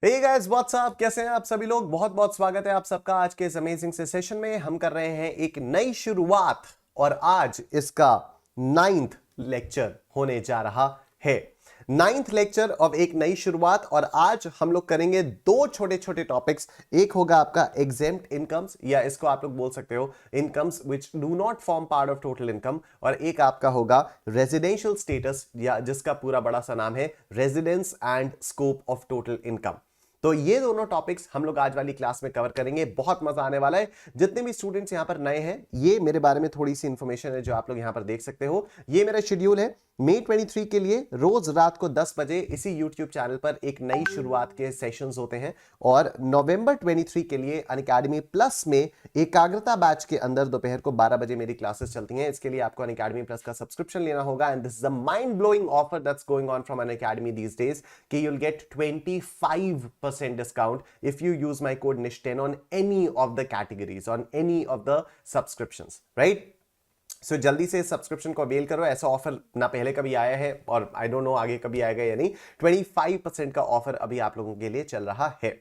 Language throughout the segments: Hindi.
हे गाइस व्हाट्स अप, कैसे हैं आप सभी लोग। बहुत बहुत स्वागत है आप सबका आज के इस अमेजिंग से सेशन में। हम कर रहे हैं एक नई शुरुआत और आज इसका 9th लेक्चर होने जा रहा है। 9th लेक्चर ऑफ एक नई शुरुआत। और आज हम लोग करेंगे दो छोटे छोटे टॉपिक्स। एक होगा आपका एग्जेम्प्ट इनकम्स, या इसको आप लोग बोल सकते हो incomes which do not form part of total income, और एक आपका होगा रेजिडेंशियल स्टेटस, या जिसका पूरा बड़ा सा नाम है residence and scope of total income. तो ये दोनों टॉपिक्स हम लोग आज वाली क्लास में कवर करेंगे। बहुत मजा आने वाला है। जितने भी स्टूडेंट्स यहां पर नए हैं, ये मेरे बारे में थोड़ी सी इंफॉर्मेशन है जो आप लोग यहां पर देख सकते हो। ये मेरा शेड्यूल है मई 23 के लिए। रोज रात को 10 बजे इसी यूट्यूब चैनल पर एक नई शुरुआत के सेशंस होते हैं। और नवंबर 23 के लिए अनअकैडमी प्लस में एकाग्रता बैच के अंदर दोपहर को 12 बजे मेरी क्लासेस चलती हैं। इसके लिए आपको अनअकैडमी प्लस का सब्सक्रिप्शन लेना होगा। And this is a mind blowing offer that's going on from Unacademy these days कि you'll get 25% discount if you use my code NISH10 on any of the categories, on any of the subscriptions, right? सो जल्दी से सब्सक्रिप्शन को अवेल करो। ऐसा ऑफर ना पहले कभी आया है और आई डोंट नो आगे कभी आएगा या नहीं। 25% का ऑफर अभी आप लोगों के लिए चल रहा है।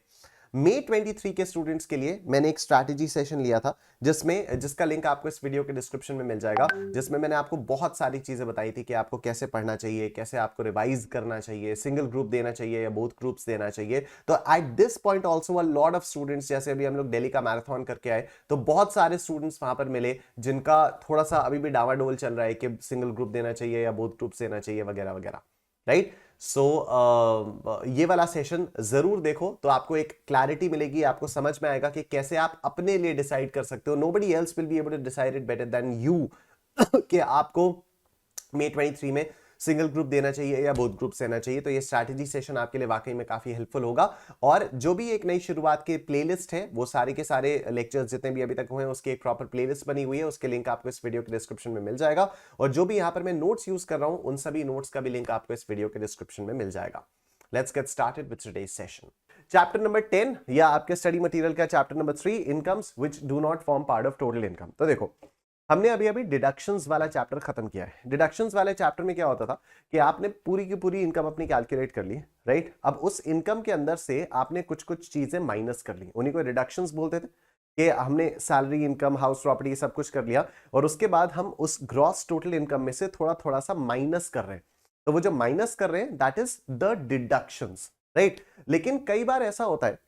मई 23 के स्टूडेंट्स के लिए मैंने एक स्ट्रैटेजी सेशन लिया था, जिसका लिंक आपको इस वीडियो के डिस्क्रिप्शन में मिल जाएगा, जिसमें मैंने आपको बहुत सारी चीजें बताई थी कि आपको कैसे पढ़ना चाहिए, कैसे आपको रिवाइज करना चाहिए, सिंगल ग्रुप देना चाहिए या बोथ ग्रुप्स देना चाहिए। तो at this point also a lot of students, जैसे अभी हम लोग दिल्ली का मैराथन करके आए तो बहुत सारे स्टूडेंट्स वहां पर मिले जिनका थोड़ा सा अभी भी डावाडोल चल रहा है कि सिंगल ग्रुप देना चाहिए या बोथ ग्रुप्स देना चाहिए वगैरह वगैरह, राइट। सो ये वाला सेशन जरूर देखो तो आपको एक क्लैरिटी मिलेगी, आपको समझ में आएगा कि कैसे आप अपने लिए डिसाइड कर सकते हो। Nobody else will be able to decide it better than you कि आपको मई 23 में सिंगल ग्रुप देना चाहिए या बोथ ग्रुप देना चाहिए। तो ये स्ट्रैटेजी सेशन आपके लिए वाकई में काफी हेल्पफुल होगा। और जो भी एक नई शुरुआत के प्लेलिस्ट है, वो सारे के सारे लेक्चर्स जितने भी अभी तक हुए हैं उसकी एक प्रॉपर प्लेलिस्ट बनी हुई है। उसके लिंक आपको इस वीडियो के डिस्क्रिप्शन में मिल जाएगा। और जो भी यहां पर मैं नोट्स यूज कर रहा हूं, उन सभी नोट्स का भी लिंक आपको इस वीडियो के डिस्क्रिप्शन में मिल जाएगा। Let's get started with today's session. Chapter number 10 या आपके स्टडी मटेरियल का chapter number 3, incomes which do not form part of total income. तो देखो, हमने अभी अभी डिडक्शंस वाला चैप्टर खत्म किया है। डिडक्शंस वाले चैप्टर में क्या होता था कि आपने पूरी की पूरी इनकम अपनी कैलकुलेट कर ली, राइट। अब उस इनकम के अंदर से आपने कुछ कुछ चीजें माइनस कर ली, उन्हीं को डिडक्शंस बोलते थे। कि हमने सैलरी, इनकम, हाउस प्रॉपर्टी सब कुछ कर लिया और उसके बाद हम उस ग्रॉस टोटल इनकम में से थोड़ा थोड़ा सा माइनस कर रहे हैं। तो वो जो माइनस कर रहे हैं that is the deductions, right. लेकिन कई बार ऐसा होता है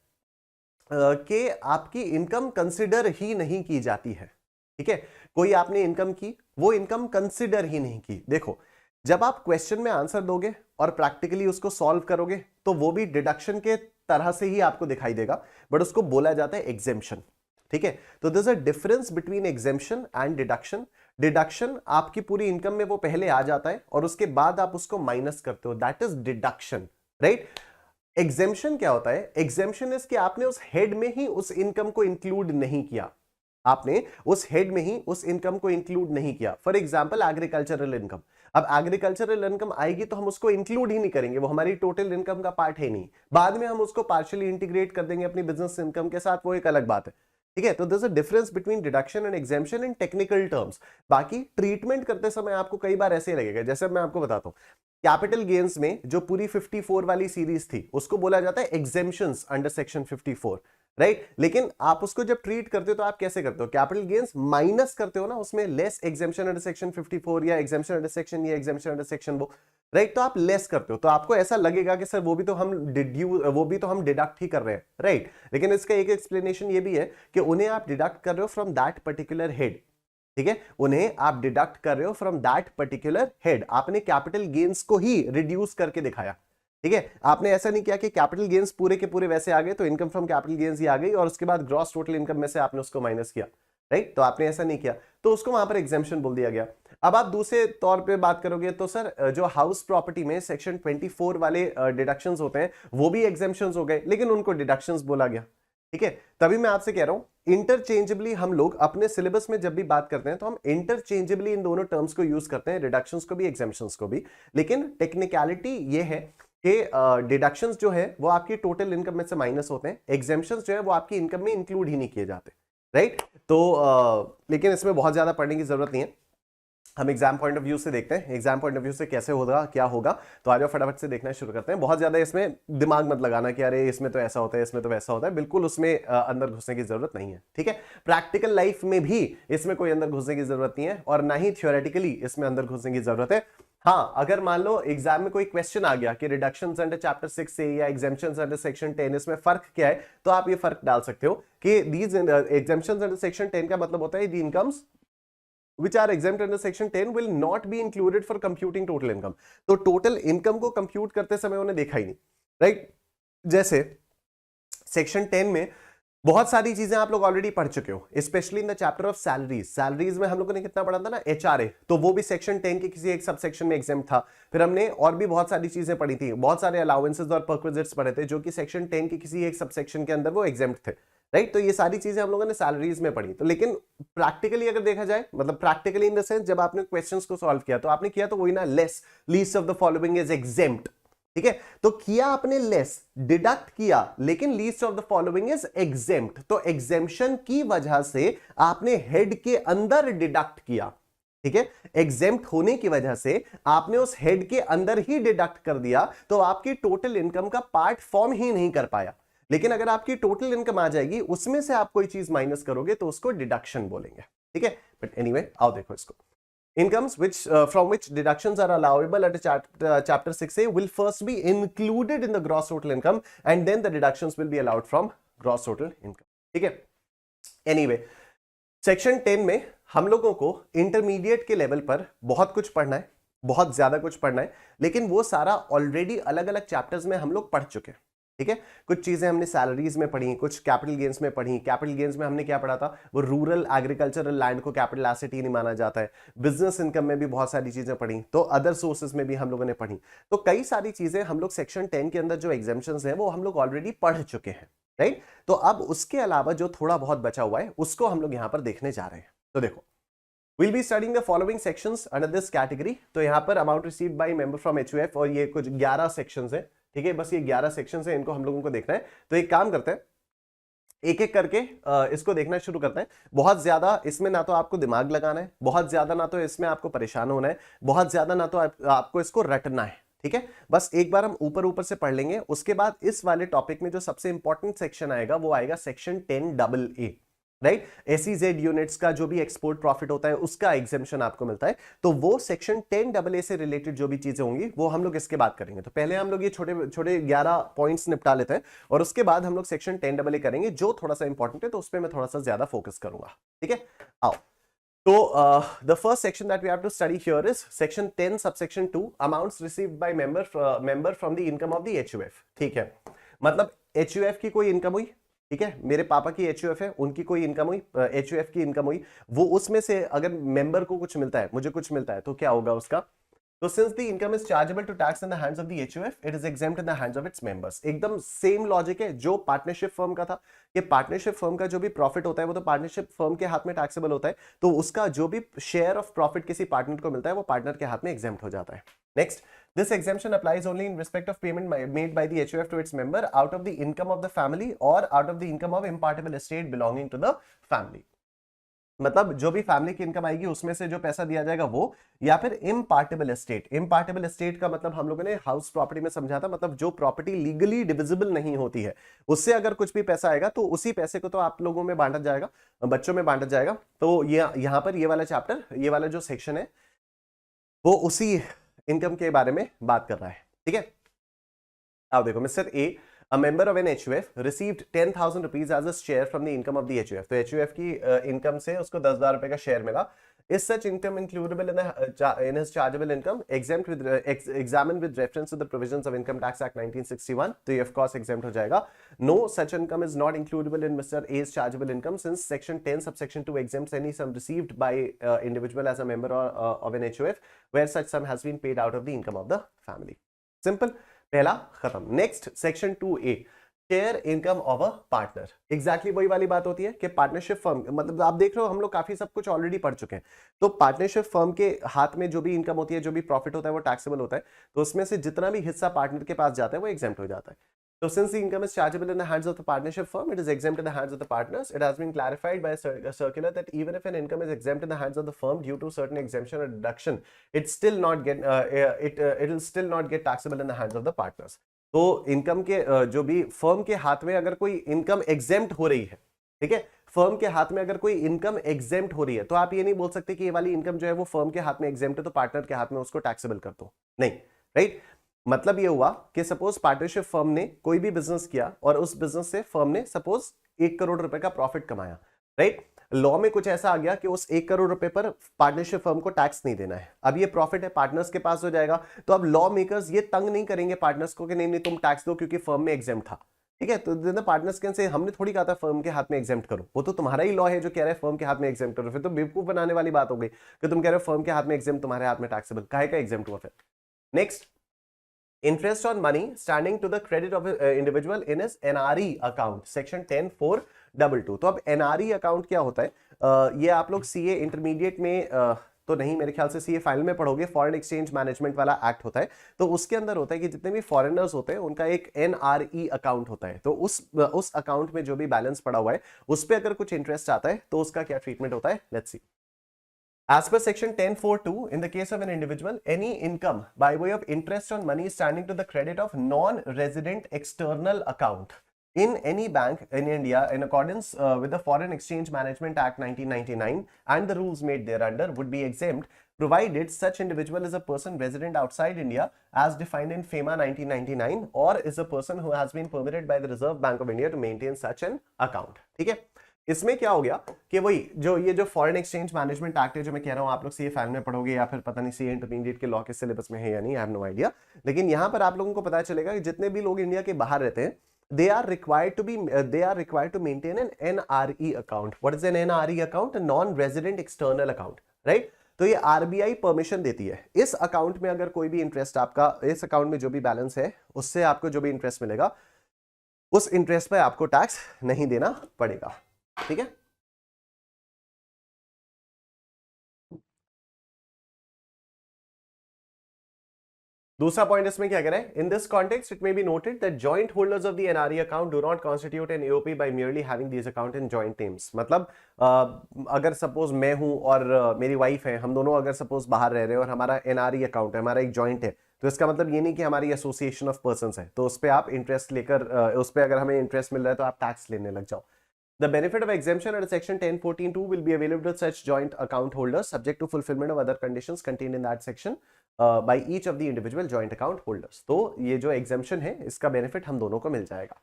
कि आपकी इनकम कंसिडर ही नहीं की जाती है, ठीक है। कोई आपने इनकम की, वो इनकम कंसिडर ही नहीं की। देखो, जब आप क्वेश्चन में आंसर दोगे और प्रैक्टिकली उसको सॉल्व करोगे तो वो भी डिडक्शन के तरह से ही आपको दिखाई देगा, बट उसको बोला जाता है एग्जेम्पशन, ठीक है। तो there is a difference between exemption and deduction. Deduction आपकी पूरी इनकम में वो पहले आ जाता है और उसके बाद आप उसको माइनस करते हो, that is deduction, right. Exemption क्या होता है? एग्जेम्पशन इज कि आपने उस हेड में ही उस इनकम को इंक्लूड नहीं किया, आपने उस हेड में ही उस इनकम को इंक्लूड नहीं किया। For example agricultural income. अब एग्रीकल्चरल इनकम आएगी तो हम उसको इंक्लूड ही नहीं करेंगे, वो हमारी टोटल इनकम का पार्ट है नहीं। बाद में हम उसको पार्शियली इंटीग्रेट कर देंगे अपनी बिजनेस इनकम के साथ, वो एक अलग बात है, ठीक है। तो there is a difference between deduction and exemption in technical terms. बाकी ट्रीटमेंट करते समय आपको कई बार ऐसे लगेगा, जैसे मैं आपको बताता हूं, कैपिटल गेन्स में जो पूरी 54 वाली सीरीज थी उसको बोला जाता है एग्जेम्पशंस अंडर सेक्शन 54, राइट। लेकिन आप उसको जब ट्रीट करते हो तो आप कैसे करते हो? कैपिटल गेन्स माइनस करते हो ना, उसमें लेस एग्जेम्पशन अंडर सेक्शन 54 या एग्जेम्पशन अंडर सेक्शन या एग्जेम्पशन अंडर सेक्शन वो, राइट। तो आप लेस करते हो तो आपको ऐसा लगेगा कि सर वो भी तो हम डिडक्ट ही कर रहे हैं, राइट। लेकिन इसका एक एक्सप्लेनेशन ये भी है कि उन्हें आप डिडक्ट कर रहे हो फ्रॉम दैट पर्टिकुलर हेड, ठीक है। उन्हें आप डिडक्ट कर रहे हो फ्रॉम दैट पर्टिकुलर हेड। आपने कैपिटल गेन्स को ही रिड्यूस करके दिखाया, ठीक है। आपने ऐसा नहीं किया कि कैपिटल गेन्स पूरे के पूरे वैसे आ गए तो इनकम फ्रॉम कैपिटल गेन्स ही आ गई और उसके बाद ग्रॉस टोटल इनकम में से आपने उसको माइनस किया, राइट। तो आपने ऐसा नहीं किया तो उसको वहां पर एग्जेम्पशन बोल दिया गया। अब आप दूसरे तौर पे बात करोगे तो सर जो हाउस प्रॉपर्टी में सेक्शन 24 वाले डिडक्शंस होते हैं वो भी एग्जेम्पशंस हो गए, लेकिन उनको डिडक्शंस बोला गया, ठीक है। तभी मैं आपसे कह रहा हूं इंटरचेंजेबली हम लोग अपने सिलेबस में जब भी बात करते हैं तो हम इंटरचेंजेबली इन दोनों टर्म्स को यूज करते हैं, रिडक्शंस को भी एग्जेम्पशंस को भी। लेकिन टेक्निकलिटी ये है कि डिडक्शंस जो है वो आपकी टोटल इनकम में से माइनस होते हैं, एग्जेम्पशंस जो है वो आपकी इनकम में इंक्लूड ही नहीं किए जाते, राइट। तो लेकिन इसमें बहुत ज्यादा पढ़ने की जरूरत नहीं है। हम एग्जाम पॉइंट ऑफ व्यू से देखते हैं, एग्जाम पॉइंट ऑफ व्यू से कैसे होगा, क्या होगा। तो आज फटाफट से देखना शुरू करते हैं। बहुत ज्यादा इसमें दिमाग मत लगाना कि अरे इसमें तो ऐसा होता है, इसमें तो वैसा होता है, बिल्कुल उसमें अंदर घुसने की जरूरत नहीं है, ठीक है। प्रैक्टिकल लाइफ में भी इसमें कोई अंदर घुसने की जरूरत नहीं है, और ना ही थियोरेटिकली इसमें अंदर घुसने की जरूरत है। हाँ, अगर मान लो एग्जाम में कोई क्वेश्चन आ गया कि रिडक्शंस अंडर चैप्टर 6 से या एग्जेम्पशंस अंडर सेक्शन 10, इसमें फर्क क्या है, तो आप ये फर्क डाल सकते हो कि दीज एग्जेम्पशंस अंडर सेक्शन 10 का मतलब होता है the incomes which are exempt under section 10 will not be included for computing total income। तो टोटल इनकम को कंप्यूट करते समय उन्हें देखा ही नहीं, राइट। जैसे सेक्शन 10 में बहुत सारी चीजें आप लोग ऑलरेडी पढ़ चुके हो, specially in the chapter of salaries. Salaries में हम लोगों ने कितना पढ़ा था ना, एचआरए, तो वो भी सेक्शन 10 के किसी एक सबसेक्शन में एग्जेम्प्ट था। फिर हमने और भी बहुत सारी चीजें पढ़ी थी, बहुत सारे अलाउंसेस और परक्विजिट्स पढ़े थे जो कि सेक्शन 10 के किसी एक सबसेक्शन के अंदर वो एग्जेम्प्ट थे, राइट। तो ये सारी चीजें हम लोगों ने सैलरीज में पढ़ी। तो लेकिन प्रैक्टिकली अगर देखा जाए, मतलब प्रैक्टिकली इन द सेंस जब आपने क्वेश्चंस को सॉल्व किया तो आपने किया तो वही ना, less least of the following is exempt, ठीक है। तो किया आपने लेस, डिडक्ट किया, लेकिन least of the following is exempt, तो एग्जेम्पशन की वजह से आपने हेड के अंदर डिडक्ट किया, ठीक है। एग्जेम्प्ट होने की वजह से आपने उस हेड के अंदर ही डिडक्ट कर दिया, तो आपकी टोटल इनकम का पार्ट फॉर्म ही नहीं कर पाया। लेकिन अगर आपकी टोटल इनकम आ जाएगी, उसमें से आप कोई चीज माइनस करोगे तो उसको डिडक्शन बोलेंगे, ठीक है। बट एनीवे, आओ देखो इसको। Incomes from which deductions are allowable at chapter 6A will first be included in the gross total income and then the deductions will be allowed from gross total income, ठीक है। Anyway, सेक्शन 10 में हम लोगों को इंटरमीडिएट के लेवल पर बहुत कुछ पढ़ना है, बहुत ज्यादा कुछ पढ़ना है, लेकिन वो सारा ऑलरेडी अलग अलग चैप्टर्स में हम लोग पढ़ चुके हैं, ठीक है। कुछ चीजें हमने सैलरीज में पढ़ी, कुछ कैपिटल गेन्स में पढ़ी। कैपिटल गेन्स में हमने क्या पढ़ा था, वो रूरल एग्रीकल्चरल लैंड को कैपिटल एसेट ही नहीं माना जाता है। बिजनेस इनकम में भी बहुत सारी चीजें पढ़ी, तो अदर सोर्सेज में भी हम लोगों ने पढ़ी। तो कई सारी चीजें हम लोग सेक्शन 10 के अंदर जो एग्जेम्पशंस हैं वो हम लोग ऑलरेडी पढ़ चुके हैं, राइट। तो अब उसके अलावा जो थोड़ा बहुत बचा हुआ है उसको हम लोग यहां पर देखने जा रहे हैं। तो देखो, we'll be studying the following sections under this category। तो यहां पर amount received by member from HUF, और ये कुछ 11 सेक्शंस है, ठीक है। बस ये 11 सेक्शंस है, इनको हम लोगों को देखना है। तो एक काम करते हैं, एक एक करके इसको देखना शुरू करते हैं। बहुत ज्यादा इसमें ना तो आपको दिमाग लगाना है, बहुत ज्यादा ना तो इसमें आपको परेशान होना है, बहुत ज्यादा ना तो आपको इसको रटना है, ठीक है। बस एक बार हम ऊपर ऊपर से पढ़ लेंगे। उसके बाद इस वाले टॉपिक में जो सबसे इंपॉर्टेंट सेक्शन आएगा वो आएगा section 10AA, right. SEZ units का जो भी एक्सपोर्ट प्रॉफिट होता है उसका एग्जेम्पशन आपको मिलता है। तो वो सेक्शन 10AA से रिलेटेड जो भी चीजें होंगी वो हम लोग इसके बाद करेंगे। तो पहले हम लोग ये छोटे छोटे 11 पॉइंट्स निपटा लेते हैं, और उसके बाद हम लोग सेक्शन 10AA करेंगे जो थोड़ा सा इंपॉर्टेंट है, तो उस पर मैं थोड़ा सा ज्यादा फोकस करूंगा, ठीक है। आओ, तो the first section that we have to study here is section 10 subsection 2 amounts received by member from the income of the HUF, ठीक है। मतलब HUF की कोई इनकम हुई, ठीक है, मेरे पापा की एचयूएफ है, उनकी कोई इनकम हुई, एचयूएफ की इनकम हुई, वो उसमें से अगर मेंबर को कुछ मिलता है, मुझे कुछ मिलता है, तो क्या होगा उसका। तो since the income is chargeable to tax in the hands of the HUF, it is exempt in the hands of its members. एकदम सेम लॉजिक है जो पार्टनरशिप फर्म का था। ये पार्टनरशिप फर्म का जो भी प्रॉफिट होता है वो तो पार्टनरशिप फर्म के हाथ में टैक्सेबल होता है, तो उसका जो भी शेयर ऑफ प्रॉफिट किसी पार्टनर को मिलता है वो पार्टनर के हाथ में एग्जेम्प्ट हो जाता है। Next, this exemption applies only in respect of payment made by the HUF to its member out of the income of the family or out of the income of impartible estate belonging to the family। मतलब जो भी फैमिली की इनकम आएगी उसमें से जो पैसा दिया जाएगा वो, या फिर इम्पार्टेबल एस्टेट। इम्पार्टेबल एस्टेट का मतलब हम लोगों ने हाउस प्रॉपर्टी में समझा था, मतलब जो प्रॉपर्टी लीगली डिविजिबल नहीं होती है, उससे अगर कुछ भी पैसा आएगा तो उसी पैसे को तो आप लोगों में बांटा जाएगा, बच्चों में बांटा जाएगा। तो ये यहाँ पर ये वाला चैप्टर, ये वाला जो सेक्शन है वो उसी इनकम के बारे में बात कर रहा है, ठीक है। अब देखो, mister A, a member of an HUF received 10,000 rupees as a share from the income of the HUF। तो HUF की इनकम से उसको 10,000 रुपए का शेयर मिला। Is such income includable in his chargeable income? Exempt with examined with reference to the provisions of Income Tax Act 1961, तो ये of course exempt हो जाएगा। No, such income is not includable in Mr. A's chargeable income since section 10 subsection 2 exempts any sum received by individual as a member of an HUF where such sum has been paid out of the income of the family। Simple, पहला खत्म। Next, section 2A, share income of a partner. Exactly वही वाली बात होती है कि पार्टनरशिप फर्म, मतलब आप देख रहे हो हम लोग काफी सब कुछ ऑलरेडी पढ़ चुके हैं। तो पार्टनरशिप फर्म के हाथ में जो भी इनकम होती है, जो भी प्रॉफिट होता है वो टैक्सेबल होता है, तो उसमें से जितना भी हिस्सा पार्टनर के पास जाता है वो एग्जेम्प्ट हो जाता है। So since the income is chargeable in the hands of the partnership firm, it is exempt in the hands of the partners. It has been clarified by a circular that even if an income is exempt in the hands of the firm due to certain exemption or deduction, it will still not get taxable in the hands of the partners. तो इनकम के जो भी फर्म के हाथ में अगर कोई इनकम एग्जेम्प्ट हो रही है, ठीक है, फर्म के हाथ में अगर कोई इनकम एग्जेम्प्ट हो रही है, तो आप ये नहीं बोल सकते कि ये वाली इनकम जो है वो फर्म के हाथ में एग्जेम्प्ट है तो पार्टनर के हाथ में उसको टैक्सेबल कर दो, नहीं, राइट। मतलब ये हुआ कि सपोज पार्टनरशिप फर्म ने कोई भी बिजनेस किया और उस बिजनेस से फर्म ने सपोज 1 करोड़ रुपए का प्रॉफिट कमाया, राइट। लॉ में कुछ ऐसा आ गया कि उस 1 करोड़ रुपए पर पार्टनरशिप फर्म को टैक्स नहीं देना है। अब ये प्रॉफिट है पार्टनर्स के पास हो जाएगा, तो अब लॉ मेकर्स ये तंग नहीं करेंगे पार्टनर्स को कि नहीं नहीं तुम टैक्स दो क्योंकि फर्म में एग्जेम्प्ट था, ठीक है। तो पार्टनर्स के से हमने थोड़ी कहा था फर्म के हाथ में एग्जेम्प्ट करो, वो तो तुम्हारा ही लॉ है जो कह रहा है फर्म के हाथ में एग्जेम्प्ट करो। फिर तो बेवकूफ बनाने वाली बात हो गई कि तुम कह रहे हो फर्म के हाथ में एग्जेम्प्ट, तुम्हारे हाथ में टैक्सेबल, काहे का एग्जेम्प्ट हुआ फिर। Next, interest on money standing to the credit of an individual in his NRE account, section 10(4)(22). तो अब NRE अकाउंट क्या होता है, ये आप लोग CA इंटरमीडिएट में तो नहीं, मेरे ख्याल से CA फाइनल में पढ़ोगे, फॉरेन एक्सचेंज मैनेजमेंट वाला एक्ट होता है। तो उसके अंदर होता है कि जितने भी फॉरेनर्स होते हैं उनका एक NRE अकाउंट होता है, तो उस अकाउंट में जो भी बैलेंस पड़ा हुआ है उस पर अगर कुछ इंटरेस्ट आता है तो उसका क्या ट्रीटमेंट होता है, let's see. As per section 10(4)(2), in the case of an individual, any income by way of interest on money standing to the credit of non-resident external account in any bank in India in accordance with the Foreign Exchange Management Act 1999 and the rules made thereunder would be exempt, provided such individual is a person resident outside India as defined in FEMA 1999 or is a person who has been permitted by the Reserve Bank of India to maintain such an account, ठीक है। इसमें क्या हो गया कि वही ये जो फॉरेन एक्सचेंज मैनेजमेंट एक्ट है जो मैं कह रहा हूं, आप लोग सीए फाइनल में पढ़ोगे या फिर पता नहीं सीए इंटरमीडिएट के लॉ के सिलेबस में है या नहीं, आई हैव नो आइडिया, लेकिन यहां पर आप लोगों को पता चलेगा कि जितने भी लोग इंडिया के बाहर रहते हैं they are required to maintain an NRE account. What is an NRE account? A non-resident external account, right? तो ये RBI परमिशन देती है। इस अकाउंट में अगर कोई भी इंटरेस्ट आपका, इस अकाउंट में जो भी बैलेंस है उससे आपको जो भी इंटरेस्ट मिलेगा उस इंटरेस्ट पे आपको टैक्स नहीं देना पड़ेगा, ठीक है। दूसरा पॉइंट इसमें क्या कह रहा है, in this context it may be noted that joint holders of the NRE account do not constitute an AOP by merely having these account in joint names। मतलब अगर सपोज मैं हूं और मेरी वाइफ है, हम दोनों अगर सपोज बाहर रह रहे हैं और हमारा एनआरई अकाउंट है, हमारा एक जॉइंट है, तो इसका मतलब ये नहीं कि हमारी एसोसिएशन ऑफ पर्संस है तो उस पर आप इंटरेस्ट लेकर उस पर अगर हमें इंटरेस्ट मिल रहा है तो आप टैक्स लेने लग जाओ। The benefit of exemption under section 10(14)(2) will be available to such joint account holders subject to fulfillment of other conditions contained in that section by each of the individual joint account holders। तो ये जो exemption है इसका benefit हम दोनों को मिल जाएगा।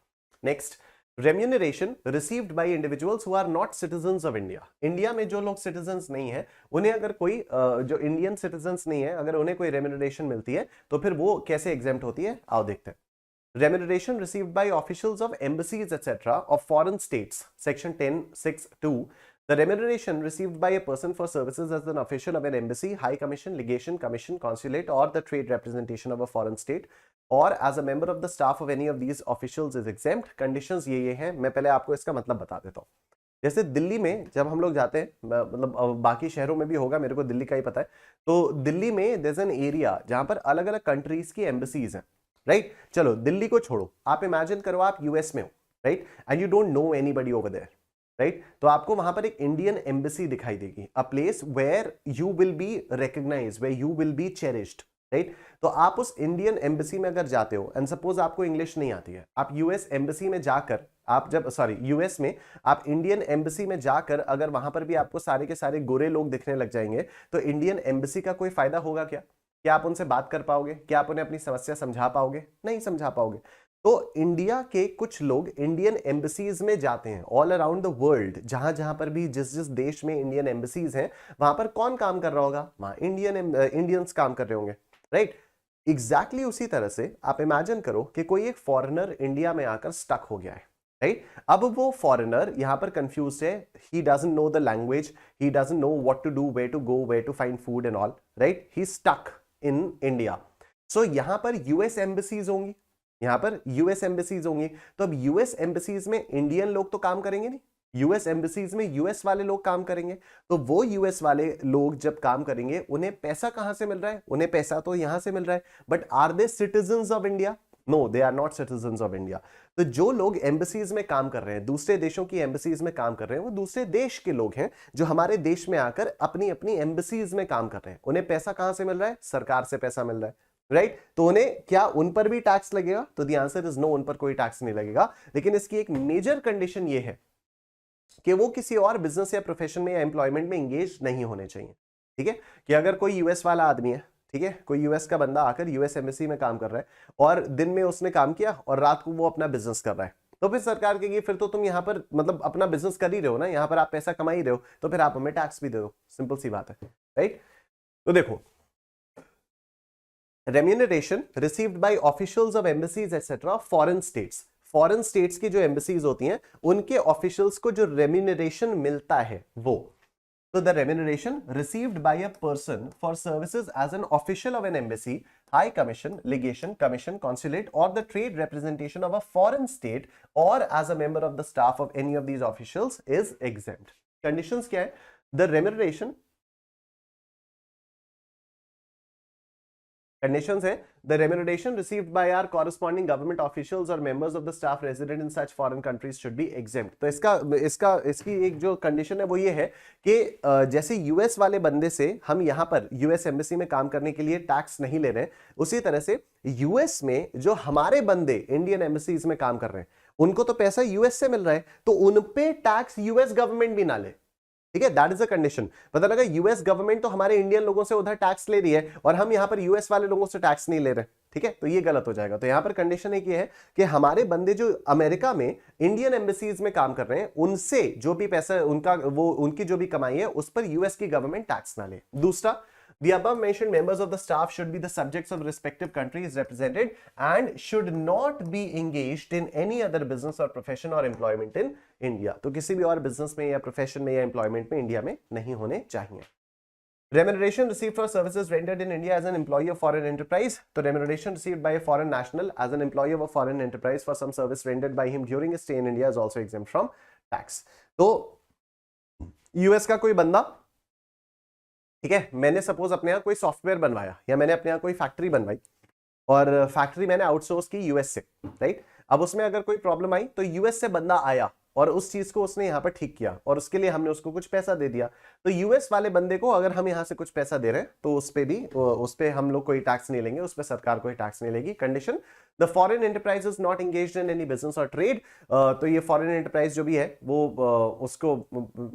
Next, remuneration received by individuals who are not citizens of India। India में जो लोग citizens नहीं है उन्हें अगर कोई जो Indian citizens नहीं है अगर उन्हें कोई remuneration मिलती है तो फिर वो कैसे exempt होती है, आओ देखते हैं। Remuneration received by officials of embassies etc. of foreign states, section 10(6)(2). The remuneration received by a person for services as an official of an embassy, high commission, legation, commission, consulate or the trade representation of a foreign state or as a member of the staff of any of these officials is exempt। Conditions ये हैं, मैं पहले आपको इसका मतलब बता देता हूँ। जैसे दिल्ली में जब हम लोग जाते हैं, मतलब बाकी शहरों में भी होगा, मेरे को दिल्ली का ही पता है, तो दिल्ली में देयर इज एन एरिया जहां पर अलग अलग कंट्रीज की एम्बेसीज हैं, राइट। चलो दिल्ली को छोड़ो, आप इमेजिन करो आप यूएस में हो, right, and you don't know anybody over there, right. तो आपको वहां पर एक इंडियन एम्बेसी दिखाई देगी, a place where you will be recognised, where you will be cherished, right. तो आप उस इंडियन एम्बेसी में अगर जाते हो एंड सपोज आपको इंग्लिश नहीं आती है, आप यूएस एम्बेसी में जाकर यूएस में आप इंडियन एम्बेसी में जाकर अगर वहां पर भी आपको सारे के सारे गोरे लोग दिखने लग जाएंगे तो इंडियन एम्बेसी का कोई फायदा होगा क्या? क्या आप उनसे बात कर पाओगे? क्या आप उन्हें अपनी समस्या समझा पाओगे? नहीं समझा पाओगे। तो इंडिया के कुछ लोग इंडियन एम्बेसीज में जाते हैं ऑल अराउंड द वर्ल्ड, जहां जहां पर भी जिस जिस देश में इंडियन एम्बेसीज हैं वहां पर कौन काम कर रहा होगा? वहां इंडियंस काम कर रहे होंगे, राइट। एग्जैक्टली उसी तरह से आप इमेजिन करो कि कोई एक फॉरेनर इंडिया में आकर स्टक हो गया है, राइट। अब वो फॉरेनर यहां पर कंफ्यूज है, he doesn't know the language, he doesn't know what to do, where to go, where to find food and all, right. He stuck in India. So यहां पर यूएस एम्बेसीज होंगी, यहां पर यूएस एम्बेसीज होंगी, तो अब यूएस एम्बेसीज में इंडियन लोग तो काम करेंगे नहीं, यूएस एम्बेसीज में यूएस वाले लोग काम करेंगे। तो वो यूएस वाले लोग जब काम करेंगे उन्हें पैसा कहां से मिल रहा है? उन्हें पैसा तो यहां से मिल रहा है, but are they citizens of India? No, they are not citizens of India. तो जो लोग एम्बेसीज में काम कर रहे हैं, दूसरे देशों की एम्बेसीज में काम कर रहे हैं, वो दूसरे देश के लोग हैं जो हमारे देश में आकर अपनी अपनी एम्बेसीज में काम कर रहे हैं। उन्हें पैसा कहां से मिल रहा है? सरकार से पैसा मिल रहा है, राइट? तो उन्हें क्या उन पर भी टैक्स लगेगा? तो द आंसर इज नो, उन पर कोई टैक्स नहीं लगेगा। लेकिन इसकी एक मेजर कंडीशन ये है कि वो किसी और बिजनेस या प्रोफेशन में या एम्प्लॉयमेंट में एंगेज नहीं होने चाहिए। ठीक है, कि अगर कोई यूएस वाला आदमी है, ठीक है, कोई यूएस का बंदा आकर यूएस एम्बेसी में काम कर रहा है और दिन में उसने काम किया और रात को वो अपना बिजनेस कर रहा है, तो फिर सरकार कहेगी फिर तो तुम यहां पर मतलब अपना बिजनेस कर ही रहे हो ना, यहां पर आप पैसा कमा ही रहे हो, तो फिर आप हमें टैक्स भी दे दो। सिंपल सी बात है, राइट? तो देखो, remuneration received by officials of embassies etcetera foreign states, foreign states की जो एम्बेसीज होती हैं उनके ऑफिशियल्स को जो रेम्यूनरेशन मिलता है वो, so the remuneration received by a person for services as an official of an embassy, high commission, legation, commission, consulate or the trade representation of a foreign state or as a member of the staff of any of these officials is exempt. Conditions क्या है? The remuneration conditions है the remuneration received by our corresponding government officials or members of the staff resident in such foreign countries should be exempt. तो इसकी एक जो कंडीशन है वो ये है कि जैसे यूएस वाले बंदे से हम यहाँ पर यूएस एम्बेसी में काम करने के लिए टैक्स नहीं ले रहे, उसी तरह से यूएस में जो हमारे बंदे इंडियन एम्बेसीज में काम कर रहे हैं उनको तो पैसा यूएस से मिल रहा है, तो उन पे टैक्स यूएस गवर्नमेंट भी ना ले। ठीक है, दैट इज अ कंडीशन। पता लगा यूएस गवर्नमेंट तो हमारे इंडियन लोगों से उधर टैक्स ले रही है और हम यहां पर यूएस वाले लोगों से टैक्स नहीं ले रहे। ठीक है, तो ये गलत हो जाएगा। तो यहां पर कंडीशन एक ये है कि हमारे बंदे जो अमेरिका में इंडियन एम्बेसीज में काम कर रहे हैं उनसे जो भी पैसा उनका वो उनकी जो भी कमाई है उस पर यूएस की गवर्नमेंट टैक्स ना ले। दूसरा, the above mentioned members of the staff should be the subjects of respective countries represented and should not be engaged in any other business or profession or employment in India. तो किसी भी और बिजनेस में या प्रोफेशन में या एम्प्लॉयमेंट में इंडिया में नहीं होने चाहिए। Remuneration received for services rendered in India as an employee of foreign enterprise. तो remuneration received by a foreign national as an employee of a foreign enterprise for some service rendered by him during his stay in India is also exempt from tax. तो यूएस का कोई बंदा, ठीक है, मैंने सपोज अपने यहाँ कोई सॉफ्टवेयर बनवाया या मैंने अपने यहाँ कोई फैक्ट्री बनवाई और फैक्ट्री मैंने आउटसोर्स की यूएस से, राइट? अब उसमें अगर कोई प्रॉब्लम आई तो यूएस से बंदा आया और उस चीज को उसने यहाँ पर ठीक किया और उसके लिए हमने उसको कुछ पैसा दे दिया। तो यूएस वाले बंदे को अगर हम यहाँ से कुछ पैसा दे रहे हैं तो उस पे हम लोग कोई टैक्स नहीं लेंगे, उस पे सरकार कोई टैक्स नहीं लेगी। Condition, the foreign enterprise is not engaged in any business और ट्रेड। तो ये फॉरेन एंटरप्राइज जो भी है वो उसको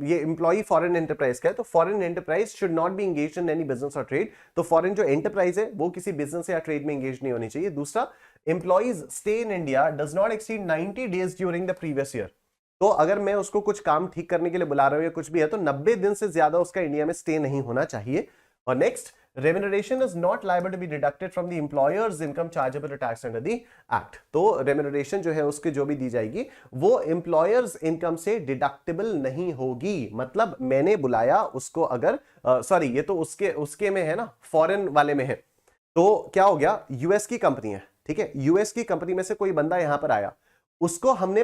ये एम्प्लॉई फॉरेन एंटरप्राइज का है, तो foreign enterprise should not be engaged in any business और ट्रेड। तो फॉरेन जो एंटरप्राइज है वो किसी बिजनेस या ट्रेड में एंगेज नहीं होनी चाहिए। दूसरा, employees stay in India does not exceed 90 days during the previous year. तो अगर मैं उसको कुछ काम ठीक करने के लिए बुला रहा हूं या कुछ भी है तो 90 दिन से ज्यादा उसका इंडिया में स्टे नहीं होना चाहिए। और next, remuneration is not liable to be deducted from the employer's income chargeable to tax under the act. तो remuneration जो है उसकी जो भी दी जाएगी वो employer's income से deductible नहीं होगी। मतलब मैंने बुलाया उसको अगर सॉरी ये तो उसके में है ना, फॉरेन वाले में है, तो क्या हो गया, यूएस की कंपनी है, ठीक है, यूएस की कंपनी में से कोई बंदा यहां पर आया, उसको हमने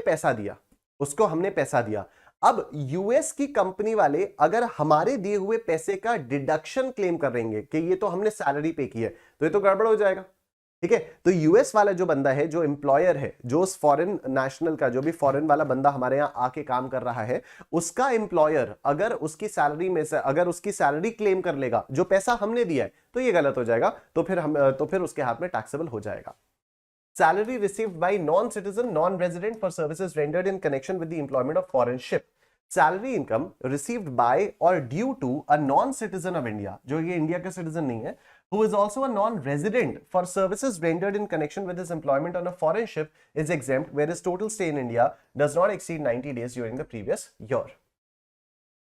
पैसा दिया। अब यूएस की कंपनी वाले अगर हमारे दिए हुए पैसे का डिडक्शन क्लेम करेंगे कि ये तो हमने सैलरी पे की है, तो ये तो गड़बड़ हो जाएगा। ठीक है, तो यूएस वाला जो बंदा है, जो एम्प्लॉयर है, जो उस फॉरेन नेशनल का जो भी फॉरेन वाला बंदा हमारे यहाँ आके काम कर रहा है, उसका एम्प्लॉयर अगर उसकी सैलरी में से अगर उसकी सैलरी क्लेम कर लेगा जो पैसा हमने दिया है, तो ये गलत हो जाएगा। तो फिर उसके हाथ में टैक्सेबल हो जाएगा। Salary received by non-citizen, non-resident for services rendered in connection with the employment of foreign ship. Salary income received by or due to a non-citizen of India, जो ये इंडिया का सिटीजन नहीं है, who is also a non-resident for services rendered in connection with his employment on a foreign ship is exempt, where his total stay in India does not exceed 90 days during the previous year.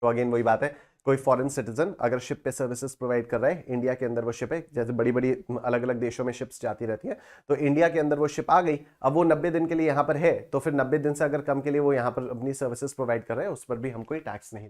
तो अगेन वही बात है, कोई फॉरेन सिटीजन अगर शिप पे सर्विसेज प्रोवाइड कर रहा है, इंडिया के अंदर वो शिप है, जैसे बड़ी बड़ी अलग अलग देशों में शिप्स जाती रहती है, तो इंडिया के अंदर वो शिप आ गई, अब वो 90 दिन के लिए यहाँ पर है, तो फिर 90 दिन से अगर कम के लिए वो यहाँ पर अपनी सर्विसेज प्रोवाइड कर रहे हैं, उस पर भी हम कोई टैक्स नहीं।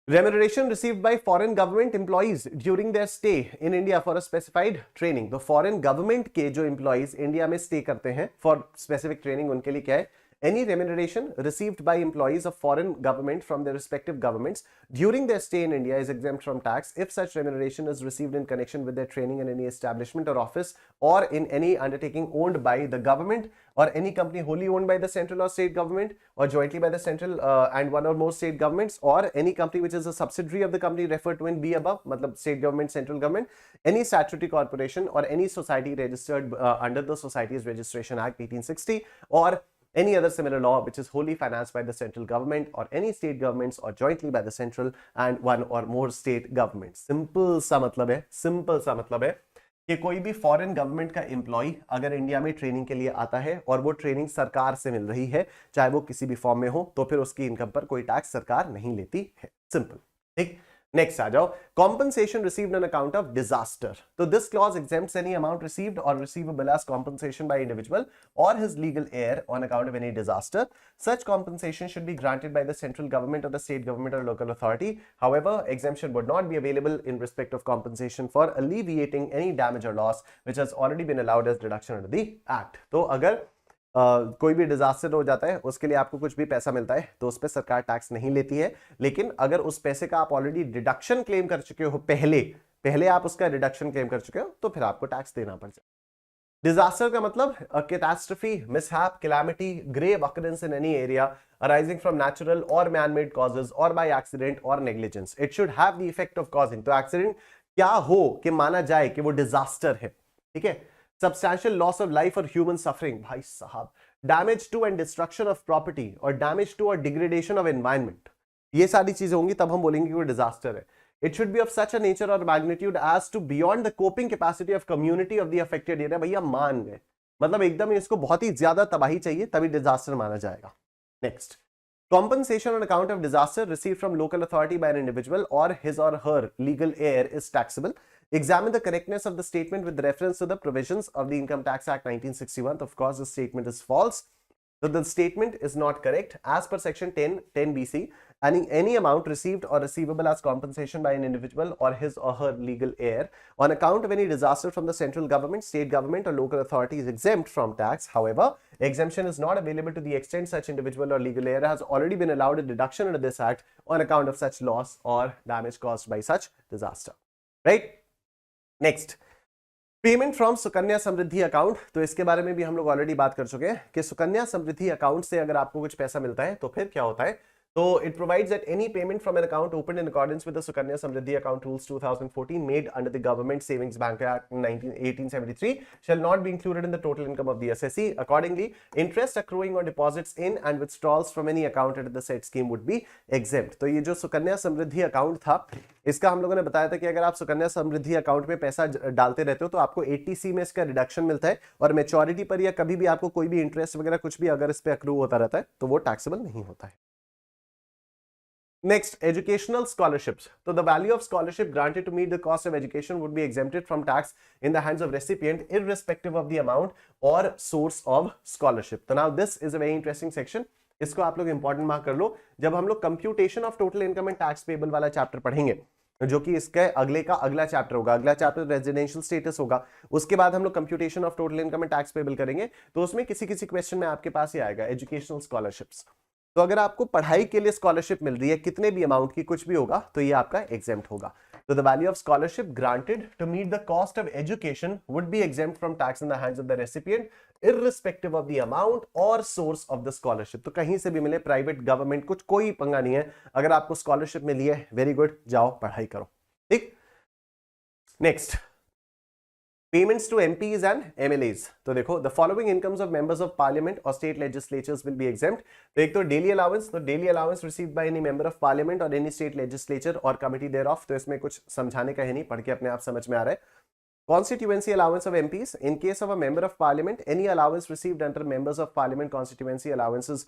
Remuneration received by foreign government employees during their stay in India for a specified training. तो फॉरेन गवर्नमेंट के जो एम्प्लॉइज इंडिया में स्टे करते हैं फॉर स्पेसिफिक ट्रेनिंग, उनके लिए क्या है, any remuneration received by employees of foreign government from their respective governments during their stay in India is exempt from tax if such remuneration is received in connection with their training in any establishment or office or in any undertaking owned by the government or any company wholly owned by the central or state government or jointly by the central and one or more state governments, or any company which is a subsidiary of the company referred to in B above, matlab state government, central government, any statutory corporation or any society registered under the Societies Registration Act 1860 or any other similar law which is wholly financed by the central government or any state governments or jointly by the central and one or more state governments. Simple सा मतलब है कि कोई भी फॉरेन गवर्नमेंट का एम्प्लॉय अगर इंडिया में ट्रेनिंग के लिए आता है और वो ट्रेनिंग सरकार से मिल रही है, चाहे वो किसी भी फॉर्म में हो, तो फिर उसकी इनकम पर कोई टैक्स सरकार नहीं लेती है. सिंपल. ठीक. नेक्स्ट आ जाओ, compensation received on account of disaster. तो this clause exempts any amount received or receivable as compensation by individual or his legal heir on account of any disaster. Such compensation should be granted by the central government or the state government or local authority. However, exemption would not be available in respect of compensation for alleviating any damage or loss which has already been allowed as deduction under the act. तो अगर कोई भी डिजास्टर हो जाता है, उसके लिए आपको कुछ भी पैसा मिलता है तो उस पर सरकार टैक्स नहीं लेती है. लेकिन अगर उस पैसे का आप ऑलरेडी डिडक्शन क्लेम कर चुके हो, पहले आप उसका डिडक्शन क्लेम कर चुके हो, तो फिर आपको टैक्स देना पड़ जाए. डिजास्टर का मतलब catastrophe, mishap, calamity, grave occurrence in any area arising from natural or man-made causes or by accident or negligence. It should have the effect of causing. तो एक्सीडेंट क्या हो कि माना जाए कि वो डिजास्टर है. ठीक है. Substantial loss of life or human suffering, भाई साहब, damage to and destruction of property or damage to or degradation of environment, ये सारी चीजें होंगी तब हम बोलेंगे कि वो डिजास्टर है. It should be of such a nature or magnitude as to beyond the coping capacity of community of the affected area. भैया मान गए, मतलब एकदम इसको बहुत ही ज्यादा तबाही चाहिए तभी डिजास्टर माना जाएगा. Next, compensation on account of disaster received from local authority by an individual or his or her legal heir is taxable. Examine the correctness of the statement with reference to the provisions of the Income Tax Act 1961. Of course, the statement is false. So the statement is not correct. As per section 10 BC, any amount received or receivable as compensation by an individual or his or her legal heir on account of any disaster from the central government, state government or local authority is exempt from tax. However, exemption is not available to the extent such individual or legal heir has already been allowed a deduction under this act on account of such loss or damage caused by such disaster. Right? Next, payment from Sukanya Samriddhi account. तो इसके बारे में भी हम लोग ऑलरेडी बात कर चुके हैं कि सुकन्या समृद्धि अकाउंट से अगर आपको कुछ पैसा मिलता है तो फिर क्या होता है. तो it provides that any payment from an account opened in accordance with the Sukanya Samriddhi Account Rules 2014 made under the Government Savings Bank Act 1873 shall not be included in the total income of the assessee. Accordingly, interest accruing on deposits in and withdrawals from any account under the said scheme would be exempt. तो ये जो सुकन्या समृद्धि अकाउंट था, इसका हम लोगों ने बताया था कि अगर आप सुकन्या समृद्धि अकाउंट में पैसा डालते रहते हो तो आपको 80C में इसका रिडक्शन मिलता है और मेच्योरिटी पर या कभी भी आपको कोई भी इंटरेस्ट वगैरह कुछ भी अगर इस पे अक्रू होता रहता है तो वो टैक्सेबल नहीं होता है. Next, educational scholarships. So the value of scholarship granted to meet the cost of education would be exempted from tax in the hands of recipient irrespective of the amount or source of scholarship. So now this is a very interesting section. इसको आप लोग इंपॉर्टेंट मार्क कर लो. जब हम लोग computation of total income and tax payable वाला चैप्टर पढ़ेंगे, जो कि इसके अगले का अगला चैप्टर होगा, अगला चैप्टर रेजिडेंशियल स्टेटस होगा, उसके बाद हम लोग computation of total income and tax payable करेंगे, तो उसमें किसी किसी क्वेश्चन में आपके पास ही आएगा एजुकेशनल स्कॉलरशिप्स. तो अगर आपको पढ़ाई के लिए स्कॉलरशिप मिल रही है कितने भी अमाउंट की, कुछ भी होगा, तो ये आपका एग्जेम्प्ट होगा. तो the value of scholarship granted to meet the cost of education would be exempt from tax in the hands of the recipient irrespective of the amount और सोर्स ऑफ द स्कॉलरशिप. तो कहीं से भी मिले, प्राइवेट, गवर्नमेंट, कुछ कोई पंगा नहीं है. अगर आपको स्कॉलरशिप मिली है, वेरी गुड, जाओ पढ़ाई करो. ठीक. Next, payments to MPs and MLAs. तो देखो, the following incomes of members of parliament or state legislatures will be exempt. तो एक तो daily allowance, तो daily allowance received by any member of parliament or any state legislature or committee thereof. तो इसमें कुछ समझाने का है नहीं, पढ़ के अपने आप समझ में आ रहा है. Constituency allowance of MPs. In case of a member of parliament, any allowance received under members of parliament constituency allowances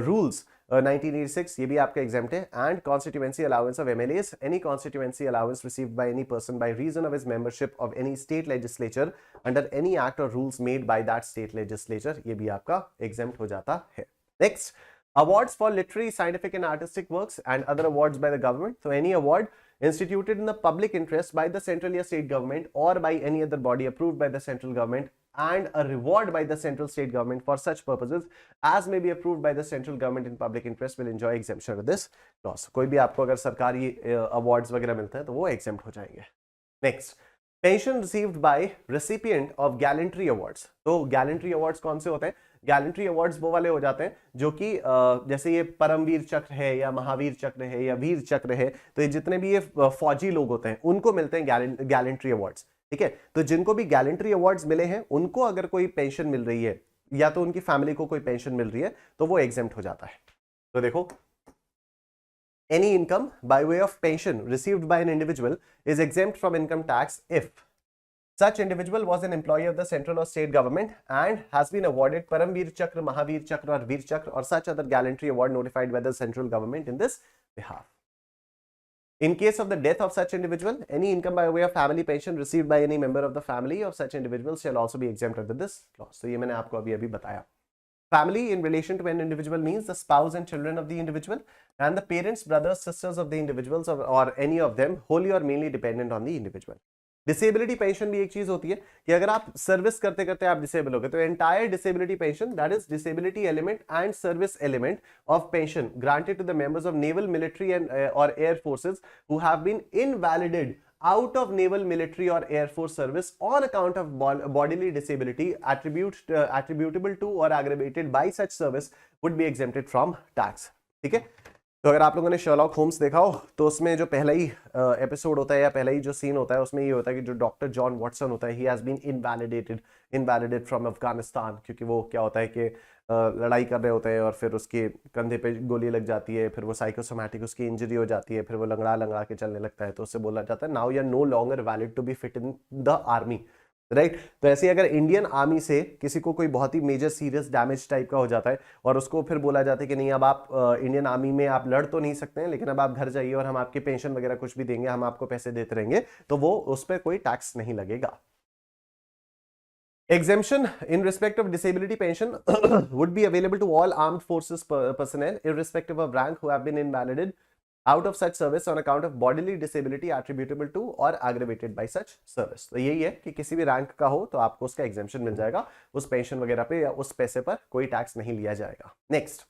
rules 1986, ये भी आपका exempt है. And constituency allowance of MLAs. Any constituency allowance received by any person by reason of his membership of any state legislature under any act or rules made by that state legislature, ये भी आपका exempt हो जाता है. Next, awards for literary, scientific and artistic works and other awards by the government. So any award instituted in the public interest by the central or state government or by any other body approved by the central government and a reward by the central state government for such purposes as may be approved by the central government in public interest will enjoy exemption of this clause. कोई भी आपको अगर सरकारी अवार्ड्स वगैरह मिलते हैं तो वो एग्जेम्प्ट हो जाएंगे. Next, pension received by recipient of gallantry awards. तो गैलेंट्री अवार्ड्स कौन से होते हैं? गैलेंट्री अवार्ड्स वो वाले हो जाते हैं जो कि जैसे ये परमवीर चक्र है या महावीर चक्र है या वीर चक्र है, तो ये जितने भी ये फौजी लोग होते हैं उनको मिलते हैं गैलेंट्री अवार्ड्स. ठीक है, तो जिनको भी गैलेंट्री अवार्ड्स मिले हैं उनको अगर कोई पेंशन मिल रही है या तो उनकी फैमिली को कोई पेंशन मिल रही है तो वो एग्जेम्प्ट हो जाता है. तो देखो, any income by way of pension received by an individual is exempt from income tax if such individual was an employee of the central or state government and has been awarded Paramveer Chakra, Mahavir Chakra or Veer Chakra or such other gallantry award notified by the central government in this behalf. In case of the death of such individual, any income by way of family pension received by any member of the family of such individual shall also be exempt under this clause. So ये मैंने आपको अभी बताया. Family in relation to an individual means the spouse and children of the individual and the parents, brothers, sisters of the individuals or any of them wholly or mainly dependent on the individual. Disability pension भी एक चीज होती है कि अगर आप सर्विस करते करते आप डिसेबल हो गए तो entire disability pension, that is disability element and service element of pension granted to the members of naval, military and or air forces who have been invalided out of naval, military or air force service on account of bodily disability attributable to or aggravated by such service would be exempted from tax. ठीक है, तो अगर आप लोगों ने शर्लॉक होम्स देखा हो तो उसमें जो पहला ही एपिसोड होता है या पहला ही जो सीन होता है उसमें ये होता है कि जो डॉक्टर जॉन वॉटसन होता है, he has been invalidated from Afghanistan, क्योंकि वो क्या होता है कि लड़ाई कर रहे होते हैं और फिर उसके कंधे पे गोली लग जाती है, फिर वो साइकोसोमैटिक उसकी इंजरी हो जाती है, फिर वो लंगड़ा के चलने लगता है, तो उससे बोला जाता है now you are no longer valid to be fit in the army. Right, तो ऐसे अगर इंडियन आर्मी से किसी को कोई बहुत ही मेजर सीरियस डैमेज टाइप का हो जाता है और उसको फिर बोला जाता है कि नहीं अब आप इंडियन आर्मी में आप लड़ तो नहीं सकते हैं लेकिन अब आप घर जाइए और हम आपके पेंशन वगैरह कुछ भी देंगे, हम आपको पैसे देते रहेंगे, तो वो उस पर कोई टैक्स नहीं लगेगा. Exemption in respect of disability pension would be available to all armed forces personnel irrespective of rank who have been invalidated out of such service on account of bodily disability attributable to or aggravated by such service. तो यही है कि किसी भी रैंक का हो तो आपको उसका एग्जेम्पशन मिल जाएगा, उस पेंशन वगैरह पे या उस पैसे पर कोई टैक्स नहीं लिया जाएगा. Next,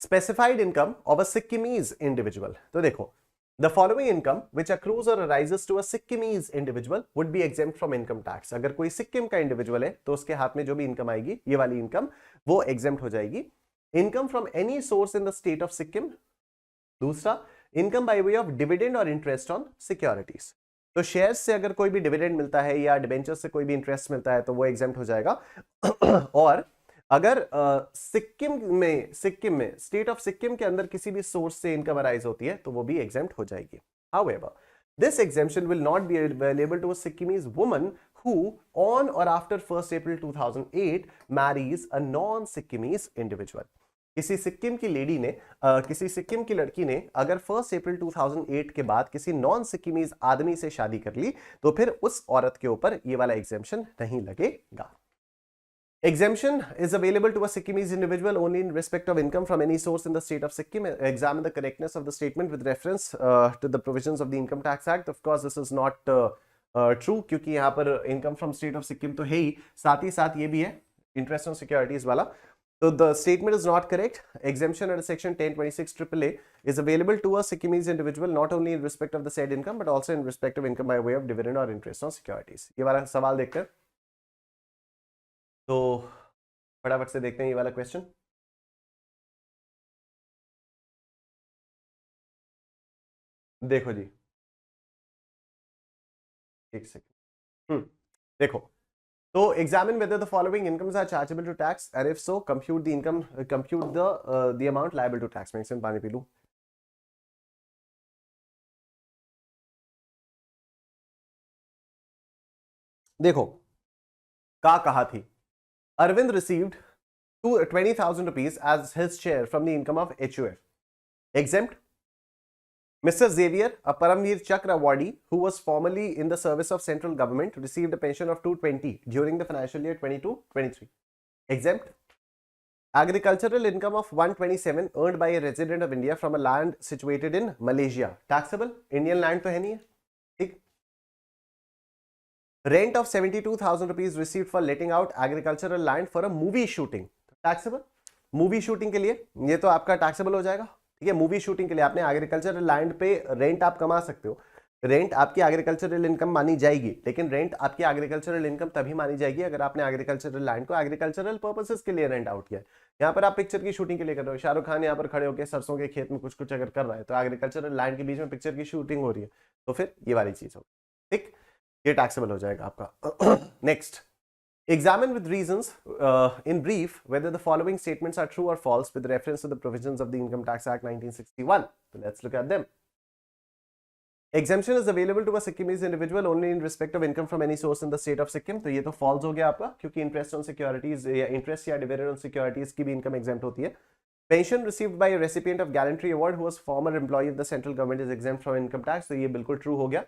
specified income of a Sikkimese individual. तो देखो, the following income which accrues or arises to a Sikkimese individual would be exempt from income tax. अगर कोई सिक्किम का इंडिविजुअल है तो उसके हाथ में जो भी इनकम आएगी, ये वाली इनकम, वो एग्जेम्प्ट हो जाएगी. Income from any source in the state of Sikkim. दूसरा, income by way of dividend or interest on securities. तो शेयर्स से अगर कोई भी डिविडेंड मिलता है या डिबेंचर से कोई भी इंटरेस्ट मिलता है तो वो एग्जेम्प्ट हो जाएगा. और अगर सिक्किम में स्टेट ऑफ सिक्किम के अंदर किसी भी सोर्स से इनकम अराइज होती है तो वो भी एग्जेम्प्ट हो जाएगी. However, this exemption will not be available to a Sikkimese woman who on or after 1st April 2008 marries a non-Sikkimese individual. किसी सिक्किम की लेडी ने किसी सिक्किम की लड़की ने अगर 1 अप्रैल 2008 के बाद किसी नॉन सिक्किमीज आदमी से शादी कर ली तो फिर उस औरत के ऊपर ये वाला एग्जेम्पशन नहीं लगेगा. Exemption is available to a Sikkimese individual only in respect of income from any source in the state of Sikkim. Examine the correctness of the statement with reference to the provisions of the Income Tax Act. Of course, this is not true क्योंकि यहाँ पर income from state of Sikkim तो है ही साथ ये भी है interest on securities वाला. So the statement is not correct. Exemption under section 1026 AAA is available to a Sikkimese individual not only in respect of the said income but also in respect of income by way of dividend or interest on securities. ये वाला सवाल देखकर तो फटाफट से देखते हैं ये वाला क्वेश्चन. देखो जी, एक सेकंड. देखो, तो examine whether the following incomes are chargeable to tax and if so compute the income, compute the amount liable to tax. मैं इसमें पानी पी लूं. देखो, कहा थी Arvind received 20,000 rupees as his share from the income of HUF. Exempt. Mr. Xavier, a Paramveer Chakra awardee who was formerly in the service of central government, received a pension of 220 during the financial year 22-23. Exempt. Agricultural income of 127 earned by a resident of India from a land situated in Malaysia. Taxable. Indian land तो है नहीं है, ठीक. Rent of 72,000 rupees received for letting out agricultural land for a movie shooting, taxable. Movie shooting के लिए ये तो आपका टैक्सेबल हो जाएगा, ठीक है। मूवी शूटिंग के लिए आपने एग्रीकल्चरल लैंड पे रेंट आप कमा सकते हो, रेंट आपकी एग्रीकल्चरल इनकम मानी जाएगी, लेकिन रेंट आपकी एग्रीकल्चरल इनकम तभी मानी जाएगी अगर आपने एग्रीकल्चरल लैंड को एग्रीकल्चरल पर्पसेस के लिए रेंट आउट किया। यहाँ पर आप पिक्चर की शूटिंग के लिए कर रहे हो, शाहरुख खान यहाँ पर खड़े होकर सरसों के खेत में कुछ कुछ अगर कर रहा है तो एग्रीकल्चरल लैंड के बीच में पिक्चर की शूटिंग हो रही है, तो फिर ये वाली चीज होगी, ठीक, ये टैक्सेबल हो जाएगा आपका। Next, examine with reasons in brief whether the following statements are true or false with reference to the provisions of the Income Tax Act 1961. So let's look at them. Exemption is available to a Sikkimese individual only in respect of income from any source in the state of Sikkim. तो ये तो false हो गया आपका, क्योंकि interest on securities या interest या dividend on securities की भी income exempt होती है। Pension received by a recipient of gallantry award who was former employee of the central government is exempt from income tax. तो ये बिल्कुल true हो गया।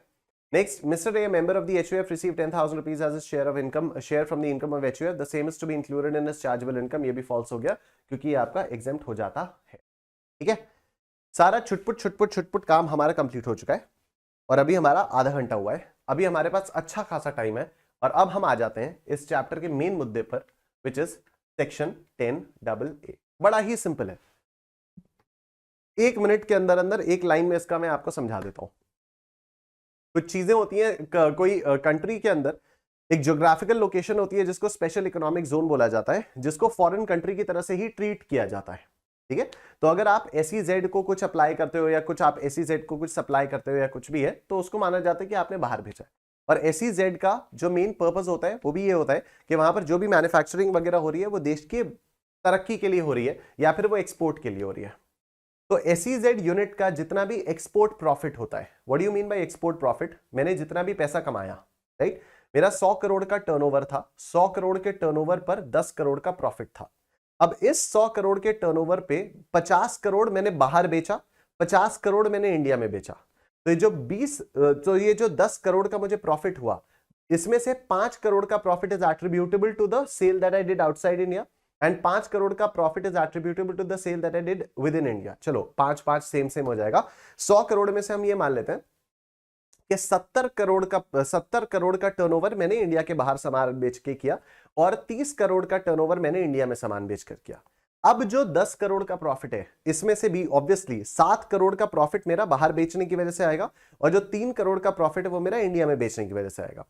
Next, Mr. A, a member of the HUF, received 10,000 rupees as his share of income, share from the income of HUF. The same is to be included in his chargeable income. ये भी false हो गया, क्योंकि ये आपका exempt हो जाता है, ठीक है। सारा छुटपुट काम हमारा कंप्लीट हो चुका है और अभी हमारा आधा घंटा हुआ है, अभी हमारे पास अच्छा खासा टाइम है और अब हम आ जाते हैं इस चैप्टर के मेन मुद्दे पर, विच इज सेक्शन 10AA। बड़ा ही सिंपल है, 1 मिनट के अंदर अंदर एक लाइन में इसका मैं आपको समझा देता हूं। कुछ चीजें होती हैं, कोई कंट्री के अंदर एक ज्योग्राफिकल लोकेशन होती है जिसको स्पेशल इकोनॉमिक जोन बोला जाता है, जिसको फॉरेन कंट्री की तरह से ही ट्रीट किया जाता है, ठीक है। तो अगर आप SEZ को कुछ अप्लाई करते हो या कुछ आप SEZ को कुछ सप्लाई करते हो या कुछ भी है, तो उसको माना जाता है कि आपने बाहर भेजा है। और SEZ का जो मेन पर्पस होता है वो भी ये होता है कि वहां पर जो भी मैन्युफैक्चरिंग वगैरह हो रही है वो देश की तरक्की के लिए हो रही है या फिर वो एक्सपोर्ट के लिए हो रही है। तो SEZ यूनिट का जितना भी एक्सपोर्ट प्रॉफिट होता है, what do you mean by export profit, मैंने जितना भी पैसा कमाया, राइट, मेरा 100 करोड़ का टर्नओवर था, 100 करोड़ के टर्नओवर पर 10 करोड़ का प्रॉफिट था। अब इस 100 करोड़ के टर्नओवर पे 50 करोड़ मैंने बाहर बेचा, 50 करोड़ मैंने इंडिया में बेचा। तो ये जो 10 करोड़ का मुझे प्रॉफिट हुआ, इसमें से 5 करोड़ का profit is attributable to the sale that I did outside India and 5 crore का profit is attributable to the sale that I did within India. चलो 5-5 सेम हो जाएगा। 100 करोड़ में से हम ये मान लेते हैं कि 70 करोड़ का टर्नओवर मैंने इंडिया के बाहर सामान बेच के किया और 30 करोड़ का टर्नओवर मैंने इंडिया में सामान बेच कर किया। अब जो 10 करोड़ का प्रॉफिट है, इसमें से भी ऑब्वियसली 7 करोड़ का प्रॉफिट मेरा बाहर बेचने की वजह से आएगा और जो 3 करोड़ का प्रॉफिट है वो मेरा इंडिया में बेचने की वजह से आएगा।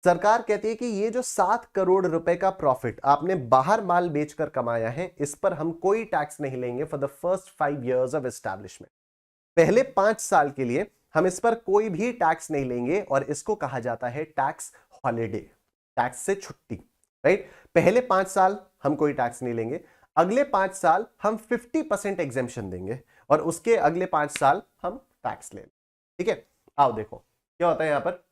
सरकार कहती है कि ये जो 7 करोड़ रुपए का प्रॉफिट आपने बाहर माल बेचकर कमाया है, इस पर हम कोई टैक्स नहीं लेंगे for the first 5 years of establishment. पहले 5 साल के लिए हम इस पर कोई भी टैक्स नहीं लेंगे और इसको कहा जाता है टैक्स हॉलिडे, टैक्स से छुट्टी, राइट। पहले 5 साल हम कोई टैक्स नहीं लेंगे, अगले 5 साल हम 50% एग्जेम्पशन देंगे और उसके अगले 5 साल हम टैक्स लेंगे, ठीक है। आओ देखो क्या होता है यहां पर।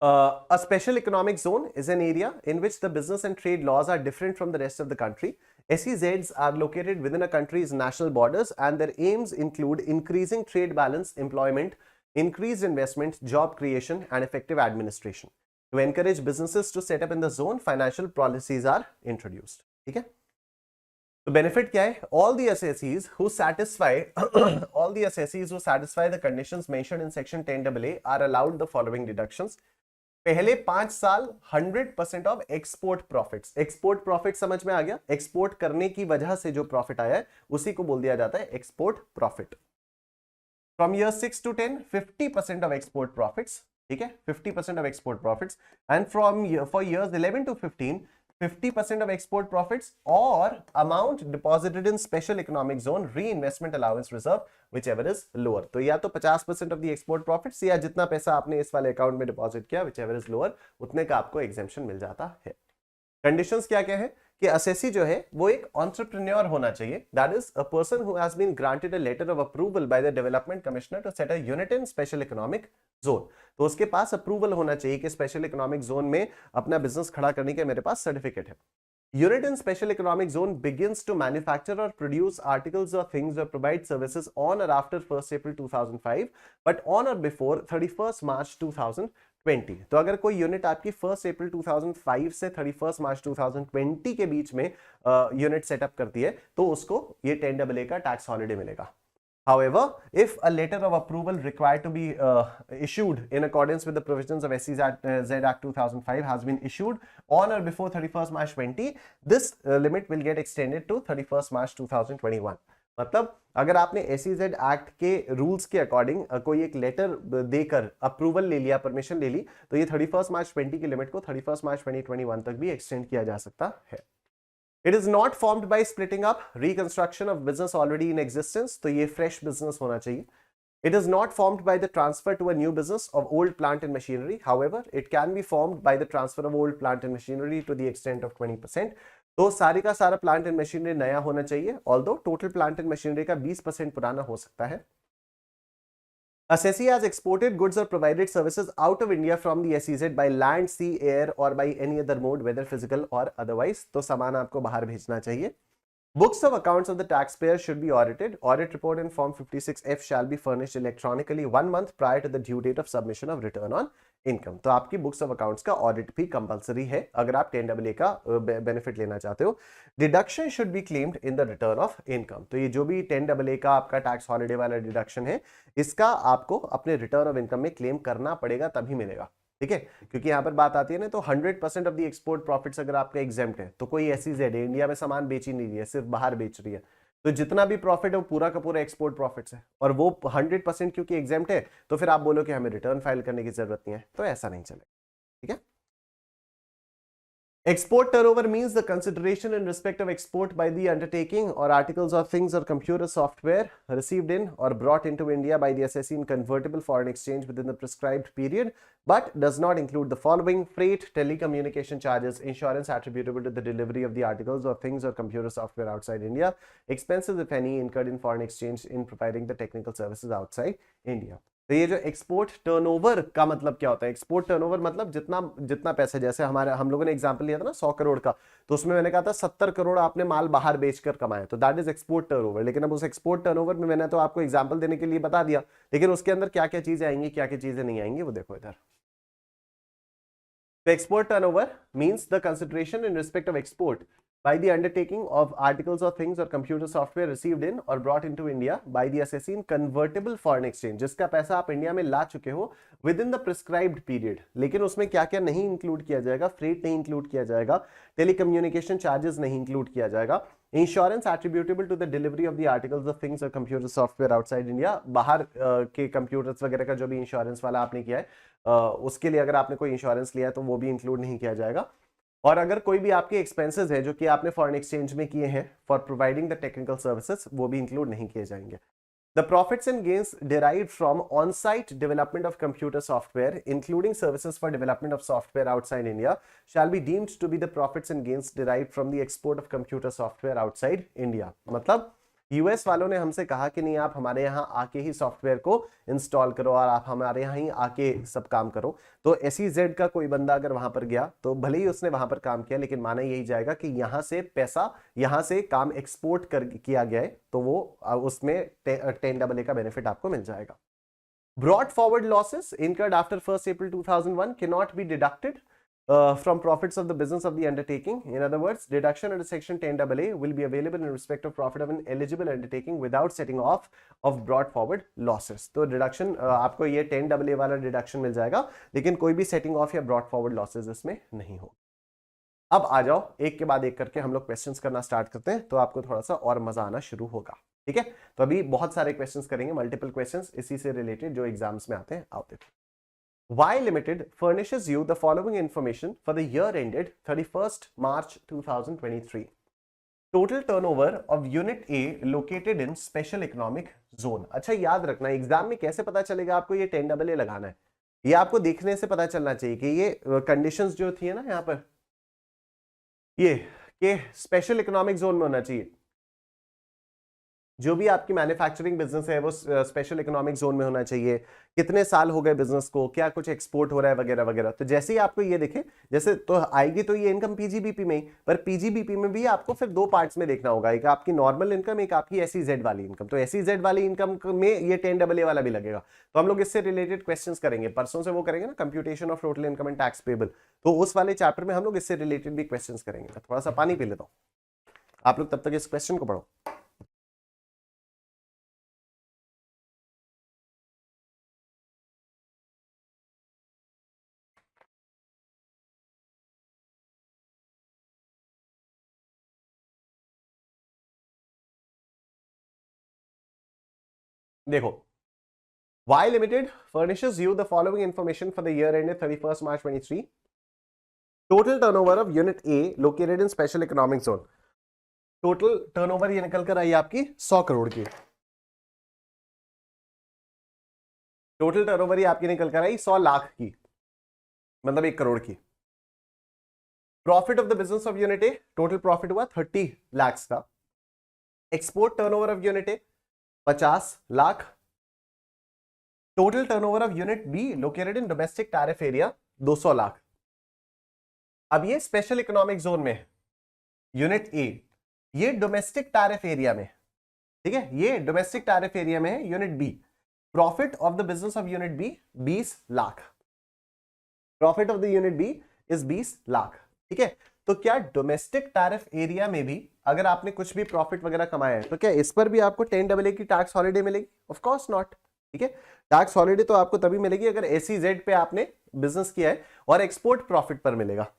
A special economic zone is an area in which the business and trade laws are different from the rest of the country. SEZs are located within a country's national borders and their aims include increasing trade balance, employment, increased investment, job creation and effective administration. To encourage businesses to set up in the zone, financial policies are introduced. ठीक है, तो बेनिफिट क्या है? All the assessees who satisfy the conditions mentioned in section 10AA are allowed the following deductions. पहले 5 साल 100% of export profits, export profit समझ में आ गया, एक्सपोर्ट करने की वजह से जो प्रॉफिट आया है उसी को बोल दिया जाता है export profit. From year 6 to 10 50% of export profits, ठीक है, 50% of export profits and for years 11 to 15 50% of export profits or amount deposited in special economic zone reinvestment allowance reserve whichever is lower। तो या तो 50% of the export profits या जितना पैसा आपने इस वाले अकाउंट में डिपॉजिट किया whichever is lower, उतने का आपको एग्जेम्पशन मिल जाता है। कंडीशंस क्या क्या है कि असेसी जो है वो एक एंटरप्रेन्योर होना चाहिए, that is a person who has been granted a letter of approval by the development commissioner to set a unit in special economic zone. तो उसके पास अप्रूवल होना चाहिए कि स्पेशल इकोनॉमिक जोन में अपना बिजनेस खड़ा करने के मेरे पास सर्टिफिकेट है। Unit in special economic zone begins to manufacture or produce articles or things or provide services on or after 1st April 2005 but on or before 31st March 2020। तो अगर कोई यूनिट आपकी 1st April 2005 से 31st March 2020 के बीच में यूनिट सेटअप करती है तो उसको ये 10AA का टैक्स हॉलिडे मिलेगा। However, if a letter of approval required to be issued in accordance with the provisions of SEZ Act 2005 has been issued on or before 31st March 20, this limit will get extended to 31st March 2021. मतलब अगर आपने SEZ एक्ट के रूल्स के अकॉर्डिंग कोई एक लेटर देकर अप्रूवल ले लिया, परमिशन ले ली, तो ये 31st मार्च 20 की लिमिट को 31st मार्च 2021 तक भी एक्सटेंड किया जा सकता है. It is not formed by splitting up, reconstruction of business already in existence, तो ये fresh business होना चाहिए. It is not formed by the transfer to a new business of old plant and machinery. However, it can be formed by the transfer of old plant and machinery to the extent of 20%. तो सारी का सारा प्लांट एंड मशीनरी नया होना चाहिए, although total plant and machinery का 20% पुराना हो सकता है. Assessee has exported goods or provided services out of India from the SEZ by land, sea, air or by any other mode, whether physical or otherwise. तो सामान आपको बाहर भेजना चाहिए. Books of accounts of the taxpayer should be audited. Audit report in Form 56F shall be furnished electronically 1 month prior to the due date of submission of return on income. तो आपकी बुक्स ऑफ अकाउंट्स का ऑडिट भी कंपलसरी है अगर आप 10AA का बेनिफिट लेना चाहते हो. Deduction should be claimed in the return of income. तो ये जो भी 10AA का आपका टैक्स हॉलिडे वाला डिडक्शन है, इसका आपको अपने रिटर्न ऑफ इनकम में क्लेम करना पड़ेगा, तभी मिलेगा. ठीक है, क्योंकि यहां पर बात आती है ना, तो 100% ऑफ द एक्सपोर्ट प्रॉफिट्स अगर आपका एग्जेम्प्ट है, तो कोई SEZ है, इंडिया में सामान बेच ही नहीं रही है, सिर्फ बाहर बेच रही है, तो जितना भी प्रॉफिट है वो पूरा का पूरा एक्सपोर्ट प्रॉफिट्स है, और वो 100% क्योंकि एग्जेम्प्ट है, तो फिर आप बोलो कि हमें रिटर्न फाइल करने की जरूरत नहीं है, तो ऐसा नहीं चलेगा. ठीक है. Export turnover means the consideration in respect of export by the undertaking or articles or things or computer software received in or brought into India by the assessee in convertible foreign exchange within the prescribed period, but does not include the following: freight, telecommunication charges, insurance attributable to the delivery of the articles or things or computer software outside India, expenses if any incurred in foreign exchange in providing the technical services outside India. तो ये जो एक्सपोर्ट टर्नओवर का मतलब क्या होता है? एक्सपोर्ट टर्नओवर मतलब जितना जितना पैसा, जैसे हम लोगों ने एग्जांपल लिया था ना 100 करोड़ का, तो उसमें मैंने कहा था 70 करोड़ आपने माल बाहर बेचकर कमाया, तो दैट इज एक्सपोर्ट टर्नओवर. लेकिन अब उस एक्सपोर्ट टर्नओवर में मैंने तो आपको एग्जांपल देने के लिए बता दिया, लेकिन उसके अंदर क्या क्या चीजें आएंगी, क्या क्या चीजें नहीं आएंगी, वो देखो इधर. The export turnover means the consideration in respect of export by the undertaking of articles or things or computer software received in or brought into India by the assessee in convertible foreign exchange, जिसका पैसा आप इंडिया में ला चुके हो within the prescribed period. लेकिन उसमें क्या क्या नहीं इंक्लूड किया जाएगा? फ्रेट नहीं इंक्लूड किया जाएगा, टेलीकम्युनिकेशन चार्जेस नहीं इंक्लूड किया जाएगा, insurance attributable to the delivery of the articles of things और कंप्यूटर सॉफ्टवेयर आउटसाइड इंडिया, बाहर के कंप्यूटर्स वगैरह का जो भी इंश्योरेंस वाला आपने किया है, उसके लिए अगर आपने कोई इंश्योरेंस लिया है तो वो भी इंक्लूड नहीं किया जाएगा. और अगर कोई भी आपके एक्सपेंसेस है जो कि आपने फॉरेन एक्सचेंज में किए हैं for providing the technical services, वो भी इंक्लूड नहीं किए जाएंगे. The profits and gains derived from on-site development of computer software, including services for development of software outside India, shall be deemed to be the profits and gains derived from the export of computer software outside India. मतलब यूएस वालों ने हमसे कहा कि नहीं, आप हमारे यहाँ आके ही सॉफ्टवेयर को इंस्टॉल करो और आप हमारे यहाँ ही आके सब काम करो. तो SEZ का कोई बंदा अगर वहां पर गया, तो भले ही उसने वहां पर काम किया, लेकिन माना यही जाएगा कि यहाँ से पैसा, यहाँ से काम एक्सपोर्ट कर किया गया है, तो वो उसमें 10AA का बेनिफिट आपको मिल जाएगा. Brought forward losses incurred after 1st April 2001 cannot be deducted from profits of the business of the undertaking. In other words, deduction under section 10AA will be available in respect of profit of an eligible undertaking without setting off of brought forward losses. तो डिडक्शन आपको ये 10AA वाला डिडक्शन मिल जाएगा, लेकिन कोई भी सेटिंग ऑफ या ब्रॉट फॉरवर्ड लॉसेस इसमें नहीं हो. अब आ जाओ, एक के बाद एक करके हम लोग क्वेश्चंस करना स्टार्ट करते हैं, तो आपको थोड़ा सा और मजा आना शुरू होगा. ठीक है, तो अभी बहुत सारे क्वेश्चंस करेंगे, मल्टीपल क्वेश्चंस इसी से रिलेटेड जो एग्जाम्स में आते हैं. आओ देखो. Y Limited furnishes you the following information for the year ended 31st March 2023. Total turnover of Unit A located in Special Economic Zone. अच्छा, याद रखना एग्जाम में कैसे पता चलेगा आपको ये 10AA लगाना है, ये आपको देखने से पता चलना चाहिए कि ये कंडीशंस जो थी ना यहाँ पर, ये कि स्पेशल इकोनॉमिक जोन में होना चाहिए. जो भी आपकी मैन्युफैक्चरिंग बिजनेस है वो स्पेशल इकोनॉमिक जोन में होना चाहिए, कितने साल हो गए बिजनेस को, क्या कुछ एक्सपोर्ट हो रहा है वगैरह वगैरह. तो जैसे ही आपको ये दिखे, जैसे तो आएगी तो ये इनकम पीजीबीपी में ही, पर पीजीबीपी में भी आपको फिर दो पार्ट्स में देखना होगा, एक आपकी नॉर्मल इनकम, एक आपकी SEZ वाली इनकम. तो SEZ वाली इनकम में ये 10AA वाला भी लगेगा. तो हम लोग इससे रिलेटेड क्वेश्चन करेंगे, परसों से वो करेंगे ना, computation of total income and tax payable, तो उस वाले चैप्टर में हम लोग इससे रिलेटेड भी क्वेश्चन करेंगे. थोड़ा सा पानी पी लेता हूँ, आप लोग तब तक इस क्वेश्चन को पढ़ो. देखो, Y Limited furnishes you the following information for the year ended 31st March 23. Total turnover of Unit A located in Special Economic Zone. Total turnover ये निकल कर आई आपकी 100 करोड़ की। टोटल टर्नओवर ये आपकी निकल कर आई 100 लाख की, मतलब 1 करोड़ की। Profit of the business of unit A, total profit हुआ 30 लाख का। Export turnover of unit A 50 lakh. Total turnover of unit be located in domestic tariff area 200 lakh. अब ये स्पेशल इकोनॉमिक जोन में है यूनिट ए, ये डोमेस्टिक टैरिफ एरिया में, ठीक है, ये डोमेस्टिक टैरिफ एरिया में है unit B. Profit of the business of unit B 20 lakh. Profit of the unit B is 20 lakh, ठीक है। तो क्या डोमेस्टिक टैरिफ एरिया में भी अगर आपने कुछ भी प्रॉफिट वगैरह कमाया है तो क्या इस पर भी आपको 10AA की टैक्स हॉलिडे मिलेगी? ऑफ कोर्स नॉट, ठीक है। टैक्स हॉलिडे तो आपको तभी मिलेगी अगर SEZ पे आपने बिजनेस किया है और एक्सपोर्ट प्रॉफिट पर मिलेगा।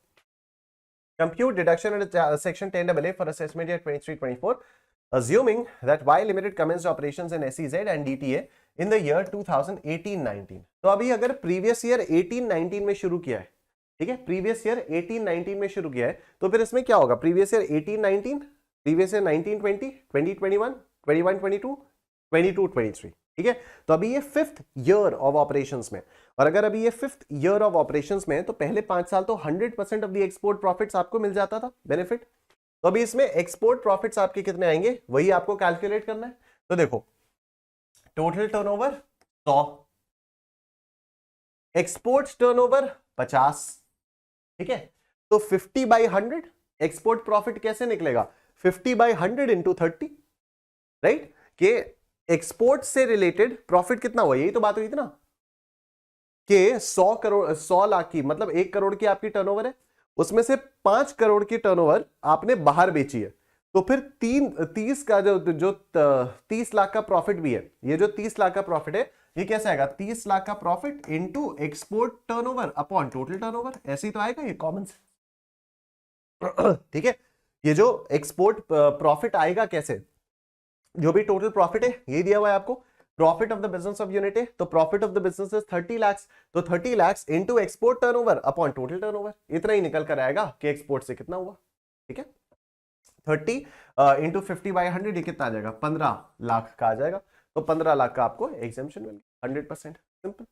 Compute deduction under section 10AA for assessment year 23-24, assuming that Y Limited commenced operations in SEZ and DTA in the year 2018-19. तो अभी अगर प्रीवियस ईयर 18-19 में शुरू किया है, ठीक है, प्रीवियस ईयर 18-19 में शुरू किया है, तो फिर इसमें क्या होगा? प्रीवियस ईयर 18-19, प्रीवियस ईयर 19-20, 20-21, 21-22, 22-23, ठीक है। तो अभी ये 5th ईयर ऑफ ऑपरेशंस में, और अगर अभी ये 5th ईयर ऑफ ऑपरेशंस में तो पहले 5 साल तो 100% ऑफ द एक्सपोर्ट प्रॉफिट्स आपको मिल जाता था बेनिफिट। तो अभी इसमें एक्सपोर्ट प्रॉफिट्स आपके कितने आएंगे वही आपको कैलकुलेट करना है। तो देखो, टोटल टर्नओवर 100, एक्सपोर्ट टर्नओवर 50, ठीक है। तो 50/100 एक्सपोर्ट प्रॉफिट कैसे निकलेगा? 50/100 इंटू 30, राइट। कि एक्सपोर्ट से रिलेटेड प्रॉफिट कितना हुआ, यही तो बात हुई थी ना कि 100 लाख की, मतलब 1 करोड़ की आपकी टर्नओवर है, उसमें से 5 करोड़ की टर्नओवर आपने बाहर बेची है, तो फिर 30 का जो 30 लाख का प्रॉफिट भी है, ये जो 30 लाख का प्रॉफिट है ये कैसे आएगा? 30 लाख का profit into export turnover upon total turnover, ऐसे ही तो आएगा, ये कॉमन से, ठीक है। ये जो एक्सपोर्ट प्रॉफिट आएगा कैसे? जो भी टोटल प्रॉफिट है ये दिया हुआ है आपको, profit of the business of unit है, तो profit of the business is 30 lakh, तो 30 lakh into export turnover upon total turnover, इतना ही निकल कर आएगा कि एक्सपोर्ट से कितना हुआ, ठीक है। 30 इंटू 50/100 ये कितना आ जाएगा? 15 लाख का आ जाएगा। तो 15 लाख का आपको एग्जेम्पशन मिल गया, 100%, सिंपल,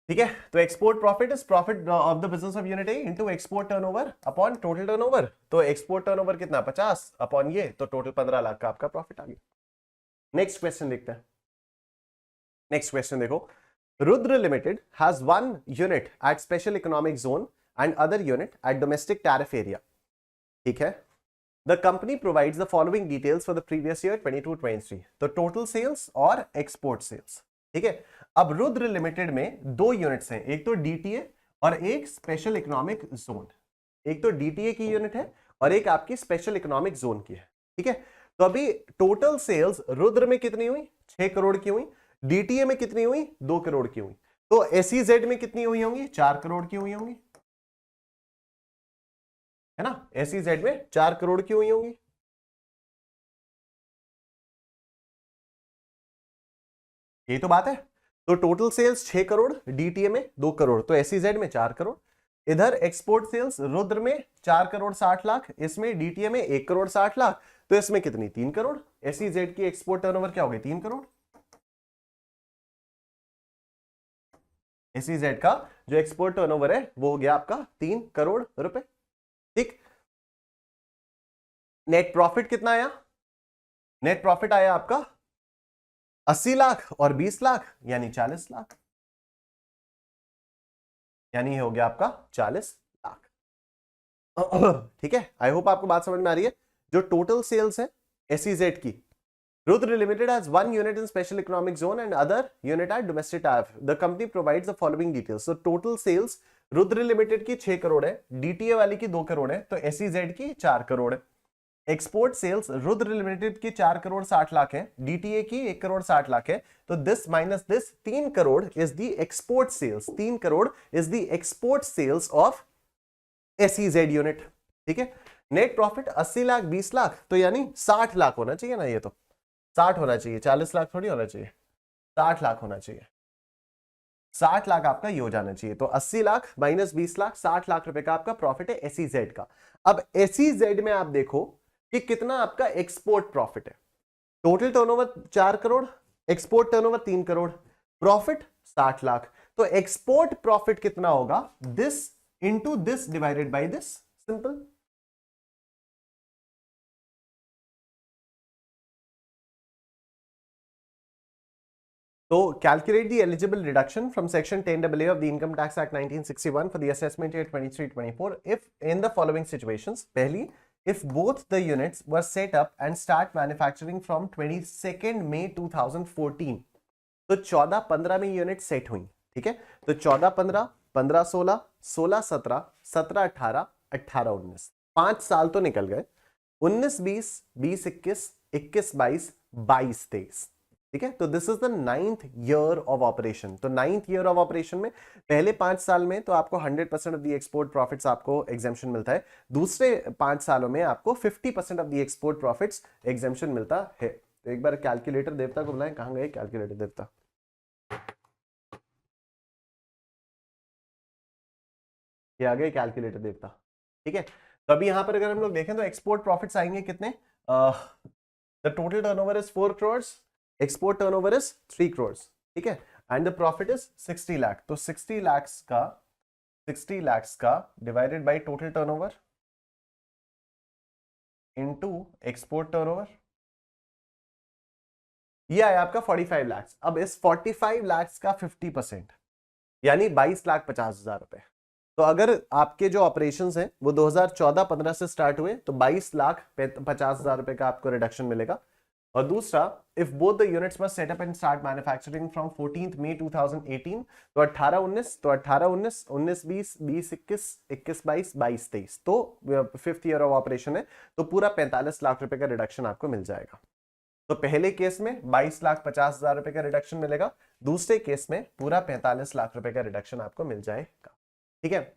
ठीक है। तो export profit is profit of the business of unit A into export turnover upon total turnover. तो एक्सपोर्ट टर्नओवर कितना? 50 अपॉन ये, तो टोटल 15 लाख का आपका प्रॉफिट आ गया। नेक्स्ट क्वेश्चन देखते हैं। नेक्स्ट क्वेश्चन देखो, Rudra limited has 1 unit at special economic zone and other unit at domestic tariff area, ठीक है। The company provides the following details for the previous year 22-23, तो टोटल सेल्स और एक्सपोर्ट सेल्स, ठीक है। अब रुद्र लिमिटेड में 2 यूनिट्स हैं, एक तो DTA और एक स्पेशल इकोनॉमिक जोन। एक तो DTA की यूनिट है और एक आपकी स्पेशल इकोनॉमिक जोन की है, ठीक है। तो अभी टोटल सेल्स रुद्र में कितनी हुई? 6 करोड़ की हुई। DTA में कितनी हुई? 2 करोड़ की हुई। तो SEZ में कितनी हुई होंगी? 4 करोड़ की हुई होंगी, है ना। SEZ में 4 करोड़ की हुई होंगी, यही तो बात है। तो टोटल सेल्स 6 करोड़, DTA में 2 करोड़, तो SEZ में 4 करोड़। इधर एक्सपोर्ट सेल्स रुद्र में 4 करोड़ 60 लाख, इसमें DTA में 1 करोड़ 60 लाख, तो इसमें कितनी? 3 करोड़। SEZ की एक्सपोर्ट टर्नओवर क्या हो गई? 3 करोड़। SEZ का जो एक्सपोर्ट टर्नओवर है वो हो गया आपका 3 करोड़ रुपए, ठीक। नेट प्रॉफिट कितना आया? नेट प्रॉफिट आया आपका 80 लाख और 20 लाख यानी 40 लाख, यानी ये हो गया आपका 40 लाख, ठीक है। आई होप आपको बात समझ में आ रही है। जो टोटल सेल्स है SEZ की, Rudra limited has 1 unit in special economic zone and other unit at domestic tariff. The company provides the following details. So total sales Rudra limited की 6 करोड़ है, DTA वाली की 2 करोड़ है, तो SEZ की 4 करोड़ है। एक्सपोर्ट सेल्स रुद्र लिमिटेड की 4 करोड़ 60 लाख है, DTA की 1 करोड़ 60 लाख है, तो this minus this 3 crore is the export sales, 3 crore is the export sales of SEZ unit, ठीक है। नेट प्रॉफिट 80 लाख 20 लाख, तो यानी 60 लाख होना चाहिए ना ये तो, 60 होना चाहिए, 40 लाख थोड़ी होना चाहिए, 60 लाख होना चाहिए। 60 लाख आपका ये हो जाना चाहिए। तो 80 लाख माइनस 20 लाख, 60 लाख रुपए का आपका प्रॉफिट है एसईजेड का। अब एसईजेड में आप देखो कि कितना आपका एक्सपोर्ट प्रॉफिट है। Total turnover 4 crore, export turnover 3 crore, profit 60 lakh. तो एक्सपोर्ट प्रॉफिट कितना होगा, this into this divided by this, simple. So calculate the eligible reduction from section 10AA of the Income Tax Act 1961 for the assessment year 23-24 if in the following situations. पहली, if both the units were set up and start manufacturing from 22nd May 2014, तो 14-15 में यूनिट सेट हुई, ठीक है। तो 14-15, 15-16, 16-17, 17-18, 18-19, 5 साल तो निकल गए। 19-20, 20-21, 21-22, 22-23, ठीक है। तो this is the 9th year of operation. तो 9th ईयर ऑफ ऑपरेशन में पहले 5 साल में तो आपको 100% ऑफ द एक्सपोर्ट प्रॉफिट्स आपको एग्जेम्पशन मिलता है। दूसरे 5 सालों में आपको 50% of the export profits exemption मिलता है। तो एक बार कैलकुलेटर देवता को बुलाएं, कहां गए कैलकुलेटर देवता? ये आ गए कैलकुलेटर देवता, ठीक है। तो अभी यहां पर अगर हम लोग देखें तो एक्सपोर्ट प्रॉफिट्स आएंगे कितने, the total turnover is 4 crore, export turnover is 3 crore, ठीक है, and the profit is 60 lakh. तो 60 लाख का divided by total turnover into export turnover, ये आया आपका 45 लाख। अब इस 45 लाख का 50% यानी 22,50,000 रुपए। तो अगर आपके जो ऑपरेशंस हैं वो 2014-15 से स्टार्ट हुए तो 22,50,000 रुपए का आपको रिडक्शन मिलेगा। और दूसरा, if both the units must set up and start manufacturing from 14th May 2018, तो 18-19, तो 18-19, 19-20, 20-21, 21-22, 22-23, तो 5th ईयर ऑफ ऑपरेशन है, तो पूरा 45 लाख रुपए का रिडक्शन आपको मिल जाएगा। तो पहले केस में 22,50,000 रुपए का रिडक्शन मिलेगा, दूसरे केस में पूरा 45 लाख रुपए का रिडक्शन आपको मिल जाएगा, ठीक है।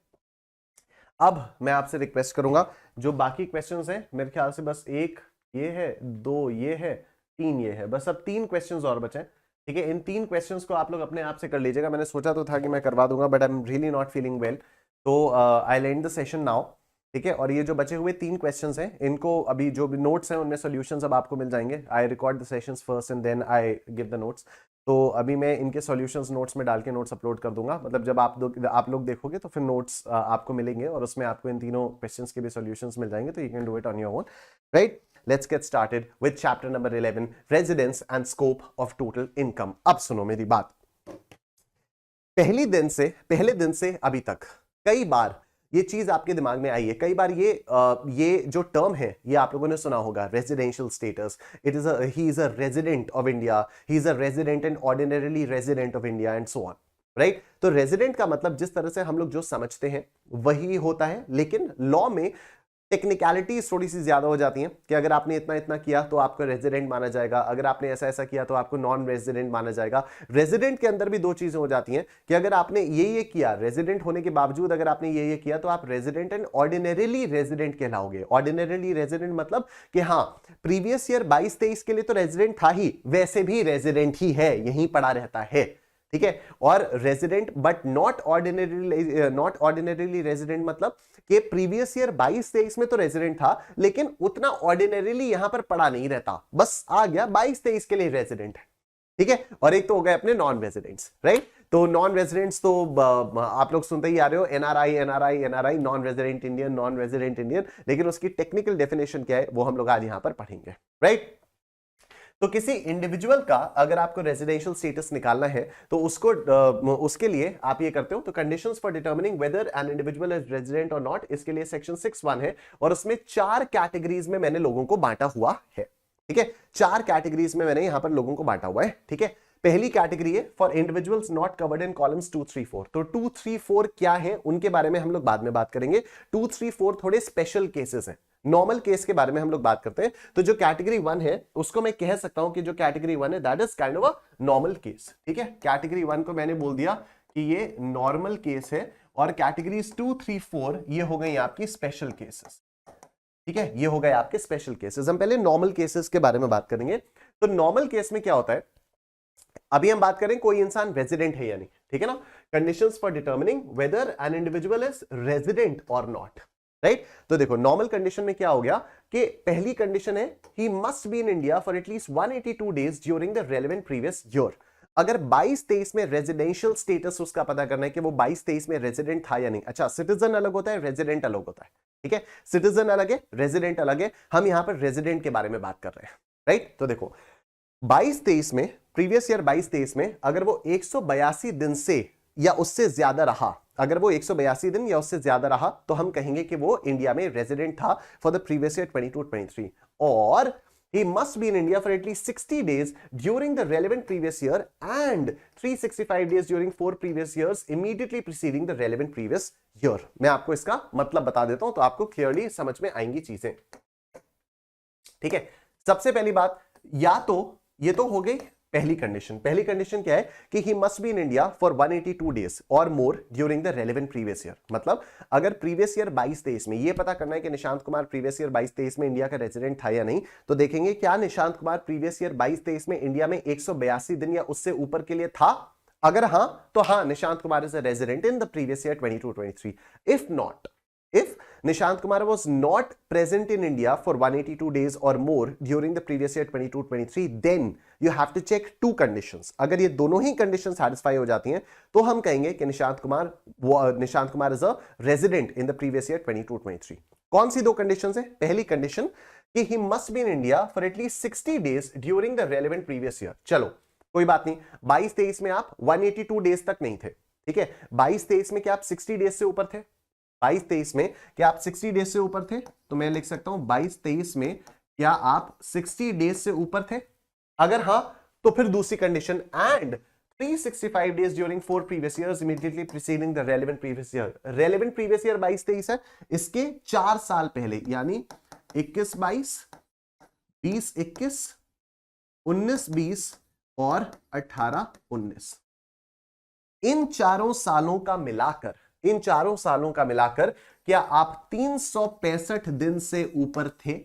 अब मैं आपसे रिक्वेस्ट करूंगा, जो बाकी क्वेश्चंस हैं मेरे ख्याल से बस एक ये है, 2 ये है, 3 ये है, बस अब 3 क्वेश्चंस और बचे, ठीक है। इन 3 क्वेश्चंस को आप लोग अपने आप से कर लीजिएगा। मैंने सोचा तो था कि मैं करवा दूंगा, but I am really not feeling well, तो I will end the session now, ठीक है। और ये जो बचे हुए 3 क्वेश्चंस हैं, इनको अभी जो भी नोट्स हैं उनमें सॉल्यूशंस अब आपको मिल जाएंगे। I record the sessions first and then I give the notes. तो अभी मैं इनके सॉल्यूशंस नोट्स में डाल के नोट्स अपलोड कर दूंगा, मतलब जब आप लोग देखोगे तो फिर नोट्स आपको मिलेंगे और उसमें आपको इन तीनों क्वेश्चंस के भी सॉल्यूशंस मिल जाएंगे, तो you can do it on your own, right. Let's get started with chapter number 11, residence and scope of total income. अब सुनो मेरी बात। पहले दिन से अभी तक कई बार ये चीज आपके दिमाग में आई है, कई बार ये जो टर्म है ये आप लोगों ने सुना होगा, residential status. It is he is a resident of India, he is a resident and ordinarily resident of India and so on, right. तो रेजिडेंट का मतलब जिस तरह से हम लोग जो समझते हैं वही होता है, लेकिन लॉ में टेक्निकलिटीज थोड़ी सी ज्यादा हो जाती हैं कि अगर आपने इतना इतना किया तो आपको रेजिडेंट माना जाएगा, अगर आपने ऐसा ऐसा किया तो आपको नॉन रेजिडेंट माना जाएगा। रेजिडेंट के अंदर भी 2 चीजें हो जाती हैं कि अगर आपने ये किया, रेजिडेंट होने के बावजूद अगर आपने ये किया तो आप रेजिडेंट एंड ऑर्डिनरीली रेजिडेंट कहलाओगे। ऑर्डिनरीली रेजिडेंट मतलब कि हाँ, प्रीवियस ईयर 22-23 के लिए तो रेजिडेंट था ही, वैसे भी रेजिडेंट ही है, यहीं पड़ा रहता है, ठीक है। और resident but not ordinarily resident मतलब कि प्रीवियस ईयर 22-23 में तो रेजिडेंट था, लेकिन उतना ऑर्डिनरीली यहां पर पड़ा नहीं रहता, बस आ गया 22-23 के लिए रेजिडेंट है, ठीक है। और एक तो हो गए अपने नॉन रेजिडेंट्स, राइट। तो नॉन रेजिडेंट्स तो आप लोग सुनते ही आ रहे हो, एनआरआई, नॉन रेजिडेंट इंडियन, लेकिन उसकी टेक्निकल डेफिनेशन क्या है वो हम लोग आज यहां पर पढ़ेंगे, राइट। तो किसी इंडिविजुअल का अगर आपको रेजिडेंशियल स्टेटस निकालना है तो उसके लिए आप ये करते हो, तो conditions for determining whether an individual is resident और नॉट, इसके लिए सेक्शन 6(1) है और उसमें 4 कैटेगरीज में मैंने लोगों को बांटा हुआ है, ठीक है। 4 कैटेगरीज में मैंने यहां पर लोगों को बांटा हुआ है, ठीक है। पहली कैटेगरी है for individuals not covered in columns 2, 3, 4। तो 2, 3, 4 क्या है उनके बारे में हम लोग बाद में बात करेंगे। 2, 3, 4 थोड़े स्पेशल केसेस हैं, नॉर्मल केस के बारे में हम लोग बात करते हैं। तो जो कैटेगरी 1 है उसको मैं कह सकता हूं कि जो कैटेगरी 1 है that is kind of a normal case, ठीक है। कैटेगरी 1 को मैंने बोल दिया कि ये नॉर्मल केस है, और कैटेगरीज 2, 3, 4 ये हो गई आपकी स्पेशल केसेस, ठीक है। ये हो गए आपके स्पेशल केसेस। हम पहले नॉर्मल केसेस के बारे में बात करेंगे। तो नॉर्मल केस में क्या होता है, अभी हम बात करें कोई इंसान रेजिडेंट है या नहीं, ठीक है ना, conditions for determining whether an individual is resident और नॉट, राइट। तो देखो नॉर्मल कंडीशन में क्या हो गया कि पहली कंडीशन है ही must be in India for at least 182 days during the relevant previous year. अगर 22-23 में रेजिडेंशियल स्टेटस उसका पता करना है कि वो 22-23 में रेजिडेंट था या नहीं। अच्छा, सिटीजन अलग होता है, रेजिडेंट अलग होता है, ठीक है, सिटीजन अलग है, रेजिडेंट अलग है, हम यहां पर रेजिडेंट के बारे में बात कर रहे हैं, राइट। तो देखो 22-23 में, प्रीवियस ईयर 22-23 में अगर वो 182 दिन से या उससे ज्यादा रहा, अगर वो 182 दिन या उससे ज्यादा रहा तो हम कहेंगे कि वो इंडिया में रेजिडेंट था फॉर द प्रीवियस ईयर 22-23, और he must be in India for at least 60 days during the relevant previous year and 365 days during 4 previous years immediately preceding the relevant previous year। मैं आपको इसका मतलब बता देता हूं तो आपको क्लियरली समझ में आएंगी चीजें, ठीक है। सबसे पहली बात, या तो ये तो हो गई पहली कंडीशन। पहली कंडीशन क्या है कि he must be in India for 182 days or more during the relevant previous year. मतलब अगर प्रीवियस ईयर 22-23 में ये पता करना है कि निशांत कुमार प्रीवियस ईयर 22-23 में इंडिया का रेजिडेंट था या नहीं, तो देखेंगे क्या निशांत कुमार प्रीवियस ईयर 22-23 में इंडिया में 182 दिन या उससे ऊपर के लिए था। अगर हां तो हां, Nishant Kumar is a resident in the previous year 22-23। If not, if Nishant Kumar was not present in India for 182 days or more during the previous year 22-23, then you have to check two conditions। अगर ये दोनों ही कंडीशन satisfy हो जाती हैं तो हम कहेंगे कि Nishant Kumar is a resident in the previous year 22-23। कौन सी दो कंडीशंस है? पहली कंडीशन कि he must be in India for at least 60 days during the relevant previous year। चलो कोई बात नहीं, 22-23 में आप 182 डेज तक नहीं थे, ठीक है, 22-23 में क्या आप 60 डेज से ऊपर थे? 22-23 में क्या आप 60 डेज से ऊपर थे? तो मैं लिख सकता हूं 22-23 में क्या आप 60 डेज से ऊपर थे? अगर हां तो फिर दूसरी condition, and 365 days during 4 previous years immediately preceding the relevant previous year। relevant previous year 22-23 है, इसके 4 साल पहले यानी 21-22, 20-21, 19-20 और 18-19, इन चारों सालों का मिलाकर क्या आप 365 दिन से ऊपर थे?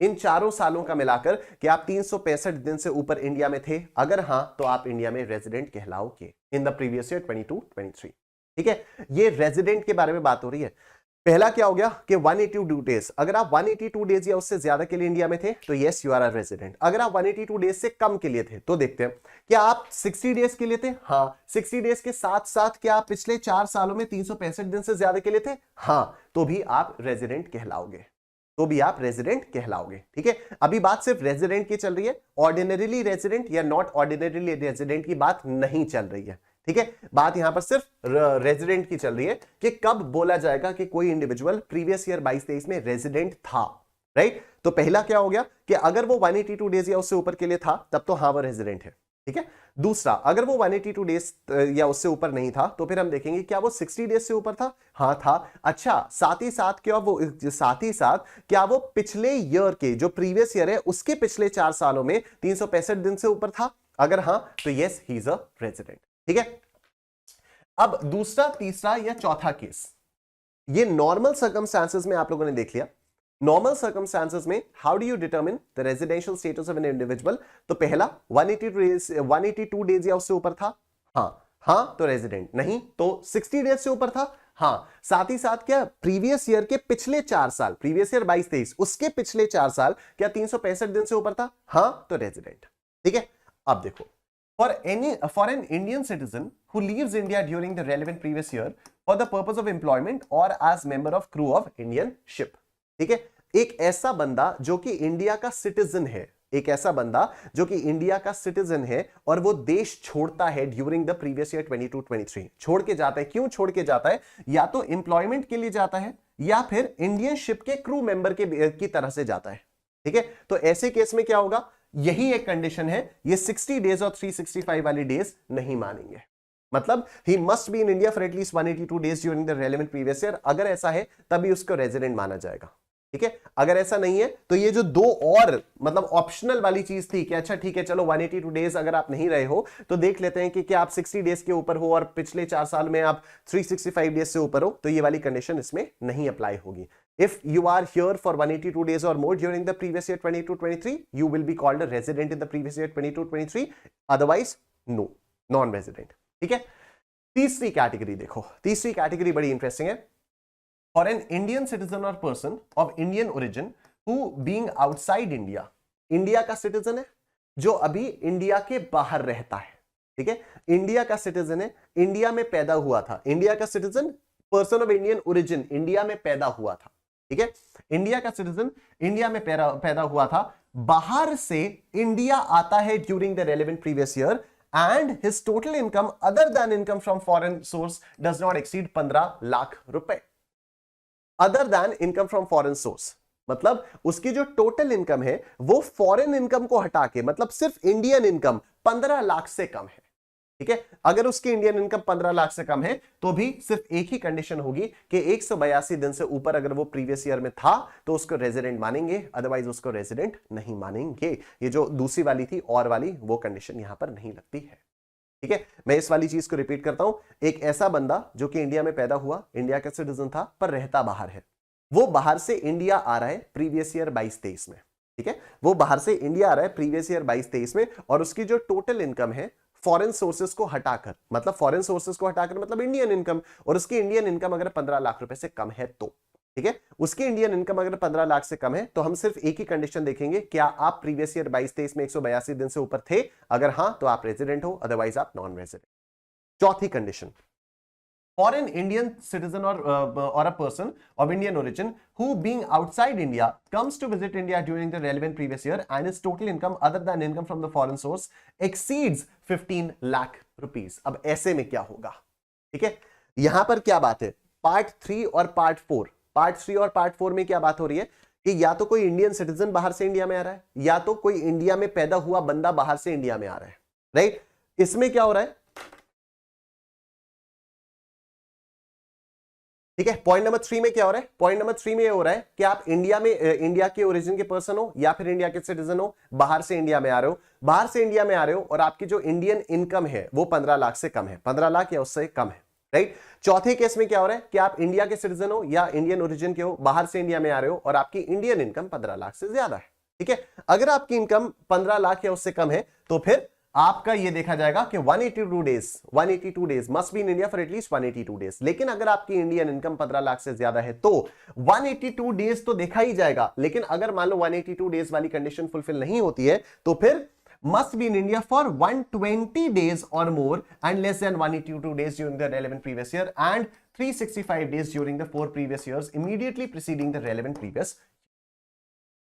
इन चारों सालों का मिलाकर क्या आप 365 दिन से ऊपर इंडिया में थे? अगर हां तो आप इंडिया में रेजिडेंट कहलाओगे इन द प्रीवियस ईयर 22-23, ठीक है। ये रेजिडेंट के बारे में बात हो रही है। पहला क्या हो गया कि 182 डेज, अगर आप 182 डेज या उससे ज्यादा के लिए इंडिया में थे तो yes you are a resident. अगर आप 182 डेज से कम के लिए थे तो देखते हैं क्या आप 60 डेज के लिए थे? हां। 60 डेज के साथ साथ क्या आप पिछले 4 सालों में 365 दिन से ज्यादा के लिए थे? हां, तो भी आप रेजिडेंट कहलाओगे, ठीक है। अभी बात सिर्फ रेजिडेंट की चल रही है, ऑर्डिनरीली रेजिडेंट या नॉट ऑर्डिनरीली रेजिडेंट की बात नहीं चल रही है, ठीक है। बात यहां पर सिर्फ रेजिडेंट की चल रही है कि कब बोला जाएगा कि कोई इंडिविजुअल प्रीवियस ईयर 22-23 में रेजिडेंट था, राइट। तो पहला क्या हो गया कि अगर वो 182 डेज या उससे ऊपर के लिए था तब तो हां वो रेजिडेंट है, ठीक है। दूसरा, अगर वो 182 डेज या उससे ऊपर नहीं था तो फिर हम देखेंगे क्या वो 60 डेज से ऊपर था? हां था। अच्छा, साथ ही साथ क्या वो पिछले ईयर के जो प्रीवियस ईयर है उसके पिछले 4 सालों में 365 दिन से ऊपर था? अगर हां तो yes he is a resident, ठीक है। अब दूसरा, तीसरा या चौथा केस, ये नॉर्मल सर्कमस्टांसेस में आप लोगों ने देख लिया। नॉर्मल सर्कमस्टांसेस में how do you determine the residential status of an individual? तो पहला 182 डेज या उससे ऊपर था? हां तो रेजिडेंट, नहीं तो 60 डेज से ऊपर था? हां। साथ ही साथ क्या प्रीवियस ईयर के पिछले 4 साल, प्रीवियस ईयर 22-23 उसके पिछले 4 साल क्या 365 दिन से ऊपर था? हां तो रेजिडेंट, ठीक है। अब देखो, for an Indian citizen who leaves India during the relevant previous year for the purpose of employment or as member of crew of Indian ship, ठीक है, एक ऐसा बंदा जो कि इंडिया का सिटीजन है और वो देश छोड़ता है ड्यूरिंग द प्रीवियस ईयर 22-23, छोड़ के जाता है। क्यों छोड़ के जाता है? या तो एम्प्लॉयमेंट के लिए जाता है या फिर इंडियन शिप के क्रू मेंबर की तरह से जाता है, ठीक है। तो ऐसे केस में क्या होगा? यही एक कंडीशन है, ये 60 डेज और 365 वाली डेज नहीं मानेंगे। मतलब ही must be in India for at least 182 days during the relevant previous year. अगर ऐसा है तभी उसको रेजिडेंट माना जाएगा, ठीक है। अगर ऐसा नहीं है तो ये जो दो और मतलब ऑप्शनल वाली चीज थी कि अच्छा ठीक है चलो 182 डेज अगर आप नहीं रहे हो तो देख लेते हैं कि क्या आप 60 डेज के ऊपर हो और पिछले 4 साल में आप 365 डेज से ऊपर हो, तो ये वाली कंडीशन इसमें नहीं अप्लाई होगी। If you are here for 182 days or more during the previous year 22-23, you will be called a resident in the previous year 22-23. Otherwise, no, non-resident. ठीक है. तीसरी कैटेगरी देखो, तीसरी कैटेगरी बड़ी इंटरेस्टिंग है. For an Indian citizen or person of Indian origin who being outside India, India का सिटीजन है जो अभी इंडिया के बाहर रहता है. ठीक है, इंडिया का सिटीजन है, इंडिया में पैदा हुआ था. इंडिया का citizen, person of Indian origin, India में पैदा हुआ था. ठीक है, इंडिया का सिटीजन इंडिया में पैदा हुआ था, बाहर से इंडिया आता है during the relevant previous year and his total income other than income from foreign source does not exceed 15 lakh रुपए. Other than income from foreign source मतलब उसकी जो टोटल इनकम है वो फॉरेन इनकम को हटा के, मतलब सिर्फ इंडियन इनकम 15 लाख से कम है. ठीक है, अगर उसकी इंडियन इनकम 15 लाख से कम है तो भी सिर्फ एक ही कंडीशन होगी कि 182 दिन से ऊपर अगर वो प्रीवियस ईयर में था तो उसको रेजिडेंट मानेंगे, अदरवाइज उसको रेजिडेंट नहीं मानेंगे. ये जो दूसरी वाली थी और वाली, वो कंडीशन यहां पर नहीं लगती है. ठीक है, मैं इस वाली चीज को रिपीट करता हूं. एक ऐसा बंदा जो कि इंडिया में पैदा हुआ, इंडिया का सिटीजन था पर रहता बाहर है, वो बाहर से इंडिया आ रहा है प्रीवियस ईयर 22-23 में. ठीक है, वो बाहर से इंडिया आ रहा है प्रीवियस ईयर 22-23 में और उसकी जो टोटल इनकम है फॉरेन सोर्सेस को हटाकर, मतलब फॉरेन सोर्सेस को हटाकर मतलब इंडियन इनकम, और उसकी इंडियन इनकम अगर 15 लाख रुपए से कम है तो, ठीक है, उसकी इंडियन इनकम अगर 15 लाख से कम है तो हम सिर्फ एक ही कंडीशन देखेंगे, क्या आप प्रीवियस ईयर 22-23 में 182 दिन से ऊपर थे? अगर हां तो आप रेजिडेंट हो, अदरवाइज आप नॉन रेजिडेंट. चौथी condition, for an Indian citizen or a person of Indian origin who being outside India comes to visit India during the relevant previous year and his total income other than income from the foreign source exceeds 15 lakh rupees. अब ऐसे में क्या होगा? ठीक है, यहां पर क्या बात है, पार्ट 3 और पार्ट 4, पार्ट 3 और पार्ट 4 में क्या बात हो रही है कि या तो कोई इंडियन सिटीजन बाहर से इंडिया में आ रहा है या तो कोई इंडिया में पैदा हुआ बंदा बाहर से इंडिया में आ रहा है. राइट, इसमें क्या हो रहा है? ठीक है, पॉइंट नंबर 3 में क्या हो रहा है? पॉइंट नंबर 3 में ये हो रहा है कि आप इंडिया में इंडिया के ओरिजिन के पर्सन हो या फिर इंडिया के सिटीजन हो, बाहर से इंडिया में आ रहे हो, बाहर से इंडिया में आ रहे हो और आपकी जो इंडियन इनकम है वो 15 लाख से कम है, 15 लाख या उससे कम है. राइट, चौथे केस में क्या हो रहा है कि आप इंडिया के सिटीजन हो या इंडियन ओरिजिन के हो, बाहर से इंडिया में आ रहे हो और आपकी इंडियन इनकम 15 लाख से ज्यादा है. ठीक है, अगर आपकी इनकम 15 लाख या उससे कम है तो फिर आपका ये देखा जाएगा कि 182 days must be in India for at least 182 days. लेकिन अगर आपकी इंडियन इनकम 15 लाख से ज्यादा है तो 182 डेज तो देखा ही जाएगा, लेकिन अगर मान लो 182 डेज वाली कंडीशन फुलफिल नहीं होती है तो फिर must be in India for 120 days or more and less than 182 days during the relevant previous year and 365 days during the 4 previous years immediately preceding the relevant previous.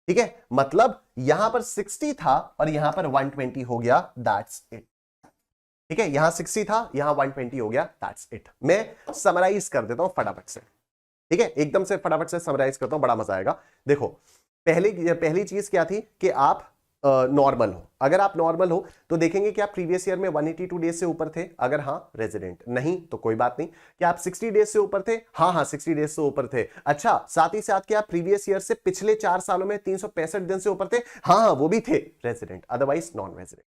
ठीक है, मतलब यहां पर 60 था और यहां पर 120 हो गया, दैट्स इट. ठीक है, यहां 60 था, यहां 120 हो गया, दैट्स इट. मैं समराइज कर देता हूं फटाफट से. ठीक है, एकदम से फटाफट से समराइज करता हूं, बड़ा मजा आएगा. देखो, पहली चीज क्या थी कि आप नॉर्मल हो. अगर आप नॉर्मल हो तो देखेंगे कि आप प्रीवियस ईयर में 182 डेज से ऊपर थे, अगर हां रेजिडेंट, नहीं तो कोई बात नहीं. कि आप 60 डेज से ऊपर थे, हां 60 डेज से ऊपर थे. अच्छा, साथ ही साथ कि आप प्रीवियस ईयर से पिछले 4 सालों में 365 दिन से ऊपर थे, हां वो भी थे रेजिडेंट, अदरवाइज नॉन रेजिडेंट.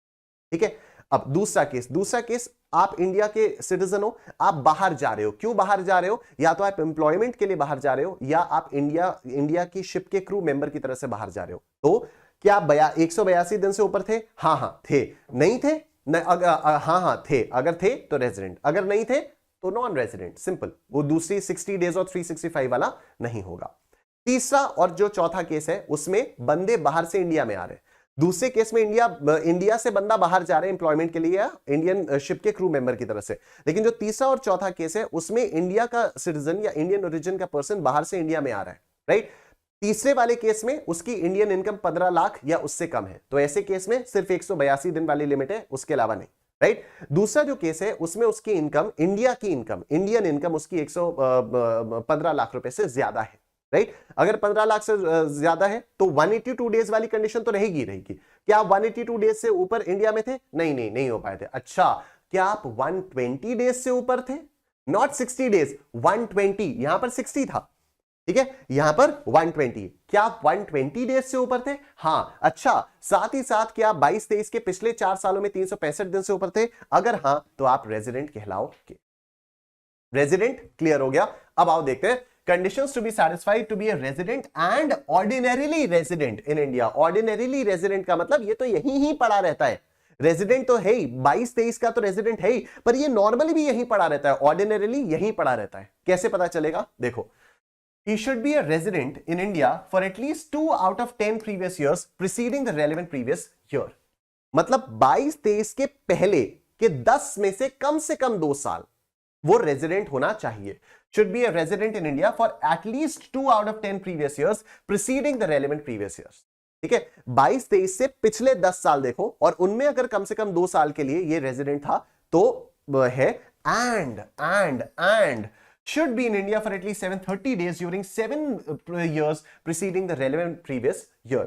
ठीक है, अब दूसरा केस, आप इंडिया के सिटीजन हो, आप बाहर जा रहे हो. क्यों बाहर जा रहे हो? या तो आप एम्प्लॉयमेंट के लिए बाहर जा रहे हो या आप इंडिया की शिप के क्रू मेंबर की तरह से बाहर जा रहे हो. तो क्या आप 182 दिन से ऊपर थे? हां थे. नहीं थे? हां थे. अगर थे तो रेजिडेंट, अगर नहीं थे तो नॉन रेजिडेंट. सिंपल. वो दूसरी 60 डेज और 365 वाला नहीं होगा. तीसरा और जो चौथा केस है उसमें बंदे बाहर से इंडिया में आ रहे हैं. दूसरे केस में इंडिया से बंदा बाहर जा रहे हैं एम्प्लॉयमेंट के लिए या इंडियन शिप के क्रू मेंबर की तरह से. लेकिन जो तीसरा और चौथा केस है उसमें इंडिया का सिटीजन या इंडियन ओरिजिन का पर्सन बाहर से इंडिया में आ रहा है. राइट, तीसरे वाले केस में उसकी इंडियन इनकम 15 लाख या उससे कम है, तो ऐसे केस में सिर्फ 182 दिन वाली लिमिट है, उसके अलावा नहीं. राइट, दूसरा जो केस है उसमें उसकी इनकम, इंडियन इनकम उसकी 115 लाख रुपए से ज्यादा है. राइट, अगर 15 लाख से ज्यादा है तो 182 डेज वाली कंडीशन तो रहेगी. क्या आप 182 डेज से ऊपर इंडिया में थे? नहीं हो पाए थे. अच्छा, क्या आप 120 डेज से ऊपर थे? Not 60 days, 120. यहां पर 60 था, ठीक है, यहां पर 120. क्या आप 120 डेज से ऊपर थे? हां. अच्छा, साथ ही साथ क्या आप 22-23 के पिछले 4 सालों में 365 दिन से ऊपर थे? अगर हां तो आप रेजिडेंट कहलाओगे. रेजिडेंट क्लियर हो गया. अब आओ देखते हैं conditions to be satisfied to be a resident and ordinarily resident in India. Ordinarily resident का मतलब ये तो यहीं ही पड़ा रहता है, रेजिडेंट तो है ही, 22-23 का तो रेजिडेंट है ही, पर ये नॉर्मली भी यहीं पड़ा रहता है, ऑर्डिनरीली यहीं पड़ा रहता है। कैसे पता चलेगा? देखो, he should be a resident in India for at least 2 out of 10 previous years preceding the relevant previous year. मतलब 22-23 के पहले के 10 में से कम 2 साल वो रेजिडेंट होना चाहिए। Should be a resident in India for at least 2 out of 10 previous years preceding the relevant previous years. ठीक है, 22-23 से पिछले 10 साल देखो, और उनमें अगर कम से कम 2 साल के लिए ये रेजिडेंट था तो है and should be in India for at least 730 days during 7 years preceding the relevant previous year.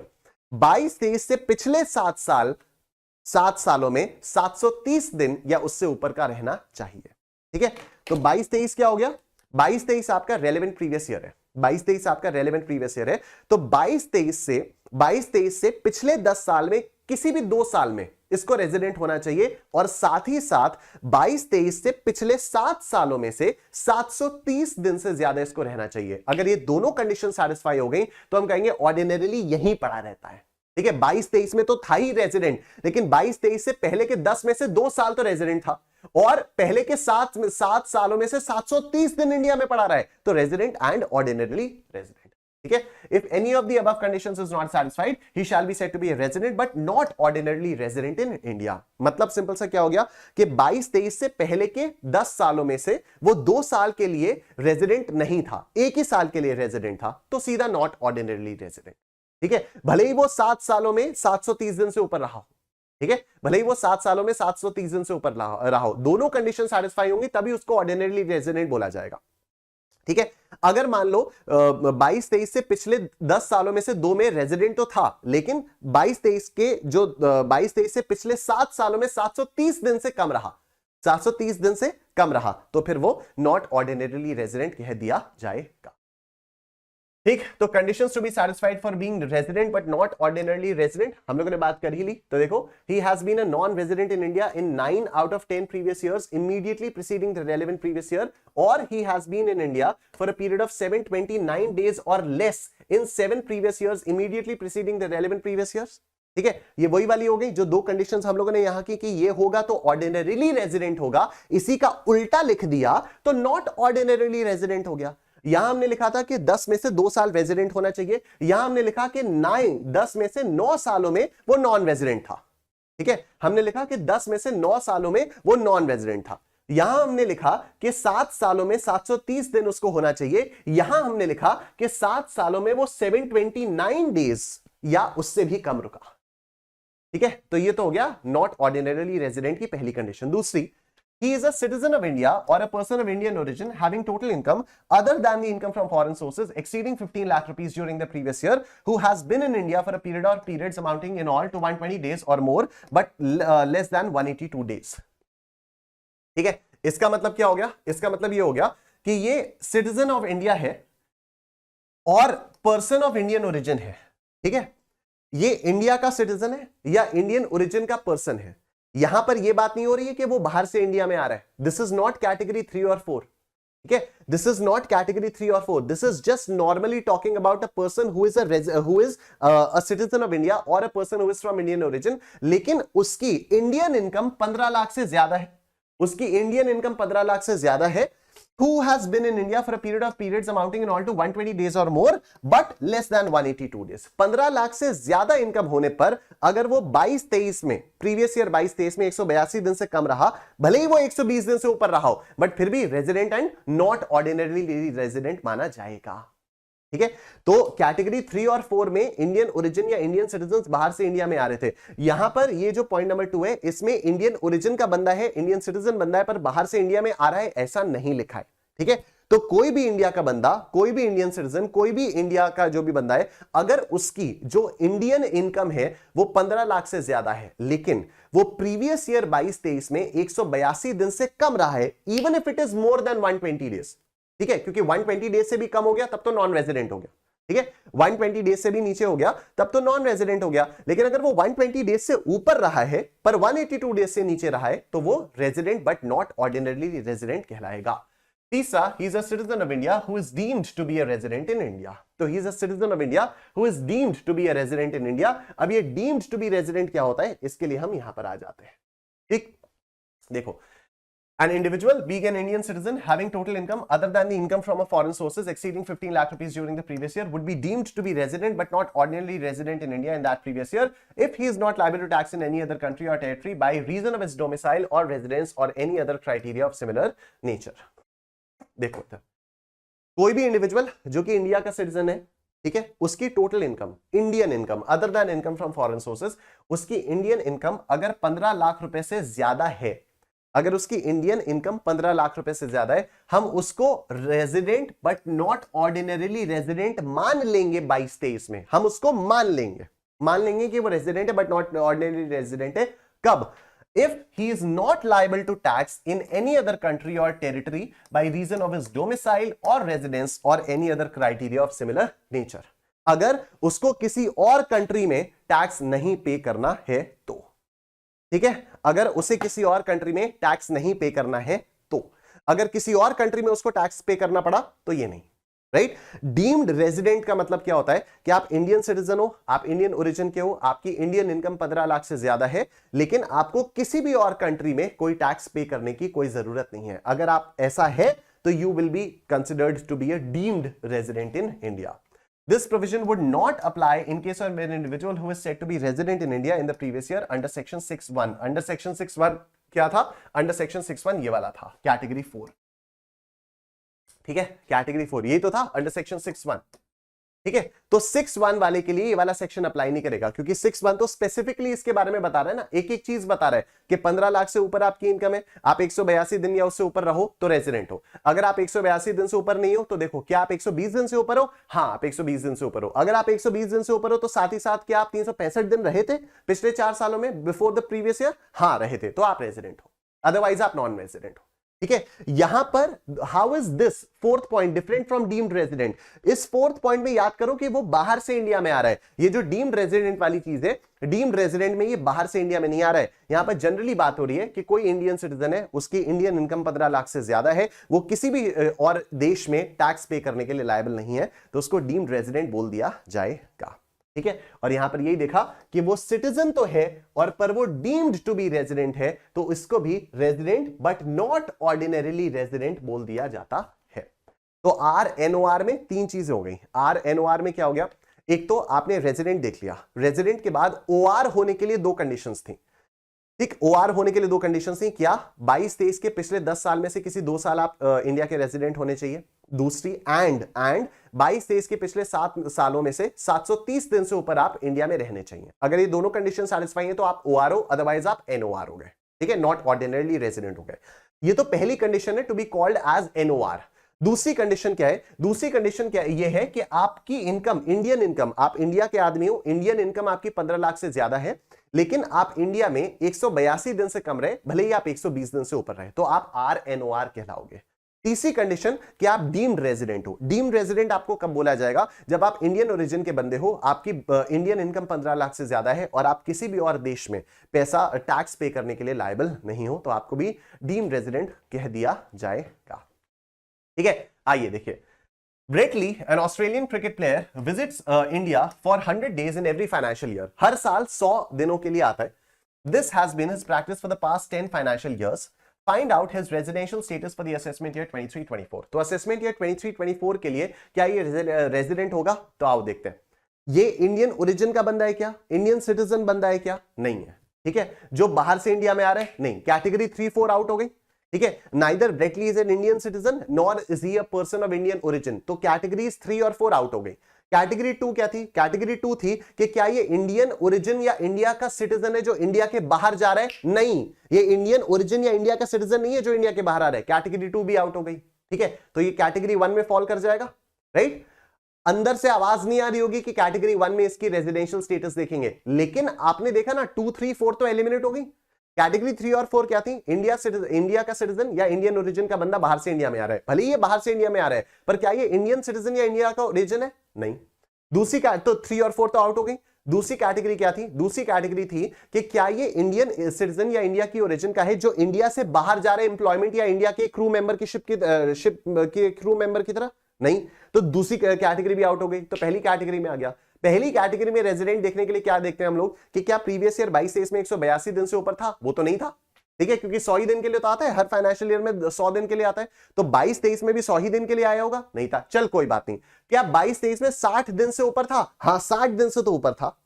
22-23 से पिछले 7 सालों में 730 दिन या उससे ऊपर का रहना चाहिए। ठीक है, तो 22-23 क्या हो गया? 22-23 आपका रेलेवेंट प्रीवियस ईयर है, 22-23 आपका रेलेवेंट प्रीवियस ईयर है, तो 22-23 से पिछले 10 साल में किसी भी 2 साल में इसको रेजिडेंट होना चाहिए, और साथ ही साथ 22-23 से पिछले 7 सालों में से 730 दिन से ज्यादा इसको रहना चाहिए। अगर ये दोनों कंडीशन सैटिस्फाई हो गई तो हम कहेंगे ऑर्डिनरीली यहीं पड़ा रहता है। ठीक है, 22-23 में तो था ही रेजिडेंट, लेकिन 22-23 से पहले के 10 में से 2 साल तो रेजिडेंट था, और पहले के 7 सालों में से 730 दिन इंडिया में पड़ा रहा है, तो रेजिडेंट एंड ऑर्डिनरीली रेजिडेंट। ठीक है, if any of the above conditions is not satisfied he shall be said to be a resident but not ordinarily resident in India. मतलब सिंपल सा क्या हो गया कि 22-23 से पहले के 10 सालों में से वो 2 साल के लिए रेजिडेंट नहीं था, एक ही साल के लिए रेजिडेंट था, तो सीधा नॉट ऑर्डिनरीली रेजिडेंट। ठीक है, भले ही वो 7 सालों में 730 दिन से ऊपर रहा हो, ठीक है, भले ही वो 7 सालों में 730 दिन से ऊपर रहा हो, दोनों कंडीशन सैटिस्फाई होंगी तभी उसको ऑर्डिनरीली रेजिडेंट बोला जाएगा। ठीक है, अगर मान लो 22-23 से पिछले 10 सालों में से 2 में रेजिडेंट तो था, लेकिन 22-23 के जो 22-23 से पिछले 7 सालों में 730 दिन से कम रहा, 730 दिन से कम रहा, तो फिर वो नॉट ऑर्डिनरीली रेजिडेंट कह दिया जाएगा। ठीक, तो conditions to be satisfied for being resident but not ordinarily resident हम लोगों ने बात कर ही ली। तो देखो, he has been a non resident in India in 9 out of 10 previous years immediately preceding the relevant previous year, or he has been in India for a period of 729 days or less in 7 previous years immediately preceding the relevant previous years। ठीक है, ये वही वाली हो गई जो 2 कंडीशंस हम लोगों ने यहां की कि ये होगा तो ऑर्डिनरीली रेजिडेंट होगा, इसी का उल्टा लिख दिया तो नॉट ऑर्डिनरीली रेजिडेंट हो गया। यहां हमने लिखा था कि 10 में से 2 साल रेजिडेंट होना चाहिए, यहां हमने लिखा कि 10 में से 9 सालों में वो नॉन रेजिडेंट था। ठीक है, हमने लिखा कि 10 में से 9 सालों में वो नॉन रेजिडेंट था। यहां हमने लिखा कि 7 सालों में 730 दिन उसको होना चाहिए, यहां हमने लिखा कि 7 सालों में वो 729 डेज या उससे भी कम रुका। ठीक है, तो ये तो हो गया नॉट ऑर्डिनरीली रेजिडेंट की पहली कंडीशन। दूसरी, he is a citizen of India or a person of Indian origin having total income other than the income from foreign sources exceeding 15 lakh rupees during the previous year, who has been in India for a period or periods amounting in all to 120 days or more but less than 182 days। ठीक है, इसका मतलब क्या हो गया? इसका मतलब ये हो गया कि ये सिटीजन ऑफ इंडिया है और पर्सन ऑफ इंडियन ओरिजिन है। ठीक है, ये इंडिया का सिटीजन है या इंडियन ओरिजिन का पर्सन है। यहां पर यह बात नहीं हो रही है कि वो बाहर से इंडिया में आ रहा है। दिस इज नॉट कैटेगरी 3 और 4। ठीक है, दिस इज नॉट कैटेगरी 3 और 4, this is just normally talking about a person who is a citizen of India or a person who is from Indian origin, लेकिन उसकी इंडियन इनकम 15 लाख से ज्यादा है, उसकी इंडियन इनकम 15 लाख से ज्यादा है, who has been in India for a period of periods amounting in all to 120 days or more but less than 182 days। 15 lakh से ज्यादा इनकम होने पर अगर वो 22-23 में, प्रीवियस ईयर 22-23 में 182 दिन से कम रहा, भले ही वो 120 दिन से ऊपर रहा हो, बट फिर भी resident and not ordinarily resident माना जाएगा। ठीक है, तो कैटेगरी 3 और 4 में इंडियन ओरिजिन या इंडियन सिटीजन्स बाहर से इंडिया में आ रहे थे। यहां पर ये जो पॉइंट नंबर 2 है, इसमें इंडियन ओरिजिन का बंदा है, इंडियन सिटीजन बंदा है, पर बाहर से इंडिया में आ रहा है ऐसा नहीं लिखा है। ठीक है, तो कोई भी इंडिया का बंदा, कोई भी इंडियन सिटीजन, कोई भी इंडिया का जो भी बंदा है, अगर उसकी जो इंडियन इनकम है वो 15 लाख से ज्यादा है, लेकिन वो प्रीवियस ईयर 22-23 में 182 दिन से कम रहा है, even if it is more than 120 days. ठीक है, क्योंकि 120 डेज से भी कम हो गया तब तो नॉन रेजिडेंट हो गया। ठीक है, 120 डेज से भी नीचे हो गया तब तो नॉन रेजिडेंट हो गया, लेकिन अगर वो 120 डेज से ऊपर रहा है पर 182 डेज से नीचे रहा है तो वो resident but not ordinarily resident कहलाएगा। तीसरा, he is a citizen of India who is deemed to be a resident in India. तो he is a citizen of India who is deemed to be a resident in India. अब ये deemed to be resident क्या होता है, इसके लिए हम यहां पर आ जाते हैं. ठीक, देखो, an individual being an Indian citizen having total income other than the income from a foreign sources exceeding 15 lakh rupees during the previous year would be deemed to be resident but not ordinarily resident in India in that previous year if he is not liable to tax in any other country or territory by reason of his domicile or residence or any other criteria of similar nature. देखो, कोई भी इंडिविजुअल जो कि इंडिया का सिटीजन है, ठीक है, उसकी total income, Indian income other than income from foreign sources, उसकी इंडियन इनकम अगर 15 लाख रुपए से ज्यादा है, अगर उसकी इंडियन इनकम 15 लाख रुपए से ज्यादा है, हम उसको resident but not ordinarily resident मान लेंगे 22-23 में. हम उसको मान लेंगे कि वो रेजिडेंट है बट नॉट ऑर्डिनरी रेजिडेंट है. कब? If he is not liable to tax in any other country or territory by reason of his domicile or residence or any other criteria of similar nature. अगर उसको किसी और कंट्री में टैक्स नहीं पे करना है तो, ठीक है, अगर उसे किसी और कंट्री में टैक्स नहीं पे करना है तो, अगर किसी और कंट्री में उसको टैक्स पे करना पड़ा तो ये नहीं, राइट. डीम्ड रेजिडेंट का मतलब क्या होता है कि आप इंडियन सिटीजन हो, आप इंडियन ओरिजिन के हो, आपकी इंडियन इनकम 15 लाख से ज्यादा है, लेकिन आपको किसी भी और कंट्री में कोई टैक्स पे करने की कोई जरूरत नहीं है. अगर आप ऐसा है तो you will be considered to be a deemed resident in India. This provision would not apply in case of an individual who is said to be resident in India in the previous year under section 6(1). Under section 6(1) क्या था? Under section 6(1) ये वाला था, कैटेगरी 4. ठीक है, कैटेगरी 4 यही तो था अंडर सेक्शन 6(1). ठीक है, तो 6(1) वाले के लिए ये वाला सेक्शन अप्लाई नहीं करेगा, क्योंकि 6(1) तो स्पेसिफिकली इसके बारे में बता रहा है ना, एक एक चीज बता रहा है कि 15 लाख से ऊपर आपकी इनकम है, आप 182 दिन या उससे ऊपर रहो तो रेजिडेंट हो. अगर आप 182 दिन से ऊपर नहीं हो तो देखो, क्या आप 120 दिन से ऊपर हो? हाँ, आप 120 दिन से ऊपर हो. अगर आप 120 दिन से ऊपर हो तो साथ ही साथ क्या आप 365 दिन रहे थे पिछले 4 सालों में बिफोर द प्रीवियस ईयर? हाँ, रहे थे, तो आप रेजिडेंट हो, अदरवाइज आप नॉन रेजिडेंट हो. ठीक है, यहां पर how is this fourth point different from deemed resident? इस फोर्थ पॉइंट में याद करो कि वो बाहर से इंडिया में आ रहा है. ये जो डीम्ड रेजिडेंट वाली चीज है, डीम्ड रेजिडेंट में ये बाहर से इंडिया में नहीं आ रहा है. यहां पर जनरली बात हो रही है कि कोई इंडियन सिटीजन है, उसकी इंडियन इनकम 15 लाख से ज्यादा है, वो किसी भी और देश में टैक्स पे करने के लिए लायबल नहीं है, तो उसको डीम्ड रेजिडेंट बोल दिया जाएगा. ठीक है, और यहां पर यही देखा कि वो सिटीजन तो है और पर वो डीम्ड टू बी रेजिडेंट है, तो इसको भी resident but not ordinarily resident बोल दिया जाता है. तो RNOR में 3 चीजें हो गई. RNOR में क्या हो गया? एक तो आपने रेजिडेंट देख लिया, रेजिडेंट के बाद OR होने के लिए 2 कंडीशंस थी. ठीक, OR होने के लिए 2 कंडीशंस थी. क्या? 22-23 के पिछले 10 साल में से किसी 2 साल आप इंडिया के रेजिडेंट होने चाहिए. दूसरी एंड 22-23 के पिछले 7 सालों में से 730 दिन से ऊपर आप इंडिया में रहने चाहिए. अगर ये दोनों कंडीशन सैटिस्फाई है तो आप OR हो, अदरवाइज आप NOR हो गए. ठीक है, नॉट ऑर्डिनरीली रेजिडेंट हो गए. ये तो पहली कंडीशन है, to be called as NOR. दूसरी कंडीशन क्या है? दूसरी कंडीशन क्या है? ये है कि आपकी इनकम, इंडियन इनकम, आप इंडिया के आदमी हो, इंडियन इनकम आपकी 15 लाख से ज्यादा है, लेकिन आप इंडिया में 182 दिन से कम रहे, भले ही आप 120 दिन से ऊपर रहे, तो आप RNOR कहलाओगे. तीसरी कंडीशन कि आप डीम्ड रेजिडेंट हो. डीम्ड रेजिडेंट आपको कब बोला जाएगा? जब आप इंडियन ओरिजिन के बंदे हो, आपकी इंडियन इनकम 15 लाख से ज्यादा है और आप किसी भी और देश में पैसा टैक्स पे करने के लिए लायबल नहीं हो, तो आपको भी डीम्ड रेजिडेंट कह दिया जाएगा. ठीक है, आइए देखिए. Brett Lee, an Australian cricket player, visits India for 100 days in every financial year. हर साल 100 दिनों के लिए आता है. This has been his practice for the past 10 financial years. Find out his residential status for the assessment year 23-24. तो assessment year 23-24 के लिए क्या ये रेजिडेंट होगा? तो आओ देखते हैं. ये इंडियन ओरिजिन का बंदा है क्या? इंडियन सिटीजन बंदा है क्या? नहीं है. ठीक है, जो बाहर से इंडिया में आ रहा है, नहीं. कैटेगरी 3-4 आउट हो गई. ठीक है, neither Brett Lee is an Indian citizen nor is he a person of Indian origin. तो कैटेगरीज 3 और 4 आउट हो गई. कैटेगरी 2 क्या थी? कैटेगरी 2 थी कि क्या ये इंडियन ओरिजिन या इंडिया का सिटीजन है जो इंडिया के बाहर जा रहा है? नहीं, ये इंडियन ओरिजिन या इंडिया का सिटीजन नहीं है जो इंडिया के बाहर आ रहा है. कैटेगरी 2 भी आउट हो गई. ठीक है, तो ये कैटेगरी 1 में फॉल कर जाएगा. राइट, अंदर से आवाज नहीं आ रही होगी कि कैटेगरी 1 में इसकी रेजिडेंशियल स्टेटस देखेंगे, लेकिन आपने देखा ना 2, 3, 4 तो एलिमिनेट हो गई. कैटेगरी 3 और 4 क्या थी? इंडिया का सिटीजन या इंडियन ओरिजिन का बंदा बाहर से इंडिया में आ रहा है. भले ये बाहर से इंडिया में आ रहा है, पर क्या ये इंडियन सिटीजन या इंडिया का ओरिजिन है? नहीं. दूसरी का तो 3 और 4 तो आउट हो गई. दूसरी कैटेगरी क्या थी? दूसरी कैटेगरी थी कि क्या ये इंडियन सिटीजन या इंडिया की ओरिजिन का है जो इंडिया से बाहर जा रहे एम्प्लॉयमेंट या इंडिया के क्रू मेंबर की शिप के क्रू मेंबर की तरह? नहीं, तो दूसरी कैटेगरी भी आउट हो गई, तो पहली कैटेगरी में आ गया। पहली कैटेगरी में रेजिडेंट देखने के लिए क्या देखते हैं हम लोग कि क्या प्रीवियस ईयर 22-23 में 182 दिन से ऊपर था? वो तो नहीं था, ठीक है, क्योंकि 100 ही दिन के लिए तो आता है, हर फाइनेंशियल ईयर में 100 दिन के लिए आता है, तो 22-23 में भी 100 ही दिन के लिए आया होगा? नहीं था। चल कोई बात नहीं। क्या 22-23 में 60 दिन से ऊपर था? हाँ, 60 दिन से तो ऊपर था,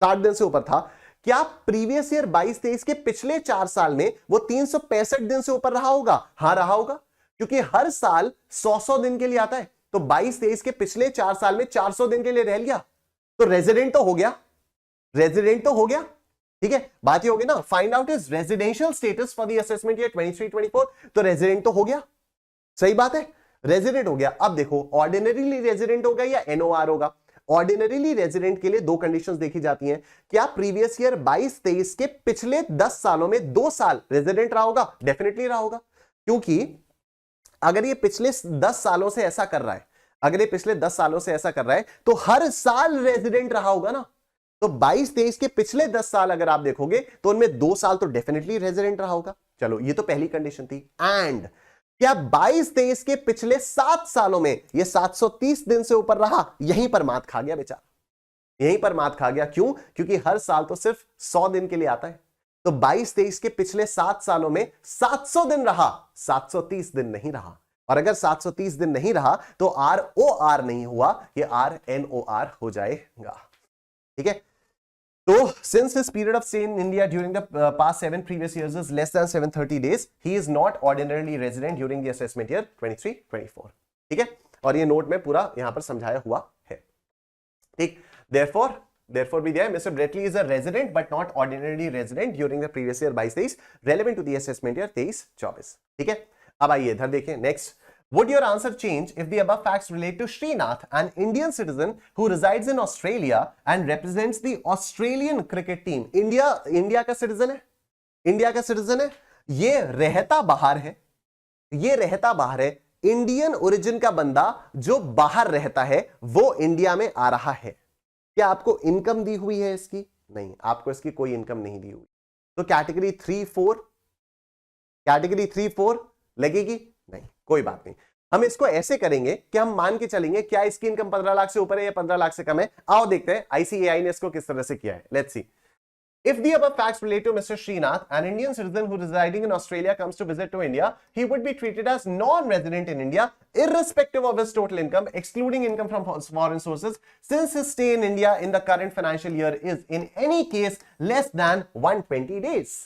60 दिन से ऊपर था। क्या प्रीवियस ईयर 22-23 के पिछले 4 साल में वो 365 दिन से ऊपर रहा होगा? हाँ, रहा होगा, क्योंकि हर साल 100 दिन के लिए आता है, तो 22-23 के पिछले 4 साल में 400 दिन के लिए रह लिया, तो रेजिडेंट तो हो गया, रेजिडेंट तो हो गया, ठीक है। बात ये होगी ना, find out is residential status for the assessment year 23-24, तो रेजिडेंट तो हो गया, सही बात है, रेजिडेंट हो गया। अब देखो ऑर्डिनरीली रेजिडेंट होगा या एनओआर होगा? ऑर्डिनरीली रेजिडेंट के लिए दो कंडीशंस देखी जाती हैं। क्या प्रीवियस ईयर 22-23 के पिछले 10 सालों में 2 साल रेजिडेंट रहा होगा? डेफिनेटली रहा होगा, क्योंकि अगर ये पिछले 10 सालों से ऐसा कर रहा है, अगर ये पिछले 10 सालों से ऐसा कर रहा है तो हर साल रेजिडेंट रहा होगा ना। तो 22-23 के पिछले 10 साल अगर आप देखोगे तो उनमें 2 साल तो डेफिनेटली रेजिडेंट रहा होगा। चलो, ये तो पहली कंडीशन थी। एंड क्या 22-23 के पिछले 7 सालों में ये 730 दिन से ऊपर रहा? यहीं पर मात खा गया बेचारा, यहीं पर मात खा गया। क्यों? क्योंकि हर साल तो सिर्फ 100 दिन के लिए आता है, तो 22-23 के पिछले 7 सालों में 700 दिन रहा, 730 दिन नहीं रहा। और अगर 730 दिन नहीं रहा तो ROR नहीं हुआ, ये RNOR हो जाएगा, ठीक है। तो since his period of stay in India during the past 7 previous years is less than 730 days, he is not ordinarily resident during the assessment year 23-24, ठीक है। और ये नोट में पूरा यहां पर समझाया हुआ है, ठीक। Therefore be there, Mr. Bradley is a resident but not ordinarily resident during the previous year 22-23, relevant to the assessment year 23-24, ठीक है। अब आइए इधर देखें next. Would your answer change if the above facts relate to Srinath, an Indian citizen who resides in Australia and represents the Australian cricket team? India का सिटीजन है, इंडिया का सिटीजन है, ये रहता बाहर है, ये रहता बाहर है। इंडियन ओरिजिन का बंदा जो बाहर रहता है वो इंडिया में आ रहा है। क्या आपको इनकम दी हुई है इसकी? नहीं, आपको इसकी कोई इनकम नहीं दी हुई, तो कैटेगरी 3-4, कैटेगरी 3-4 लगेगी? नहीं, कोई बात नहीं। हम इसको ऐसे करेंगे कि हम मान के चलेंगे क्या इसकी इनकम 15 लाख से ऊपर है या 15 लाख से कम है। आओ देखते हैं ICAI ने इसको किस तरह से किया है। Let's see. If the above facts relate to Mr. Srinath, an Indian citizen who residing in Australia comes to visit to India, he would be treated as non-resident in India, irrespective of his total income, excluding income from foreign sources, since his stay in India in the current financial year is in any case less than 120 days.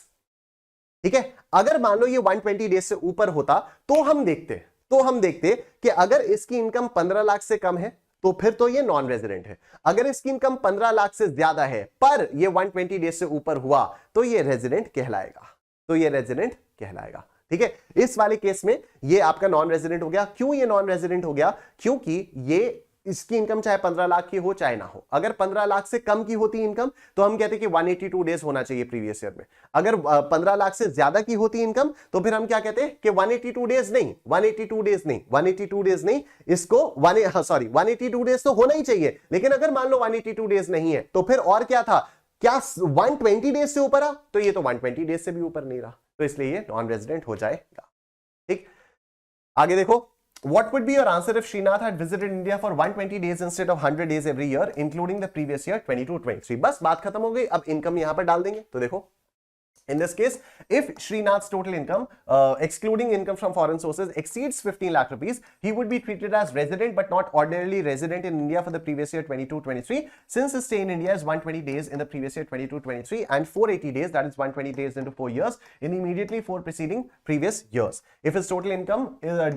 ठीक है, अगर मान लो ये 120 डेज से ऊपर होता तो हम देखते कि अगर इसकी इनकम 15 लाख से कम है तो फिर तो ये नॉन रेजिडेंट है। अगर इसकी इनकम 15 लाख से ज्यादा है पर ये 120 डेज से ऊपर हुआ तो ये रेजिडेंट कहलाएगा, तो ये रेजिडेंट कहलाएगा, ठीक है। इस वाले केस में ये आपका नॉन रेजिडेंट हो गया। क्यों ये नॉन रेजिडेंट हो गया? क्योंकि ये इसकी इनकम चाहे 15 लाख की हो चाहे ना हो, अगर 15 लाख से कम की होती इनकम तो हम कहते हैं कि 182 डेज होना चाहिए प्रीवियस ईयर में। अगर 15 लाख से ज्यादा की होती इनकम तो फिर हम क्या कहते हैं कि 182 डेज नहीं, 182 डेज नहीं, 182 डेज नहीं, इसको 182 डेज तो होना ही चाहिए। लेकिन अगर मान लो 182 डेज नहीं है तो फिर और क्या था? क्या 120 डेज से ऊपर आ? तो ये तो 120 डेज से भी ऊपर नहीं रहा, तो इसलिए ये नॉन रेजिडेंट हो जाएगा, ठीक। आगे देखो, what would be your answer if Srinath had visited India for 120 days instead of 100 days every year, including the previous year 22-23? बस बात खत्म हो गई। अब इनकम यहां पर डाल देंगे। तो देखो, in this case, if Srinath's total income, excluding income from foreign sources, exceeds 15 lakh rupees, he would be treated as resident but not ordinarily resident in India for the previous year 22-23. Since his stay in India is 120 days in the previous year 22-23 and 480 days, that is 120 days into 4 years, in immediately 4 preceding previous years. If his total income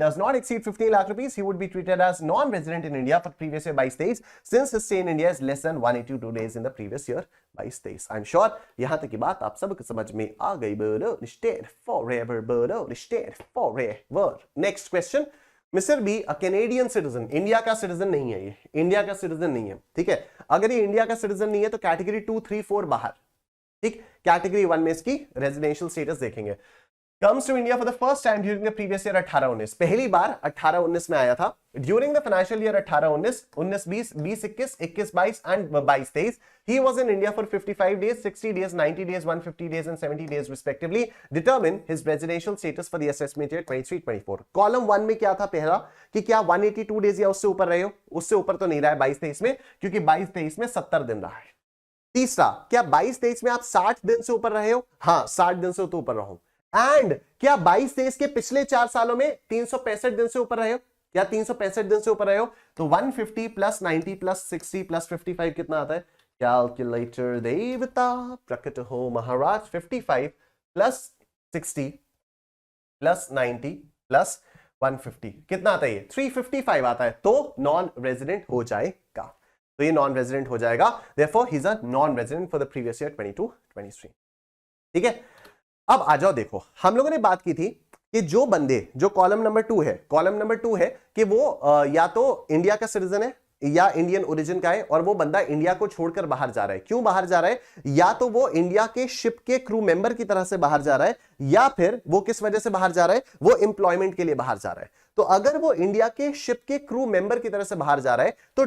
does not exceed 15 lakh rupees, he would be treated as non-resident in India for previous year 22-23, since his stay in India is less than 182 days in the previous year 22-23. I'm sure यहां तक की बात आप सबको समझ में आ गई। Borrow stayed forever, borrow stayed forever. Next question, mister B a Canadian citizen, India का सिटीजन नहीं है, ये इंडिया का सिटीजन नहीं है, ठीक है। अगर ये इंडिया का सिटीजन नहीं है तो कैटेगरी 2, 3, 4 बाहर, ठीक। कैटेगरी 1 में इसकी रेजिडेंशियल स्टेटस देखेंगे। comes to India for the first time during the previous year 18-19, पहली बार 18-19 में आया था. During the financial year 18-19, 19-20, 20-21, 21-22 and 22-23, he was in India for 55 days, 60 days, 90 days, 150 days and 70 days respectively. Determine his residential status for the assessment year 23-24. Column 1 में क्या था पहला कि क्या 182 डेज या उससे ऊपर रहे हो? उससे ऊपर तो नहीं रहा है 22-23 में, क्योंकि 22-23 में 70 दिन रहा है. तीसरा, क्या 22-23 में आप 60 दिन से ऊपर रहे हो? हाँ, 60 दिन से तो ऊपर रहो. एंड क्या 22-23 के पिछले 4 सालों में 365 दिन से ऊपर रहे हो? क्या 365 दिन से ऊपर रहे हो? तो 150 प्लस 90 प्लस 60 प्लस 55 कितना आता है? कैलकुलेटर देवता प्रकट हो महाराज. 55 प्लस 60 प्लस 90 प्लस 150 कितना आता है? ये 355 आता है. तो नॉन रेजिडेंट हो जाएगा. तो ये नॉन रेजिडेंट हो जाएगा. Therefore he is a non resident for the previous year 22-23. ठीक है. अब आ जाओ, देखो हम लोगों ने बात की थी कि जो बंदे, जो कॉलम नंबर 2 है, कॉलम नंबर 2 है कि वो या तो इंडिया का सिटीजन है या इंडियन ओरिजिन का है और वो बंदा इंडिया को छोड़कर बाहर जा रहा है. क्यों बाहर जा रहा है? या तो वो इंडिया के शिप के क्रू मेंबर की तरह से बाहर जा रहा है, या फिर वो किस वजह से बाहर जा रहा है? वो एम्प्लॉयमेंट के लिए बाहर जा रहा है. तो अगर वो इंडिया के शिप के क्रू मेंबर की तरह से बाहर जा रहा है तो